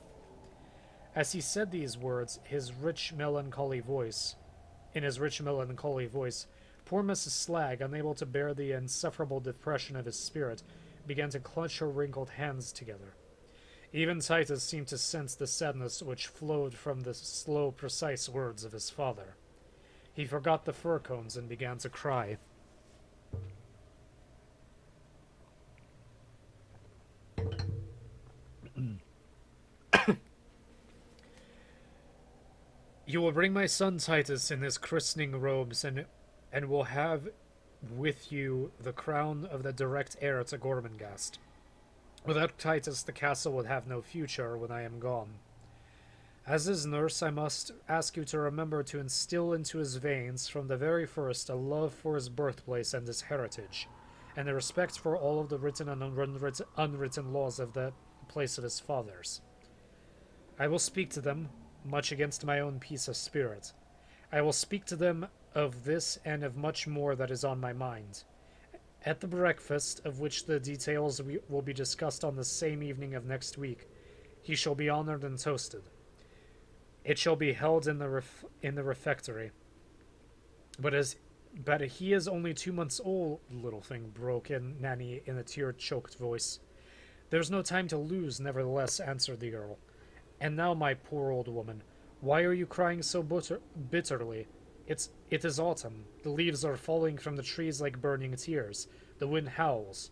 Speaker 1: As he said these words, in his rich melancholy voice, poor Mrs. Slag, unable to bear the insufferable depression of his spirit, began to clutch her wrinkled hands together. Even Titus seemed to sense the sadness which flowed from the slow, precise words of his father. He forgot the fir cones and began to cry. "You will bring my son Titus in his christening robes, and will have with you the crown of the direct heir to Gormenghast. Without Titus, the castle would have no future when I am gone. As his nurse, I must ask you to remember to instill into his veins from the very first a love for his birthplace and his heritage, and a respect for all of the written and unwritten laws of the place of his fathers. I will speak to them, much against my own peace of spirit. I will speak to them of this and of much more that is on my mind. At the breakfast, of which the details will be discussed on the same evening of next week, he shall be honored and toasted. It shall be held in the refectory. But he is only 2 months old, little thing," broke in Nanny in a tear-choked voice. "There's no time to lose, nevertheless," answered the Earl. "And now, my poor old woman, why are you crying so bitterly? It is autumn. The leaves are falling from the trees like burning tears. The wind howls.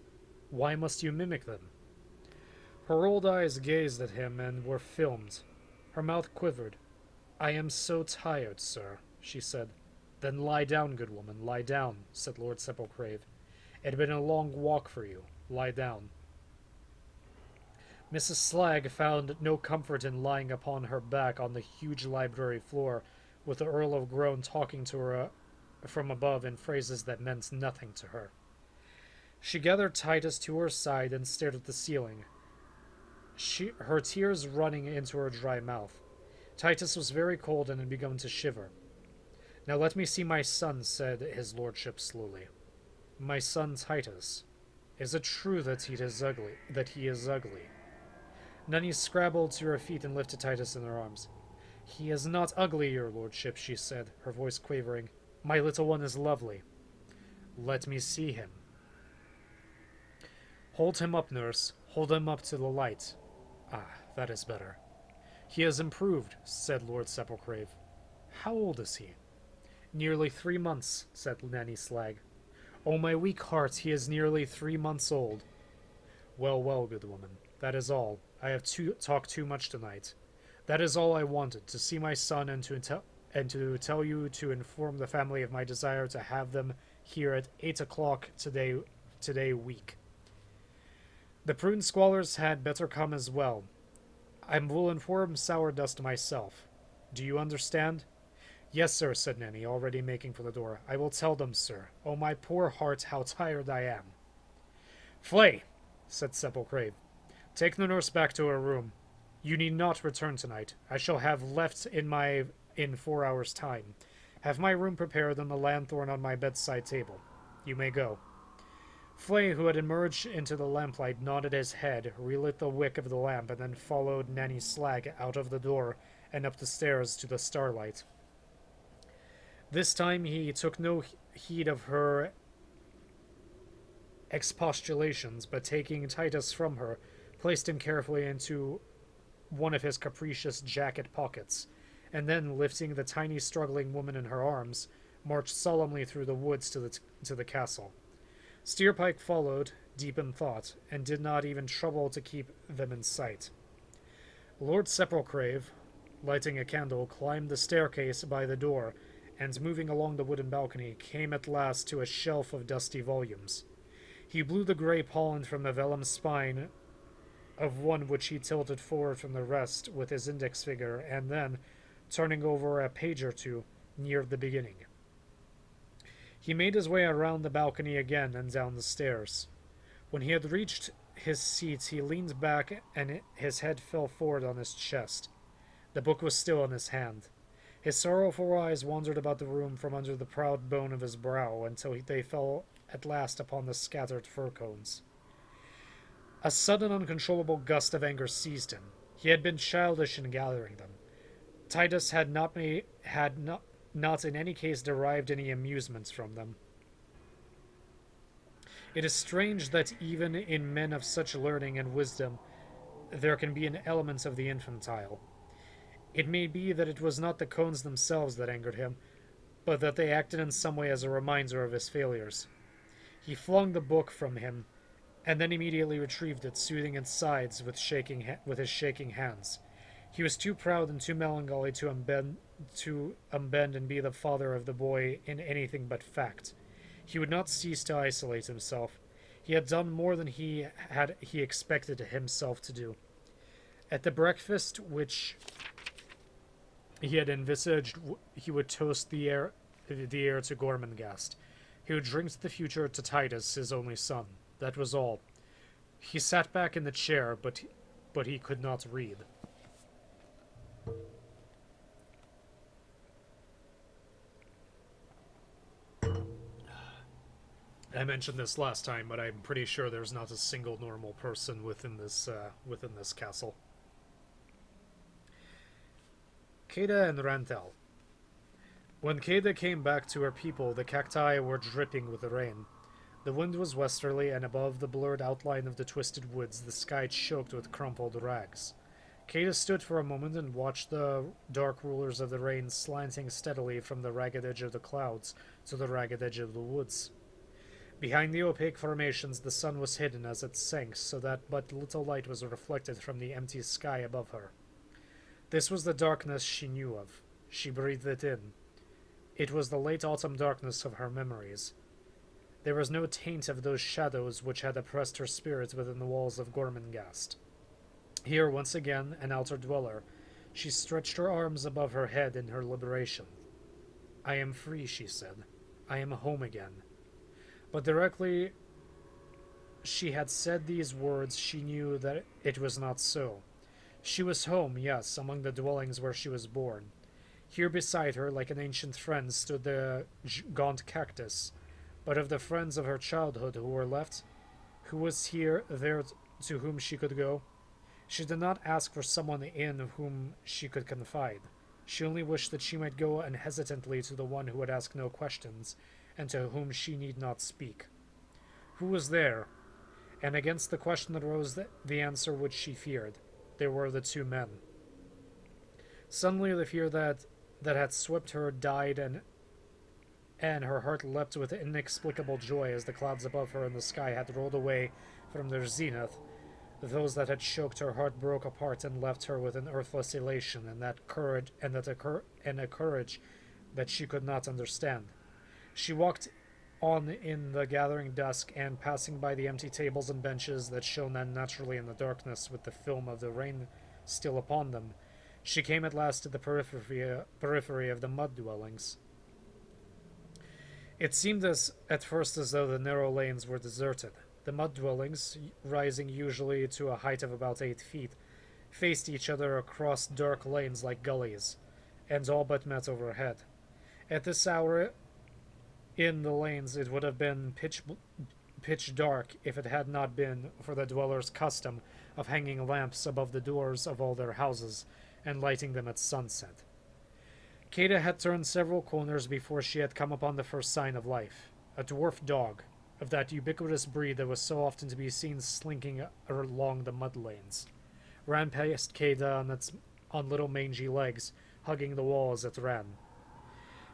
Speaker 1: Why must you mimic them?" Her old eyes gazed at him and were filmed. Her mouth quivered. "I am so tired, sir," she said. Then lie down, good woman, lie down, said Lord Sepulchrave. It had been a long walk for you. Lie down. Mrs. Slag found no comfort in lying upon her back on the huge library floor, with the Earl of Groan talking to her from above in phrases that meant nothing to her. She gathered Titus to her side and stared at the ceiling, her tears running into her dry mouth. Titus was very cold and had begun to shiver. "Now let me see my son," said his lordship slowly. "My son Titus. Is it true that he is ugly? Nanny scrabbled to her feet and lifted Titus in her arms. "He is not ugly, your lordship," she said, her voice quavering. "My little one is lovely." "Let me see him." "Hold him up, nurse. Hold him up to the light. Ah, that is better." "He has improved," said Lord Sepulchrave. "How old is he?" "Nearly 3 months," said Nanny Slag. "Oh, my weak heart, he is nearly 3 months old." "Well, well, good woman, that is all. I have talked too much tonight. That is all I wanted, to see my son and to tell you to inform the family of my desire to have them here at 8 o'clock today week. The prune squallers had better come as well. I will inform Sourdust myself. Do you understand?" "Yes, sir," said Nanny, already making for the door. "I will tell them, sir. Oh, my poor heart, how tired I am." "Flay," said Sepulchrave, "take the nurse back to her room. You need not return tonight. I shall have left in 4 hours' time. Have my room prepared and the lanthorn on my bedside table. You may go." Flay, who had emerged into the lamplight, nodded his head, relit the wick of the lamp, and then followed Nanny Slag out of the door and up the stairs to the starlight. This time he took no heed of her expostulations, but taking Titus from her, placed him carefully into one of his capricious jacket pockets, and then, lifting the tiny struggling woman in her arms, marched solemnly through the woods to the castle. Steerpike followed, deep in thought, and did not even trouble to keep them in sight. Lord Sepulchrave, lighting a candle, climbed the staircase by the door, and moving along the wooden balcony, came at last to a shelf of dusty volumes. He blew the grey pollen from the vellum spine of one which he tilted forward from the rest with his index finger, and then, turning over a page or two, neared the beginning. He made his way around the balcony again and down the stairs. When he had reached his seat, he leaned back and his head fell forward on his chest. The book was still in his hand. His sorrowful eyes wandered about the room from under the proud bone of his brow until they fell at last upon the scattered fir cones. A sudden uncontrollable gust of anger seized him. He had been childish in gathering them. Titus had not in any case derived any amusement from them. It is strange that even in men of such learning and wisdom there can be an element of the infantile. It may be that it was not the cones themselves that angered him, but that they acted in some way as a reminder of his failures. He flung the book from him, and then immediately retrieved it, soothing its sides with his shaking hands. He was too proud and too melancholy to unbend and be the father of the boy in anything but fact. He would not cease to isolate himself. He had done more than he expected himself to do. At the breakfast which he had envisaged, he would toast the heir to Gormenghast. He would drink the future to Titus, his only son. That was all. He sat back in the chair, but he could not read. I mentioned this last time, but I'm pretty sure there's not a single normal person within this castle. Keda and Rantel. When Keda came back to her people, the cacti were dripping with the rain. The wind was westerly, and above the blurred outline of the twisted woods, the sky choked with crumpled rags. Keda stood for a moment and watched the dark rulers of the rain slanting steadily from the ragged edge of the clouds to the ragged edge of the woods. Behind the opaque formations, the sun was hidden as it sank, so that but little light was reflected from the empty sky above her. This was the darkness she knew of. She breathed it in. It was the late autumn darkness of her memories. There was no taint of those shadows which had oppressed her spirit within the walls of Gormenghast. Here, once again, an outer dweller, she stretched her arms above her head in her liberation. "I am free," she said. "I am home again." But directly she had said these words, she knew that it was not so. She was home, yes, among the dwellings where she was born. Here beside her, like an ancient friend, stood the gaunt cactus. But of the friends of her childhood who were left, who was here, there to whom she could go? She did not ask for someone in whom she could confide. She only wished that she might go unhesitantly to the one who would ask no questions, and to whom she need not speak. Who was there? And against the question arose the answer which she feared. They were the two men. Suddenly the fear that had swept her died, and her heart leapt with inexplicable joy as the clouds above her in the sky had rolled away from their zenith. Those that had choked her heart broke apart and left her with an earthless elation and a courage that she could not understand. She walked on in the gathering dusk, and passing by the empty tables and benches that shone unnaturally in the darkness with the film of the rain still upon them, she came at last to the periphery of the mud dwellings. It seemed at first as though the narrow lanes were deserted. The mud dwellings, rising usually to a height of about 8 feet, faced each other across dark lanes like gullies, and all but met overhead. At this hour in the lanes it would have been pitch dark if it had not been for the dwellers' custom of hanging lamps above the doors of all their houses and lighting them at sunset. Kada had turned several corners before she had come upon the first sign of life. A dwarf dog, of that ubiquitous breed that was so often to be seen slinking along the mud lanes, ran past Kada on little mangy legs, hugging the wall as it ran.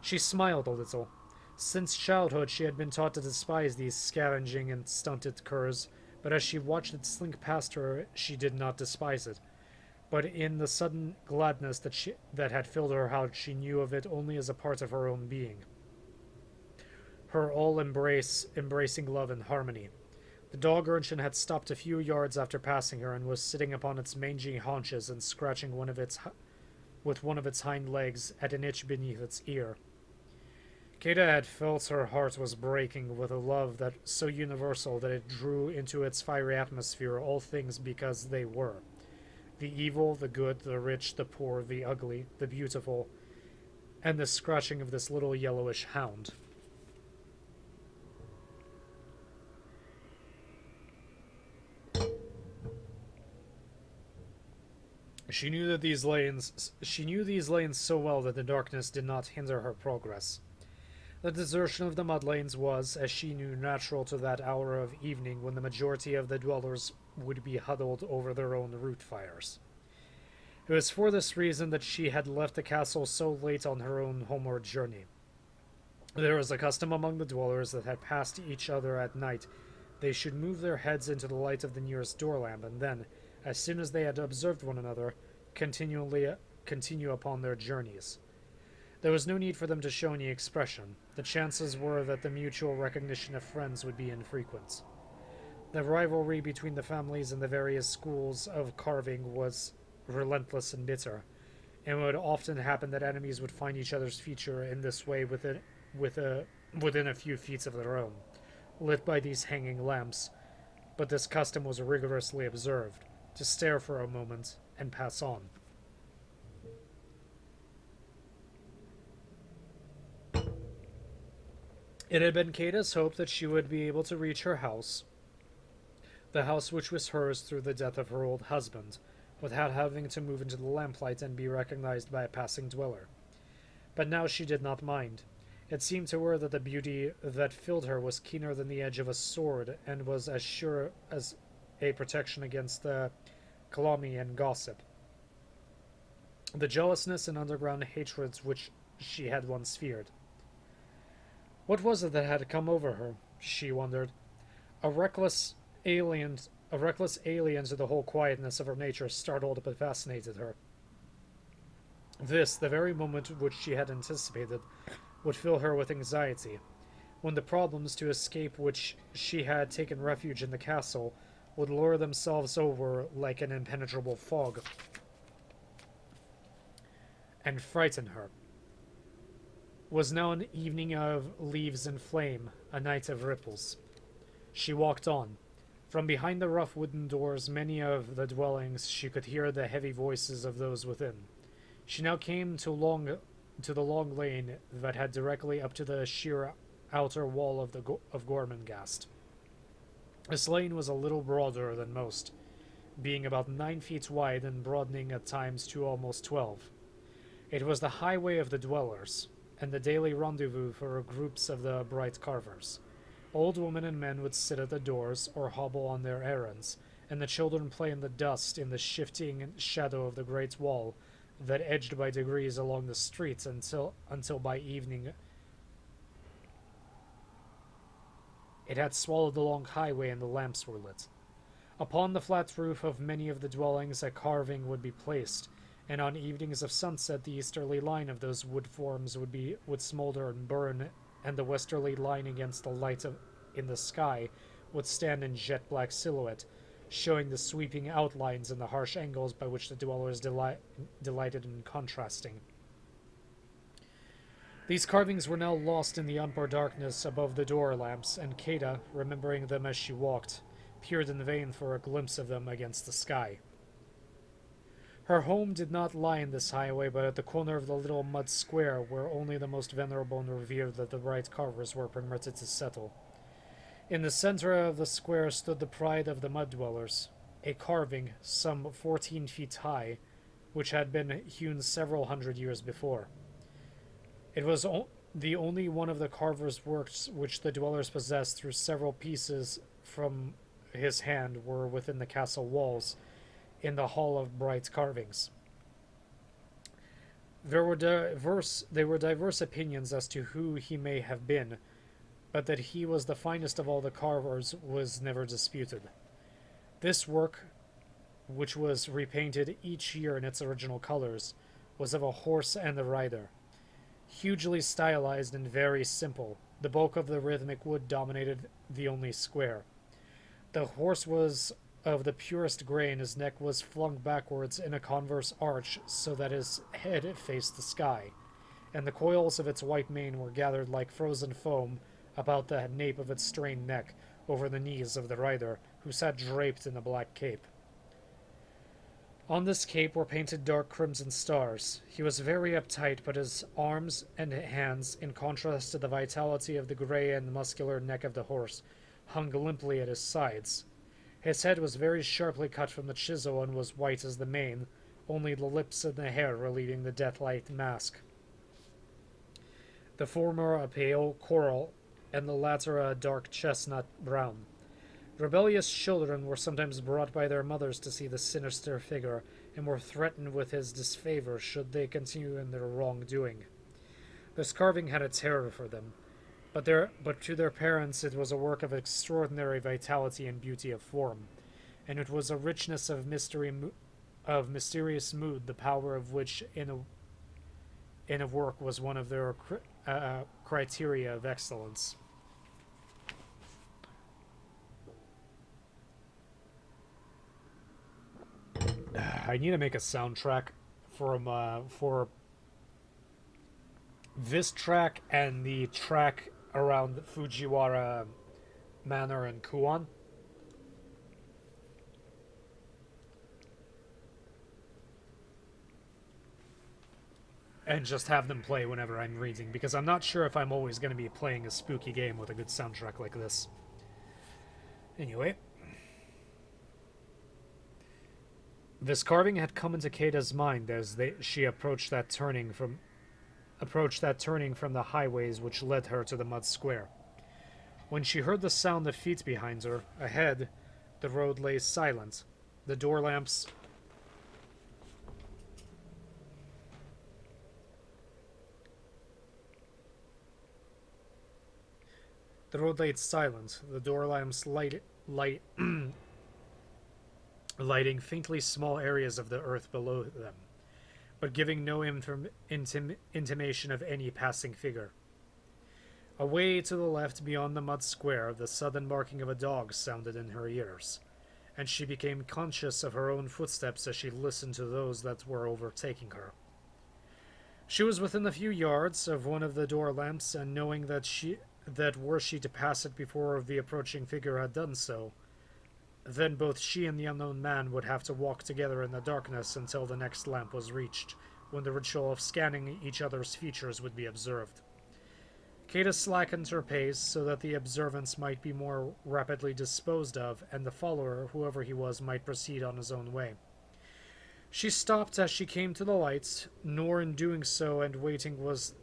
Speaker 1: She smiled a little. Since childhood she had been taught to despise these scavenging and stunted curs, but as she watched it slink past her she did not despise it. But in the sudden gladness that had filled her heart, she knew of it only as a part of her own being. Her all-embracing love and harmony. The dog urchin had stopped a few yards after passing her and was sitting upon its mangy haunches and scratching with one of its hind legs at an itch beneath its ear. Kada had felt her heart was breaking with a love that so universal that it drew into its fiery atmosphere all things because they were. The evil, the good, the rich, the poor, the ugly, the beautiful, and the scratching of this little yellowish hound. She knew these lanes so well that the darkness did not hinder her progress. The desertion of the mud lanes was, as she knew, natural to that hour of evening when the majority of the dwellers would be huddled over their own root fires. It was for this reason that she had left the castle so late on her own homeward journey. There was a custom among the dwellers that had passed each other at night. They should move their heads into the light of the nearest door lamp, and then, as soon as they had observed one another, continue upon their journeys. There was no need for them to show any expression. The chances were that the mutual recognition of friends would be infrequent. The rivalry between the families and the various schools of carving was relentless and bitter, and it would often happen that enemies would find each other's feature in this way within a few feet of their own, lit by these hanging lamps. But this custom was rigorously observed, to stare for a moment and pass on. It had been Kata's hope that she would be able to reach her house, the house which was hers through the death of her old husband, without having to move into the lamplight and be recognized by a passing dweller. But now she did not mind. It seemed to her that the beauty that filled her was keener than the edge of a sword, and was as sure as a protection against the calumny and gossip, the jealousness and underground hatreds which she had once feared. What was it that had come over her? She wondered. A reckless alien to the whole quietness of her nature startled but fascinated her. This, the very moment which she had anticipated, would fill her with anxiety, when the problems to escape which she had taken refuge in the castle would lure themselves over like an impenetrable fog and frighten her. Was now an evening of leaves and flame, a night of ripples. She walked on. From behind the rough wooden doors, many of the dwellings, she could hear the heavy voices of those within. She now came to the long lane that had directly up to the sheer outer wall of Gormenghast. This lane was a little broader than most, being about 9 feet wide and broadening at times to almost 12. It was the highway of the dwellers, and the daily rendezvous for groups of the bright carvers. Old women and men would sit at the doors or hobble on their errands, and the children play in the dust in the shifting shadow of the great wall that edged by degrees along the streets until by evening it had swallowed the long highway and the lamps were lit. Upon the flat roof of many of the dwellings a carving would be placed, and on evenings of sunset the easterly line of those wood forms would smolder and burn, and the westerly line against the light in the sky would stand in jet-black silhouette, showing the sweeping outlines and the harsh angles by which the dwellers delighted in contrasting. These carvings were now lost in the umber darkness above the door lamps, and Kata, remembering them as she walked, peered in vain for a glimpse of them against the sky. Her home did not lie in this highway, but at the corner of the little mud square where only the most venerable and revered of the bright carvers were permitted to settle. In the center of the square stood the pride of the mud dwellers, a carving some 14 feet high, which had been hewn several hundred years before. It was the only one of the carver's works which the dwellers possessed, through several pieces from his hand were within the castle walls, in the hall of bright carvings. There were diverse opinions as to who he may have been, but that he was the finest of all the carvers was never disputed. This work, which was repainted each year in its original colors, was of a horse and a rider. Hugely stylized and very simple, the bulk of the rhythmic wood dominated the only square. The horse was of the purest gray, and his neck was flung backwards in a converse arch so that his head faced the sky, and the coils of its white mane were gathered like frozen foam about the nape of its strained neck over the knees of the rider, who sat draped in a black cape. On this cape were painted dark crimson stars. He was very uptight, but his arms and hands, in contrast to the vitality of the gray and muscular neck of the horse, hung limply at his sides. His head was very sharply cut from the chisel and was white as the mane, only the lips and the hair relieving the death-like mask. The former a pale coral, and the latter a dark chestnut brown. Rebellious children were sometimes brought by their mothers to see the sinister figure, and were threatened with his disfavor should they continue in their wrongdoing. This carving had a terror for them, but to their parents it was a work of extraordinary vitality and beauty of form, and it was a richness of mysterious mood, the power of which in a work was one of their criteria of excellence. I need to make a soundtrack for this track and the track around Fujiwara Manor and Kuon. And just have them play whenever I'm reading, because I'm not sure if I'm always going to be playing a spooky game with a good soundtrack like this. Anyway. This carving had come into Kata's mind as she approached that turning from the highways which led her to the mud square. When she heard the sound of feet behind her, ahead, the road lay silent. The door lamps the door lamps lighting faintly small areas of the earth below them, but giving no intimation of any passing figure. Away to the left beyond the mud square, the sudden barking of a dog sounded in her ears, and she became conscious of her own footsteps as she listened to those that were overtaking her. She was within a few yards of one of the door lamps, and knowing that were she to pass it before the approaching figure had done so, then both she and the unknown man would have to walk together in the darkness until the next lamp was reached, when the ritual of scanning each other's features would be observed. Kata slackened her pace so that the observance might be more rapidly disposed of, and the follower, whoever he was, might proceed on his own way. She stopped as she came to the lights, nor in doing so and waiting was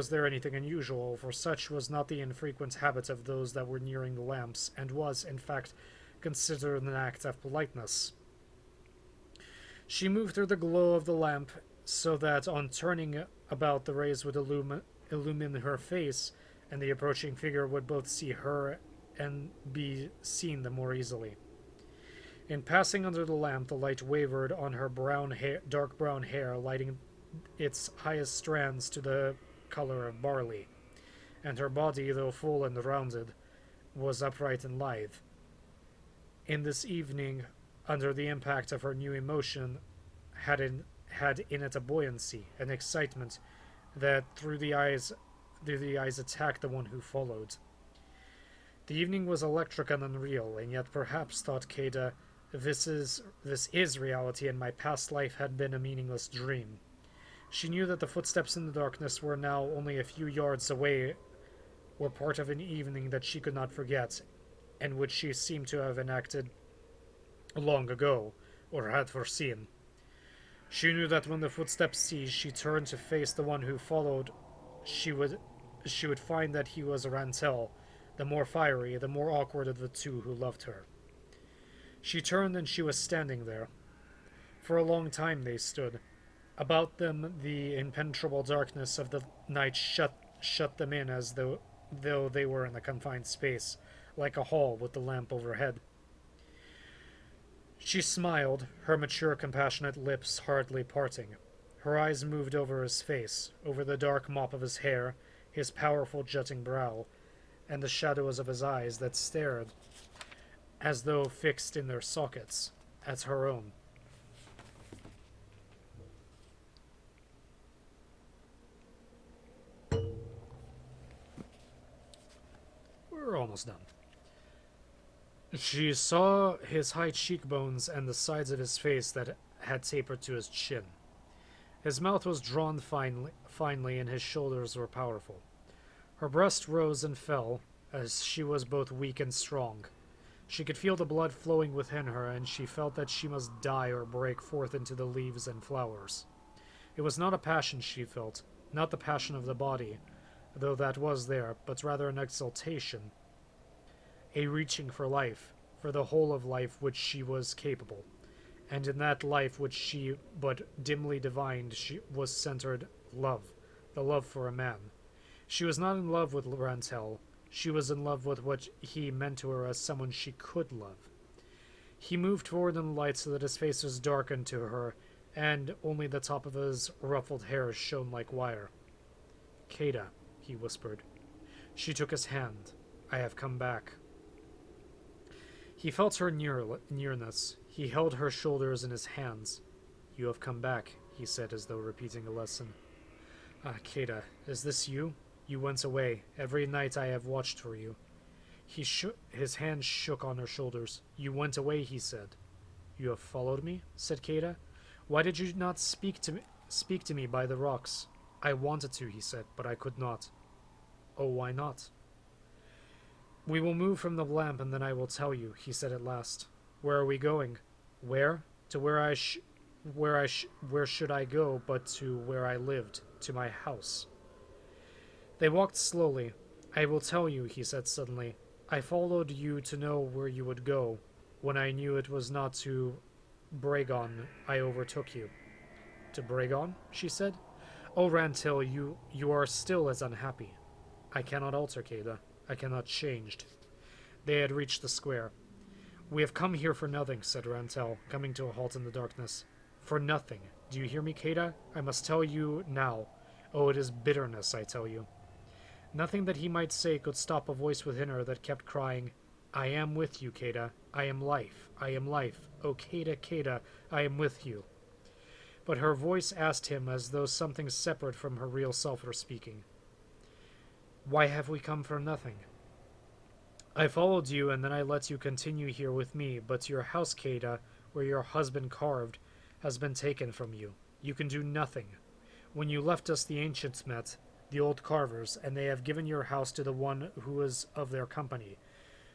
Speaker 1: there anything unusual, for such was not the infrequent habit of those that were nearing the lamps, and was, in fact, considered an act of politeness. She moved through the glow of the lamp, so that on turning about the rays would illumine her face, and the approaching figure would both see her and be seen the more easily. In passing under the lamp, the light wavered on her dark brown hair, lighting its highest strands to the color of barley, and her body, though full and rounded, was upright and lithe. In this evening, under the impact of her new emotion, had in it a buoyancy, an excitement that through the eyes attacked the one who followed. The evening was electric and unreal, and yet perhaps, thought Kata, this is reality, and my past life had been a meaningless dream. She knew that the footsteps in the darkness were now only a few yards away, were part of an evening that she could not forget, and which she seemed to have enacted long ago, or had foreseen. She knew that when the footsteps ceased, she turned to face the one who followed. She would find that he was Rantel, the more fiery, the more awkward of the two who loved her. She turned, and she was standing there. For a long time they stood. About them the impenetrable darkness of the night shut them in, as though they were in a confined space, like a hall with the lamp overhead. She smiled, her mature, compassionate lips hardly parting. Her eyes moved over his face, over the dark mop of his hair, his powerful jutting brow, and the shadows of his eyes that stared, as though fixed in their sockets, at her own. We're almost done. She saw his high cheekbones and the sides of his face that had tapered to his chin. His mouth was drawn finely, and his shoulders were powerful. Her breast rose and fell, as she was both weak and strong. She could feel the blood flowing within her, and she felt that she must die or break forth into the leaves and flowers. It was not a passion she felt, not the passion of the body, though that was there, but rather an exultation, a reaching for life, for the whole of life which she was capable. And in that life which she but dimly divined was centered love, the love for a man. She was not in love with Rantel. She was in love with what he meant to her as someone she could love. He moved forward in the light so that his face was darkened to her, and only the top of his ruffled hair shone like wire. "Kata," he whispered. She took his hand. "I have come back." He felt her nearness. He held her shoulders in his hands. "You have come back," he said, as though repeating a lesson. "Ah, Kata, is this you? You went away. Every night I have watched for you." His hand shook on her shoulders. "You went away," he said. "You have followed me?" said Kata. "Why did you not speak to me by the rocks?" "I wanted to," he said, "but I could not." "Oh, why not?" "We will move from the lamp, and then I will tell you," he said at last. "Where are we going?" "Where? To where should I go but to where I lived, to my house?" They walked slowly. "I will tell you," he said suddenly. "I followed you to know where you would go. When I knew it was not to Bragon, I overtook you." "To Bragon?" she said. "Oh, Rantil, you are still as unhappy." "I cannot alter, Kata. I cannot change." They had reached the square. "We have come here for nothing," said Rantel, coming to a halt in the darkness. "For nothing. Do you hear me, Kata? I must tell you now. Oh, it is bitterness, I tell you." Nothing that he might say could stop a voice within her that kept crying, I am with you, Kada. I am life. I am life. Oh, Kada, Kada, I am with you. But her voice asked him as though something separate from her real self were speaking. Why have we come for nothing? I followed you and then I let you continue here with me, but your house, Kada, where your husband carved, has been taken from you. You can do nothing. When you left us, the ancients met, the old carvers, and they have given your house to the one who is of their company.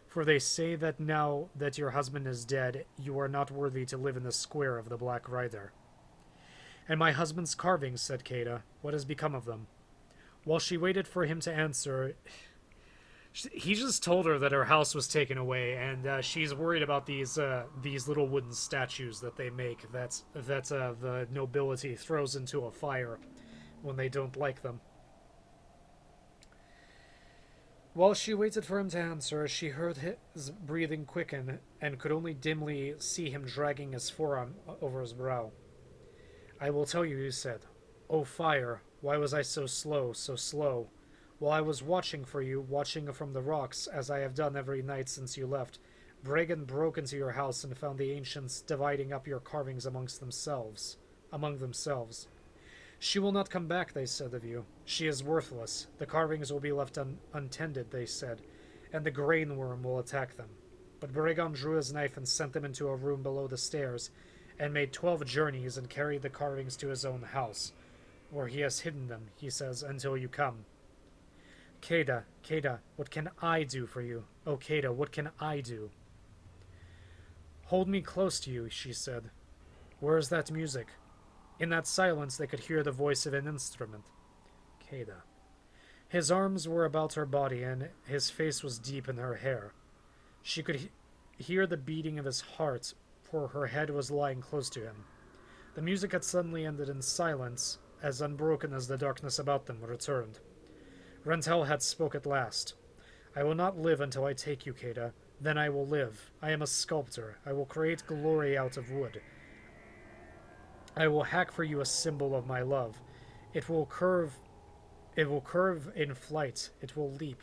Speaker 1: For they say that now that your husband is dead, you are not worthy to live in the square of the Black Rider. And my husband's carvings, said Kada, what has become of them? While she waited for him to answer, he just told her that her house was taken away, and she's worried about these little wooden statues that they make that the nobility throws into a fire when they don't like them. While she waited for him to answer, she heard his breathing quicken and could only dimly see him dragging his forearm over his brow. I will tell you, he said. Oh, fire, why was I so slow, so slow? While I was watching for you, watching from the rocks, as I have done every night since you left, Brigand broke into your house and found the ancients dividing up your carvings among themselves. She will not come back, they said of you. She is worthless. The carvings will be left untended, they said, and the grain worm will attack them. But Brigand drew his knife and sent them into a room below the stairs, and made 12 journeys and carried the carvings to his own house, where he has hidden them, he says, until you come. Kada, Kada, what can I do for you? Oh, Kada, what can I do? Hold me close to you, she said. Where is that music? In that silence they could hear the voice of an instrument. Kada. His arms were about her body, and his face was deep in her hair. She could hear the beating of his heart, for her head was lying close to him. The music had suddenly ended in silence, as unbroken as the darkness about them returned. Rentel had spoke at last. I will not live until I take you, Kada. Then I will live. I am a sculptor. I will create glory out of wood. I will hack for you a symbol of my love. It will curve in flight. It will leap.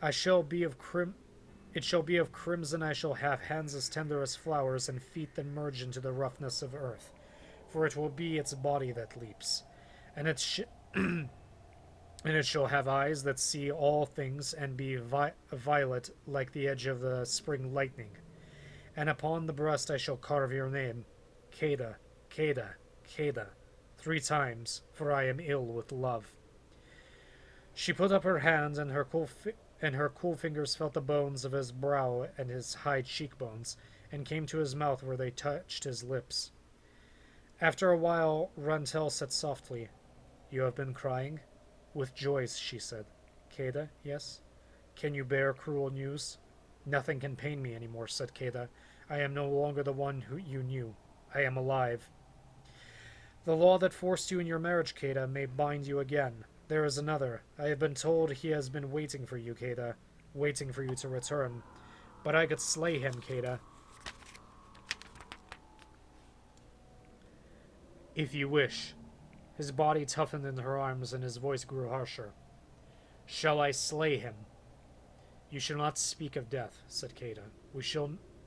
Speaker 1: It shall be of crimson. I shall have hands as tender as flowers and feet that merge into the roughness of earth. For it will be its body that leaps. And it shall have eyes that see all things and be violet like the edge of the spring lightning. And upon the breast I shall carve your name, Kada, Kada, Kada, 3 times, for I am ill with love. She put up her hands, and her cool fingers felt the bones of his brow and his high cheekbones, and came to his mouth where they touched his lips. After a while, Rantel said softly, You have been crying? With joy, she said. Kada, yes? Can you bear cruel news? Nothing can pain me any more, said Kada. I am no longer the one who you knew. I am alive. The law that forced you in your marriage, Kada, may bind you again. There is another. I have been told he has been waiting for you, Kada, waiting for you to return. But I could slay him, Kada. If you wish. His body toughened in her arms, and his voice grew harsher. Shall I slay him? You shall not speak of death, said Kada.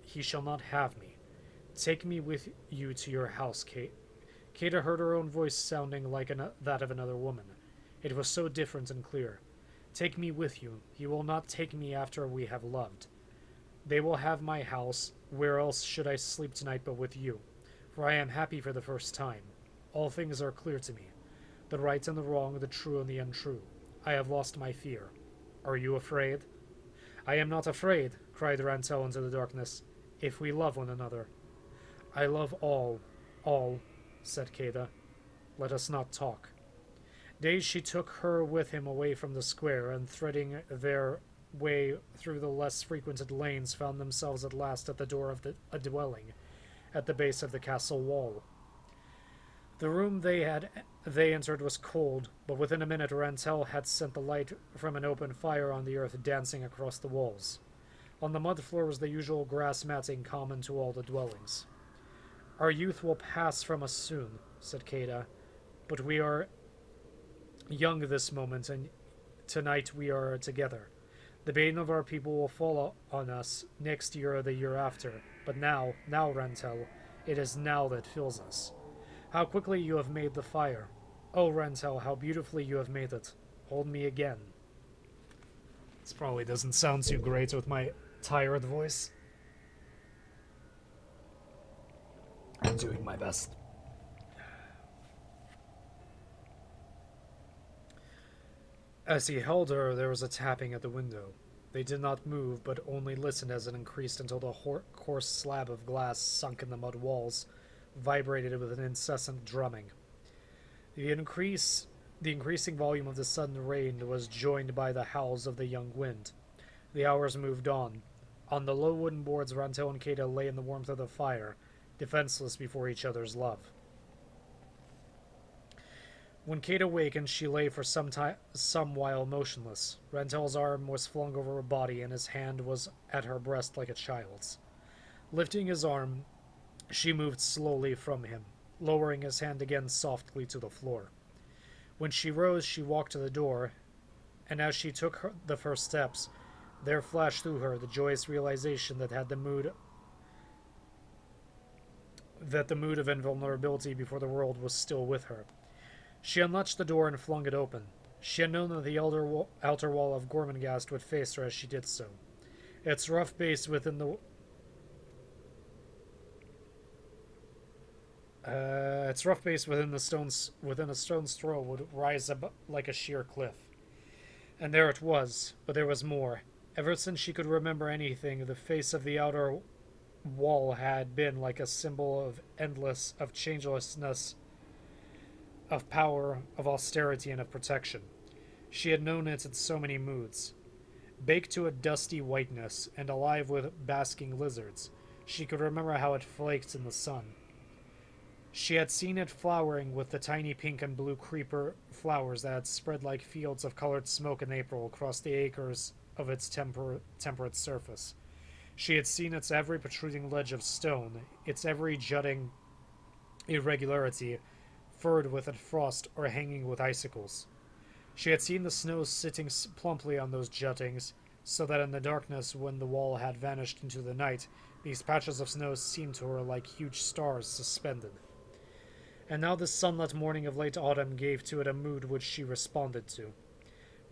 Speaker 1: He shall not have me. Take me with you to your house, Kate. Kada heard her own voice sounding like that of another woman. It was so different and clear. Take me with you. You will not take me after we have loved. They will have my house. Where else should I sleep tonight but with you? For I am happy for the first time. All things are clear to me. The right and the wrong, the true and the untrue. I have lost my fear. Are you afraid? I am not afraid, cried Rantel into the darkness, if we love one another. I love all, said Kada. Let us not talk. Dazed, she took her with him away from the square, and threading their way through the less frequented lanes, found themselves at last at the door of a dwelling at the base of the castle wall. The room they entered was cold, but within a minute Rantel had sent the light from an open fire on the earth dancing across the walls. On the mud floor was the usual grass matting common to all the dwellings. Our youth will pass from us soon, said Kada, but we are young this moment, and tonight we are together. The bane of our people will fall on us next year or the year after. But now, Rentel, it is now that fills us. How quickly you have made the fire. Oh, Rentel, how beautifully you have made it. Hold me again. This probably doesn't sound too great with my tired voice. I'm doing my best. As he held her, there was a tapping at the window. They did not move, but only listened as it increased until the coarse slab of glass sunk in the mud walls vibrated with an incessant drumming. The increasing volume of the sudden rain was joined by the howls of the young wind. The hours moved on. On the low wooden boards, Rantel and Kata lay in the warmth of the fire, defenseless before each other's love. When Kate awakened, she lay for some while motionless. Rantel's arm was flung over her body, and his hand was at her breast like a child's. Lifting his arm, she moved slowly from him, lowering his hand again softly to the floor. When she rose, she walked to the door, and as she took the first steps, there flashed through her the joyous realization that the mood of invulnerability before the world was still with her. She unlatched the door and flung it open. She had known that the outer wall of Gormenghast would face her as she did so. Its rough base within a stone's throw would rise up like a sheer cliff. And there it was, but there was more. Ever since she could remember anything, the face of the outer wall had been like a symbol of changelessness, of power, of austerity, and of protection. She had known it in so many moods. Baked to a dusty whiteness, and alive with basking lizards, she could remember how it flaked in the sun. She had seen it flowering with the tiny pink and blue creeper flowers that had spread like fields of colored smoke in April across the acres of its temperate surface. She had seen its every protruding ledge of stone, its every jutting irregularity, furred with frost or hanging with icicles. She had seen the snow sitting plumply on those juttings, so that in the darkness, when the wall had vanished into the night, these patches of snow seemed to her like huge stars suspended. And now this sunlit morning of late autumn gave to it a mood which she responded to.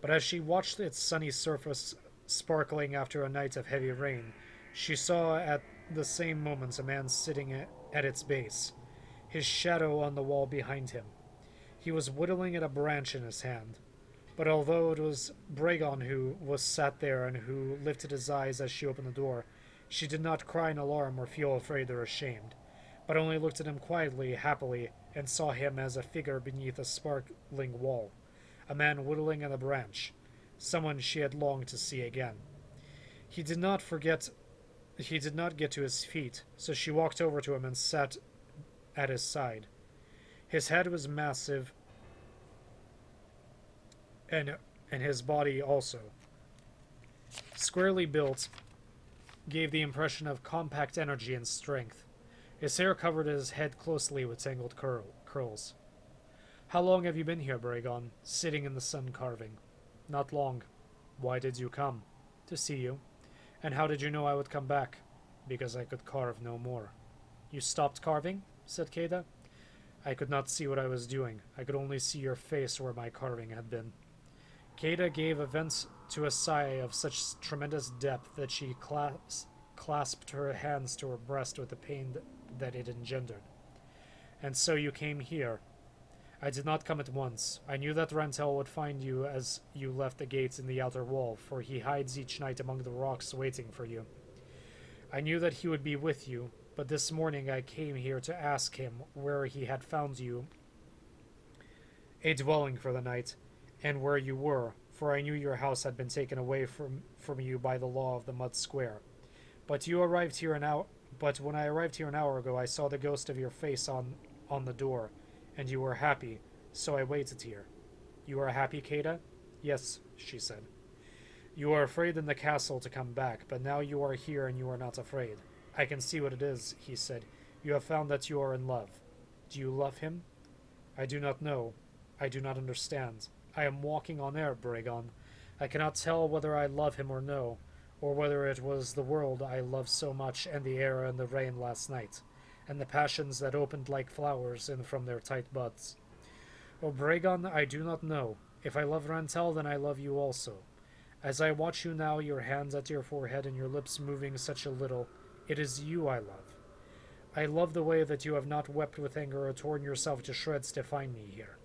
Speaker 1: But as she watched its sunny surface sparkling after a night of heavy rain, she saw at the same moment a man sitting at its base, his shadow on the wall behind him. He was whittling at a branch in his hand. But although it was Bragon who was sat there and who lifted his eyes as she opened the door, she did not cry in alarm or feel afraid or ashamed, but only looked at him quietly, happily, and saw him as a figure beneath a sparkling wall, a man whittling at a branch, someone she had longed to see again. He did not get to his feet, so she walked over to him and sat at his side. His head was massive, and his body also, squarely built, gave the impression of compact energy and strength. His hair covered his head closely with tangled curls. How long have you been here, Bragon? Sitting in the sun carving. Not long. Why did you come? To see you. And how did you know I would come back? Because I could carve no more. You stopped carving? Said Keda. I could not see what I was doing. I could only see your face where my carving had been. Keda gave a vent to a sigh of such tremendous depth that she clasped her hands to her breast with the pain that it engendered. And so you came here. I did not come at once. I knew that Rantel would find you as you left the gates in the outer wall, for he hides each night among the rocks waiting for you. I knew that he would be with you, but this morning I came here to ask him where he had found you a dwelling for the night, and where you were, for I knew your house had been taken away from you by the law of the Mud Square. But when I arrived here an hour ago, I saw the ghost of your face on the door, and you were happy, so I waited here. You are happy, Keda? Yes, she said. You are afraid in the castle to come back, but now you are here and you are not afraid. I can see what it is, he said. You have found that you are in love. Do you love him? I do not know. I do not understand. I am walking on air, Bragon. I cannot tell whether I love him or no, or whether it was the world I loved so much and the air and the rain last night, and the passions that opened like flowers in from their tight buds. O Bragon, I do not know. If I love Rantel, then I love you also. As I watch you now, your hands at your forehead and your lips moving such a little, it is you I love. I love the way that you have not wept with anger or torn yourself to shreds to find me here.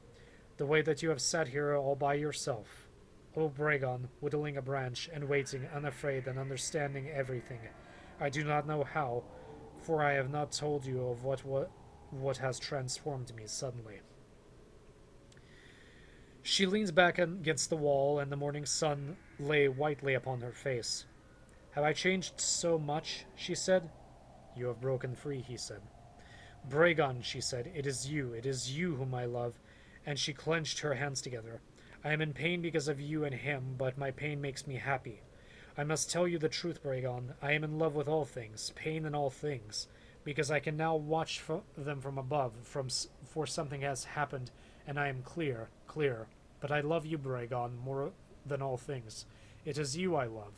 Speaker 1: The way that you have sat here all by yourself. O Bragon, whittling a branch and waiting, unafraid and understanding everything. I do not know how, for I have not told you of what has transformed me suddenly. She leans back against the wall, and the morning sun lay whitely upon her face. Have I changed so much? She said. You have broken free, he said. Bragon, she said, it is you whom I love, and she clenched her hands together. I am in pain because of you and him, but my pain makes me happy. I must tell you the truth, Bragon. I am in love with all things, pain and all things, because I can now watch them from above, for something has happened, and I am clear. But I love you, Bragon, more than all things. It is you I love.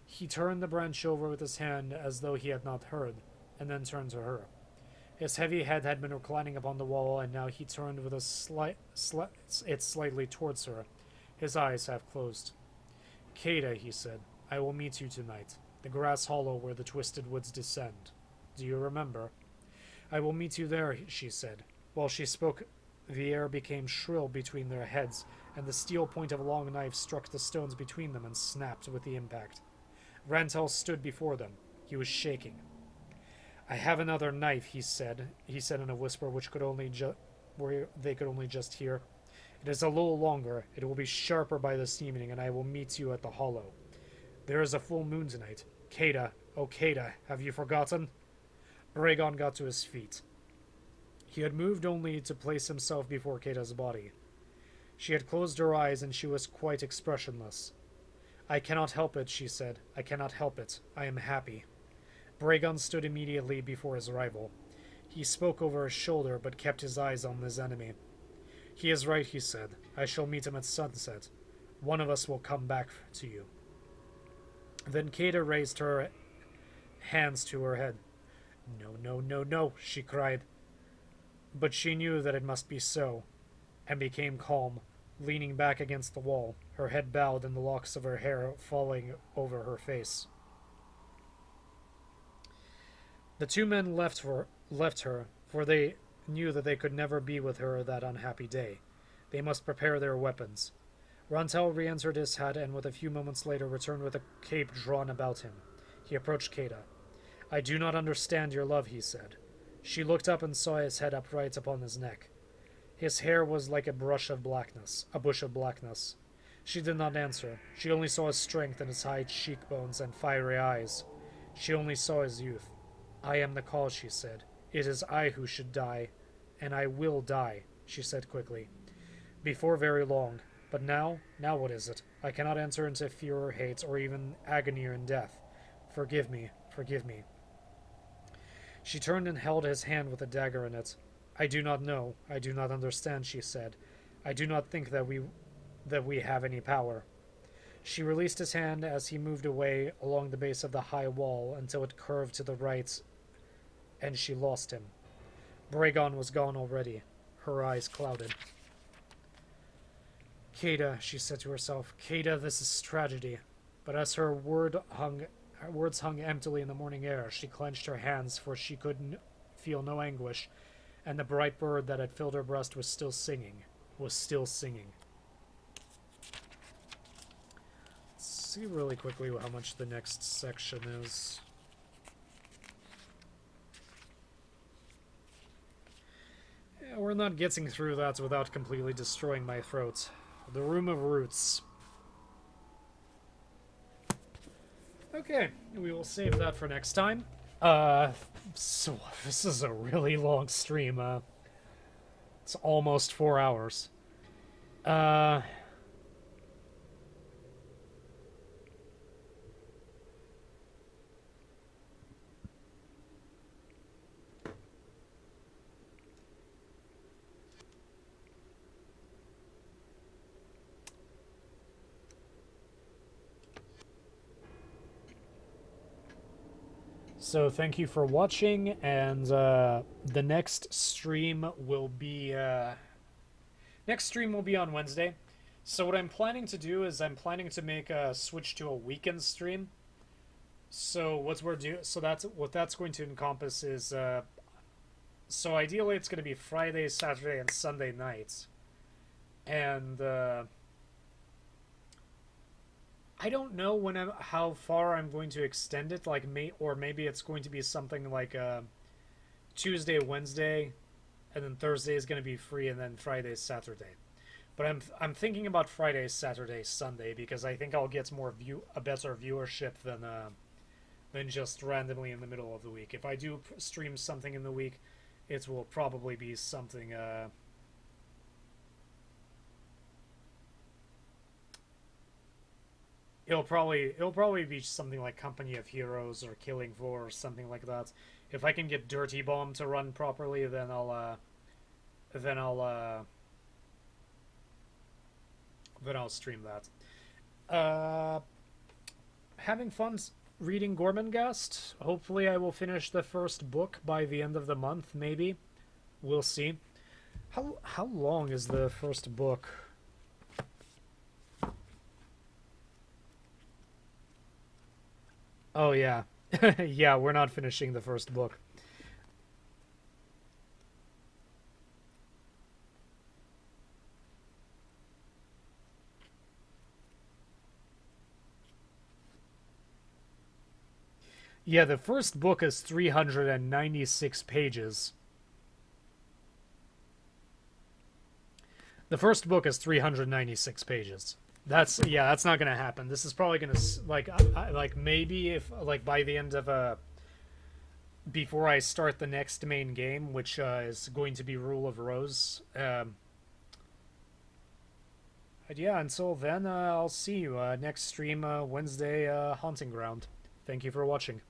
Speaker 1: He turned the branch over with his hand as though he had not heard, and then turned to her. His heavy head had been reclining upon the wall, and now he turned with it slightly towards her, his eyes half closed. Kada, he said, I will meet you tonight, the grass hollow where the twisted woods descend. Do you remember? I will meet you there, she said. While she spoke, the air became shrill between their heads, and the steel point of a long knife struck the stones between them and snapped with the impact. Rantel stood before them. He was shaking. I have another knife, he said in a whisper which where they could only just hear. It is a little longer. It will be sharper by this evening, and I will meet you at the hollow. There is a full moon tonight. Kada, oh Kada, have you forgotten? Bragon got to his feet. He had moved only to place himself before Kata's body. She had closed her eyes, and she was quite expressionless. I cannot help it, she said. I cannot help it. I am happy. Bragon stood immediately before his rival. He spoke over his shoulder, but kept his eyes on his enemy. He is right, he said. I shall meet him at sunset. One of us will come back to you. Then Kada raised her hands to her head. No, she cried. But she knew that it must be so, and became calm, leaning back against the wall, her head bowed and the locks of her hair falling over her face. The two men left her, for they knew that they could never be with her that unhappy day. They must prepare their weapons. Rantel re-entered his hut, and with a few moments later returned with a cape drawn about him. He approached Kada. I do not understand your love, he said. She looked up and saw his head upright upon his neck. His hair was like a bush of blackness. She did not answer. She only saw his strength and his high cheekbones and fiery eyes. She only saw his youth. I am the cause, she said. It is I who should die, and I will die, she said quickly. Before very long. But now what is it? I cannot enter into fear or hate, or even agony or death. Forgive me. She turned and held his hand with a dagger in it. I do not know. I do not understand, she said. I do not think that we have any power. She released his hand as he moved away along the base of the high wall until it curved to the right, and she lost him. Bragon was gone already. Her eyes clouded. Kada, she said to herself. Kada, this is tragedy. But as her words hung emptily in the morning air, she clenched her hands, for she could feel no anguish, and the bright bird that had filled her breast was still singing. Let's see really quickly how much the next section is. Yeah, we're not getting through that without completely destroying my throat. The Room of Roots. Okay, we will save that for next time. So this is a really long stream. It's almost 4 hours. So thank you for watching, and the next stream will be on Wednesday. So what I'm planning to do is I'm planning to make a switch to a weekend stream. So that's what that's going to encompass is so ideally it's going to be Friday, Saturday, and Sunday nights, and I don't know how far I'm going to extend it. Like maybe it's going to be something like Tuesday, Wednesday, and then Thursday is going to be free, and then Friday, Saturday. But I'm thinking about Friday, Saturday, Sunday because I think I'll get a better viewership than just randomly in the middle of the week. If I do stream something in the week, it will probably be something. It'll probably be something like Company of Heroes or Killing Floor or something like that. If I can get Dirty Bomb to run properly, then I'll stream that. Having fun reading Gormenghast. Hopefully, I will finish the first book by the end of the month. Maybe, we'll see. How long is the first book? Oh yeah, yeah. We're not finishing the first book. Yeah, the first book is 396 pages. The first book is 396 pages. That's not gonna happen. This is probably gonna like maybe if like by the end of before I start the next main game, which is going to be Rule of Rose. But yeah, until then, I'll see you next stream Wednesday, Haunting Ground. Thank you for watching.